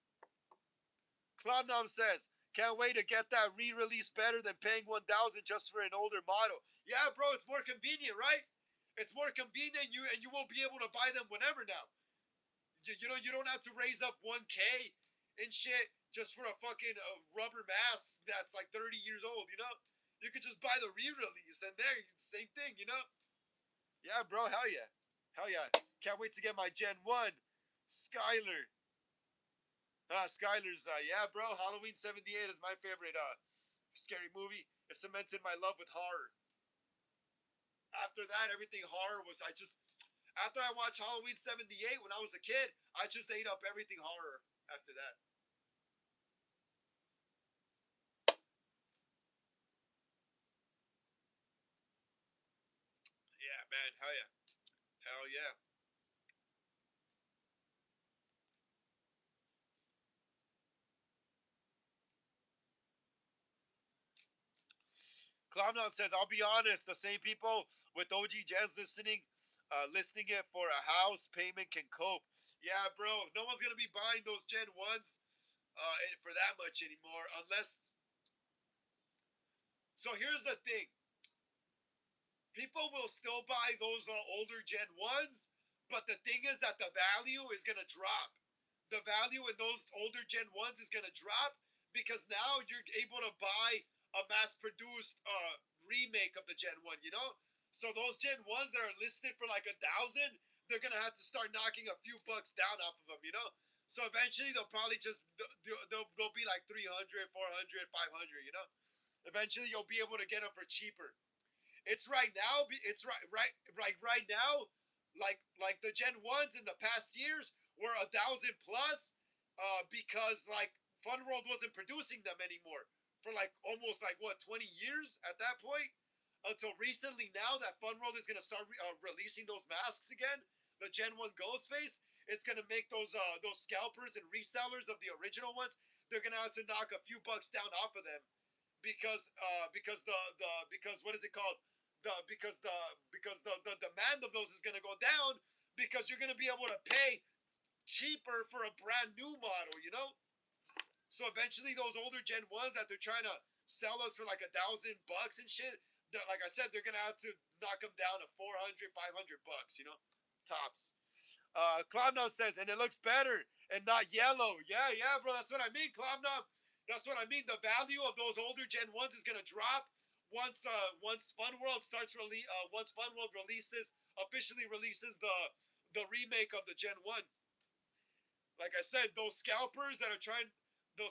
Cloudnom says, can't wait to get that re-release better than paying 1,000 just for an older model. Yeah, bro, it's more convenient, right? It's more convenient, and you won't be able to buy them whenever now. You don't have to raise up 1K and shit just for a fucking rubber mask that's like 30 years old. You could just buy the re-release, and there, it's the same thing. Yeah, bro, hell yeah, hell yeah. Can't wait to get my Gen 1. Skylar. Skylar's, yeah, bro, Halloween 78 is my favorite scary movie. It cemented my love with horror. After that, everything horror was, after I watched Halloween 78 when I was a kid, I just ate up everything horror after that. Yeah, man, hell yeah. Hell yeah. Clownhouse says, I'll be honest, the same people with OG Gens listening it for a house payment can cope. Yeah, bro, no one's gonna be buying those Gen 1s for that much anymore unless. So here's the thing, people will still buy those older Gen 1s, but the thing is that the value is going to drop. The value in those older Gen 1s is going to drop because now you're able to buy a mass produced remake of the Gen 1. So those Gen 1s that are listed for like 1,000, they're going to have to start knocking a few bucks down off of them. So eventually they'll probably just, they'll be like 300, 400, 500. Eventually you'll be able to get them for cheaper. It's right now. It's right now. Like the Gen 1s in the past years were 1,000 plus, because like Fun World wasn't producing them anymore for like almost like what 20 years at that point. Until recently, now that Fun World is gonna start releasing those masks again, the Gen 1 Ghostface, it's gonna make those scalpers and resellers of the original ones. They're gonna have to knock a few bucks down off of them because what is it called? The demand of those is going to go down because you're going to be able to pay cheaper for a brand new model. So eventually those older Gen 1s that they're trying to sell us for like 1,000 bucks and shit, like I said, they're going to have to knock them down to 400, 500 bucks. Tops. Cloudnob says, and it looks better and not yellow. Yeah, yeah, bro, that's what I mean, Cloudnob. That's what I mean. The value of those older Gen 1s is gonna drop once once Fun World officially releases the remake of the Gen 1. Like I said, those scalpers that are trying to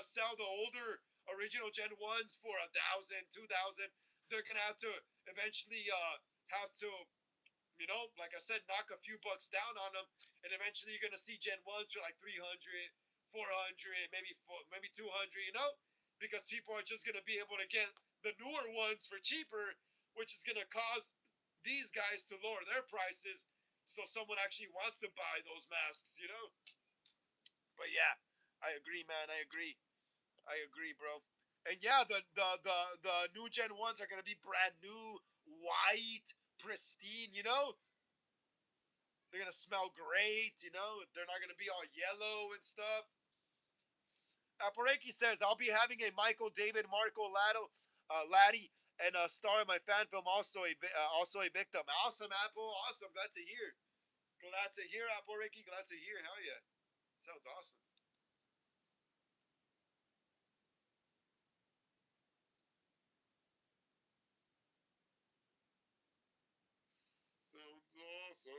sell the older original Gen 1s for 1,000, 2,000, they're gonna have to eventually have to, like I said, knock a few bucks down on them, and eventually you're gonna see Gen 1s for like 300, 400, maybe 200. Because people are just gonna be able to get the newer ones for cheaper, which is gonna cause these guys to lower their prices, so someone actually wants to buy those masks. But yeah, I agree, man. I agree. I agree, bro. And yeah, the new Gen ones are gonna be brand new, white, pristine. They're gonna smell great. They're not gonna be all yellow and stuff. Apareki says, I'll be having a Michael David Marco Laddie and a star in my fan film, also a victim. Awesome, Apple. Awesome. Glad to hear. Glad to hear, Apareki. Glad to hear. Hell yeah. Sounds awesome. Sounds awesome.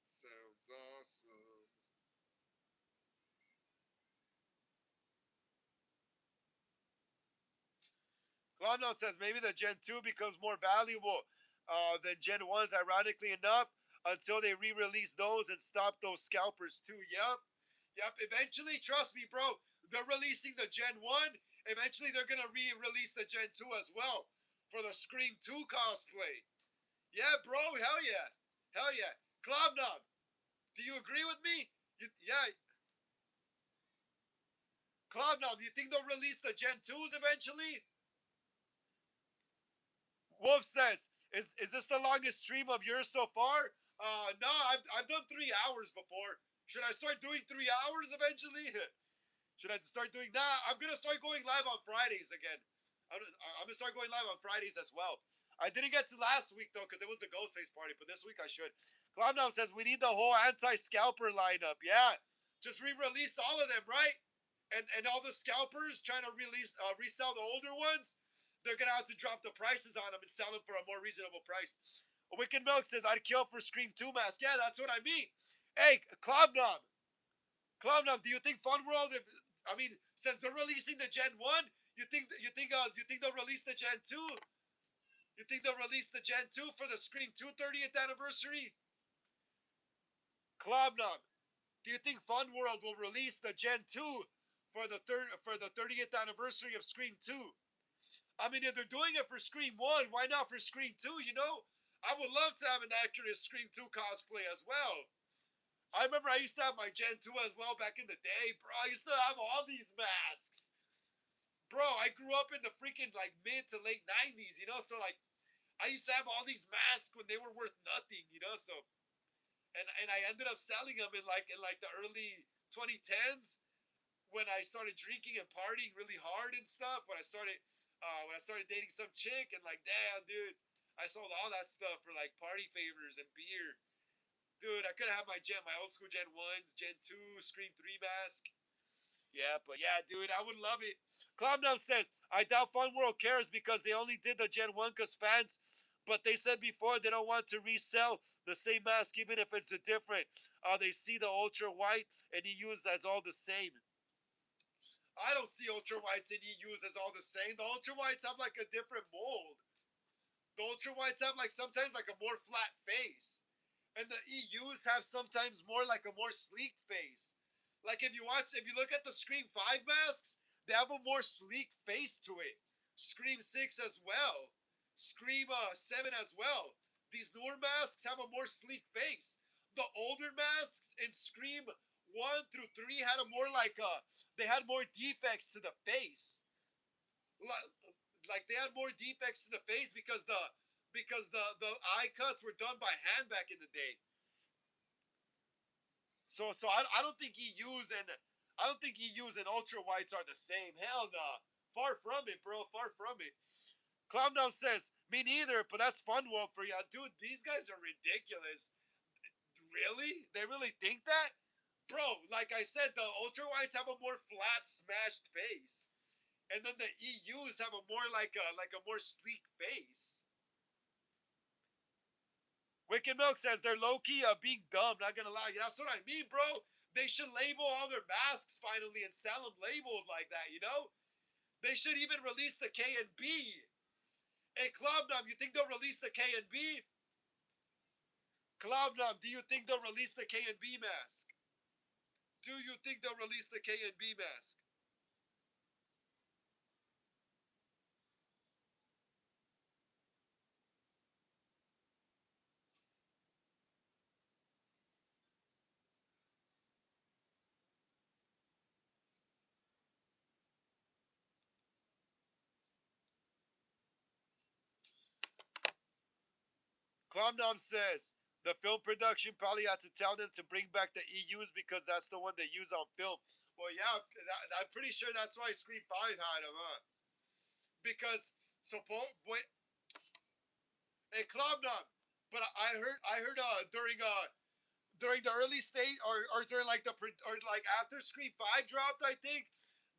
Sounds awesome. Glomno says maybe the Gen 2 becomes more valuable than Gen 1s, ironically enough, until they re release those and stop those scalpers too. Yep. Yep. Eventually, trust me, bro, they're releasing the Gen 1. Eventually, they're going to re release the Gen 2 as well for the Scream 2 cosplay. Yeah, bro. Hell yeah. Hell yeah. Glomno, do you agree with me? Yeah. Glomno, do you think they'll release the Gen 2s eventually? Wolf says, is this the longest stream of yours so far? No, I've done 3 hours before. Should I start doing 3 hours eventually? Should I start doing that? I'm gonna start going live on Fridays again. I'm gonna start going live on Fridays as well. I didn't get to last week though because it was the Ghostface party, but this week I should. Clowndown says we need the whole anti-scalper lineup. Yeah, just re-release all of them, right? And all the scalpers trying to resell the older ones, they're gonna have to drop the prices on them and sell them for a more reasonable price. Wicked Milk says I'd kill for Scream 2 mask. Yeah, that's what I mean. Hey, Cloud do you think Fun World? I mean, since they're releasing the Gen 1, you think they'll release the Gen 2? You think they'll release the Gen 2 for the Scream 2 30th anniversary? Cloud do you think Fun World will release the Gen 2 for the 30th anniversary of Scream 2? I mean, if they're doing it for Scream 1, why not for Scream 2? I would love to have an accurate Scream 2 cosplay as well. I remember I used to have my Gen 2 as well back in the day, bro. I used to have all these masks. Bro, I grew up in the freaking like mid to late 90s. So like I used to have all these masks when they were worth nothing. So and I ended up selling them in like the early 2010s when I started drinking and partying really hard and stuff. When I started dating some chick and like, damn, dude, I sold all that stuff for like party favors and beer. Dude, I could have my old school Gen 1s, Gen 2, Scream 3 mask. Yeah, but yeah, dude, I would love it. Clownum says, I doubt Fun World cares because they only did the Gen 1 because fans, but they said before they don't want to resell the same mask even if it's a different. They see the ultra white and EUs as all the same. I don't see ultra whites and EUs as all the same. The ultra whites have like a different mold. The ultra whites have like sometimes like a more flat face. And the EUs have sometimes more like a more sleek face. Like if you look at the Scream 5 masks, they have a more sleek face to it. Scream 6 as well. Scream 7 as well. These newer masks have a more sleek face. The older masks in Scream 1 through 3 had a more like they had more defects to the face. Like they had more defects to the face because the eye cuts were done by hand back in the day. So I don't think EUs and ultra whites are the same. Hell nah. Far from it, bro. Far from it. Clowndown says, me neither, but that's Fun World for you. Dude, these guys are ridiculous. Really? They really think that? Bro, like I said, the ultra whites have a more flat, smashed face. And then the EUs have a more like a more sleek face. Wicked Milk says they're low key being dumb. Not gonna lie, that's what I mean, bro. They should label all their masks finally and sell them labeled like that. They should even release the K and B. Hey, Klobnum, you think they'll release the K and B? Klobnum, do you think they'll release the K and B mask? Do you think they'll release the K and B mask? Klomnom says the film production probably had to tell them to bring back the EUs because that's the one they use on film. Well, yeah, I'm pretty sure that's why Scream 5 had them, huh? Because wait, hey Klomnom, but I heard during the early stage or during like or like after Scream 5 dropped, I think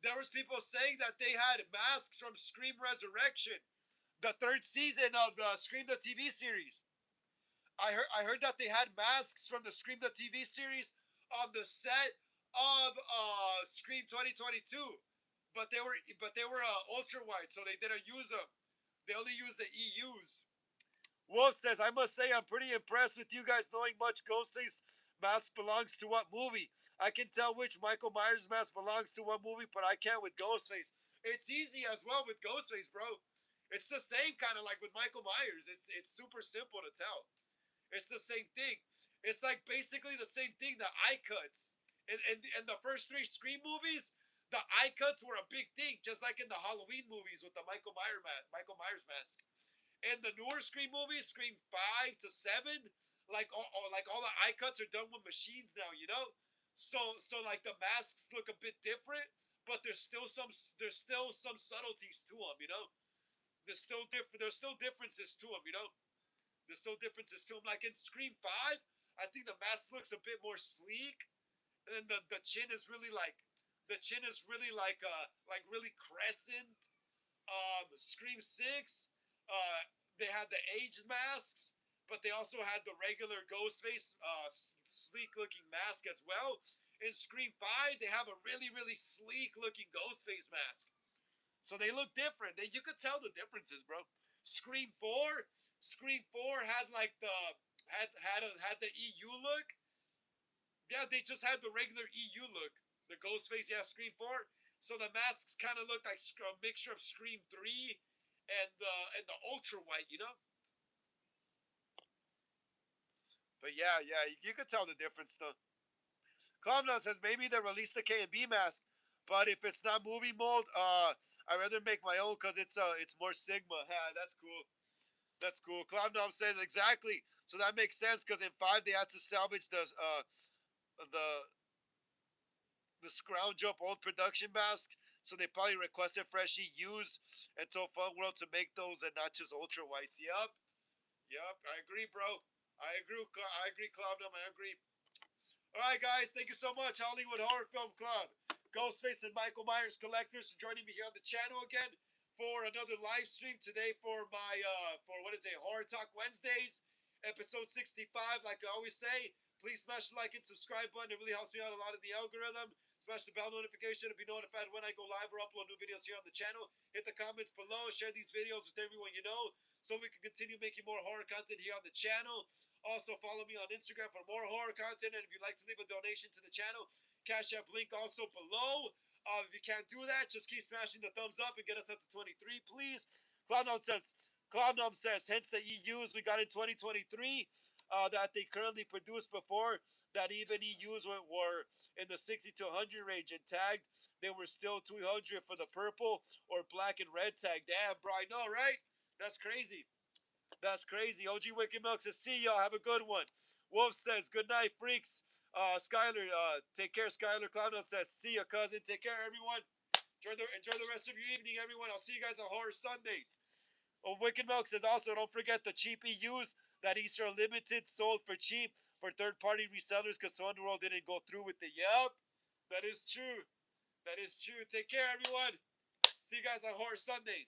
there was people saying that they had masks from Scream Resurrection, the third season of the Scream the TV series. I heard that they had masks from the Scream the TV series on the set of Scream 2022, but they were ultra wide, so they didn't use them. They only used the EUs. Wolf says, I must say I'm pretty impressed with you guys knowing much Ghostface mask belongs to what movie. I can tell which Michael Myers mask belongs to what movie, but I can't with Ghostface. It's easy as well with Ghostface, bro. It's the same kind of like with Michael Myers. It's super simple to tell. It's the same thing. It's like basically the same thing. The eye cuts in the first three Scream movies, the eye cuts were a big thing, just like in the Halloween movies with the Michael Myers mask. In the newer Scream movies, Scream 5 to 7, like all the eye cuts are done with machines now. So like the masks look a bit different, but there's still some subtleties to them. There's still differences to them. There's still differences to them. Like in Scream 5, I think the mask looks a bit more sleek, and then the chin is really like really crescent. Scream 6, they had the aged masks, but they also had the regular Ghostface, sleek looking mask as well. In Scream 5, they have a really, really sleek looking Ghostface mask. So they look different. You could tell the differences, bro. Scream 4, Scream 4 had like had the EU look. Yeah, they just had the regular EU look. The Ghostface, yeah, Scream 4. So the masks kind of looked like a mixture of Scream 3 and the ultra white. But yeah, yeah, you could tell the difference though. Clown says maybe they release the K and B mask, but if it's not movie mold, I'd rather make my own because it's more Sigma. Yeah, that's cool. That's cool. Clown says exactly. So that makes sense because in 5 they had to salvage the the scrounge up old production mask. So they probably requested fresh EUs and told Fun World to make those and not just ultra whites. Yep. Yep. I agree, bro. I agree. I agree, Cloudnum. I agree. All right, guys. Thank you so much, Hollywood Horror Film Club, Ghostface and Michael Myers collectors, for joining me here on the channel again for another live stream today for my for what is it, Horror Talk Wednesdays, episode 65. Like I always say, please smash the like and subscribe button. It really helps me out a lot in the algorithm. Smash the bell notification to be notified when I go live or upload new videos here on the channel. Hit the comments below. Share these videos with everyone you know so we can continue making more horror content here on the channel. Also, follow me on Instagram for more horror content. And if you'd like to leave a donation to the channel, Cash App link also below. If you can't do that, just keep smashing the thumbs up and get us up to 23, please. Cloudnom says, hence the EUs we got in 2023 that they currently produce before that even EUs were in the 60 to 100 range and tagged. They were still 200 for the purple or black and red tag. Damn, bro, I know, right? That's crazy. That's crazy. OG Wicked Milk says, see y'all. Have a good one. Wolf says, good night, freaks. Skyler, take care. Skyler Cloud says, see ya, cousin. Take care, everyone. Enjoy the rest of your evening, everyone. I'll see you guys on Horror Sundays. Oh, Wicked Milk says also, don't forget the cheap EUs that Easter Limited sold for cheap for third-party resellers because Underworld didn't go through with it. Yep, that is true. That is true. Take care, everyone. See you guys on Horror Sundays.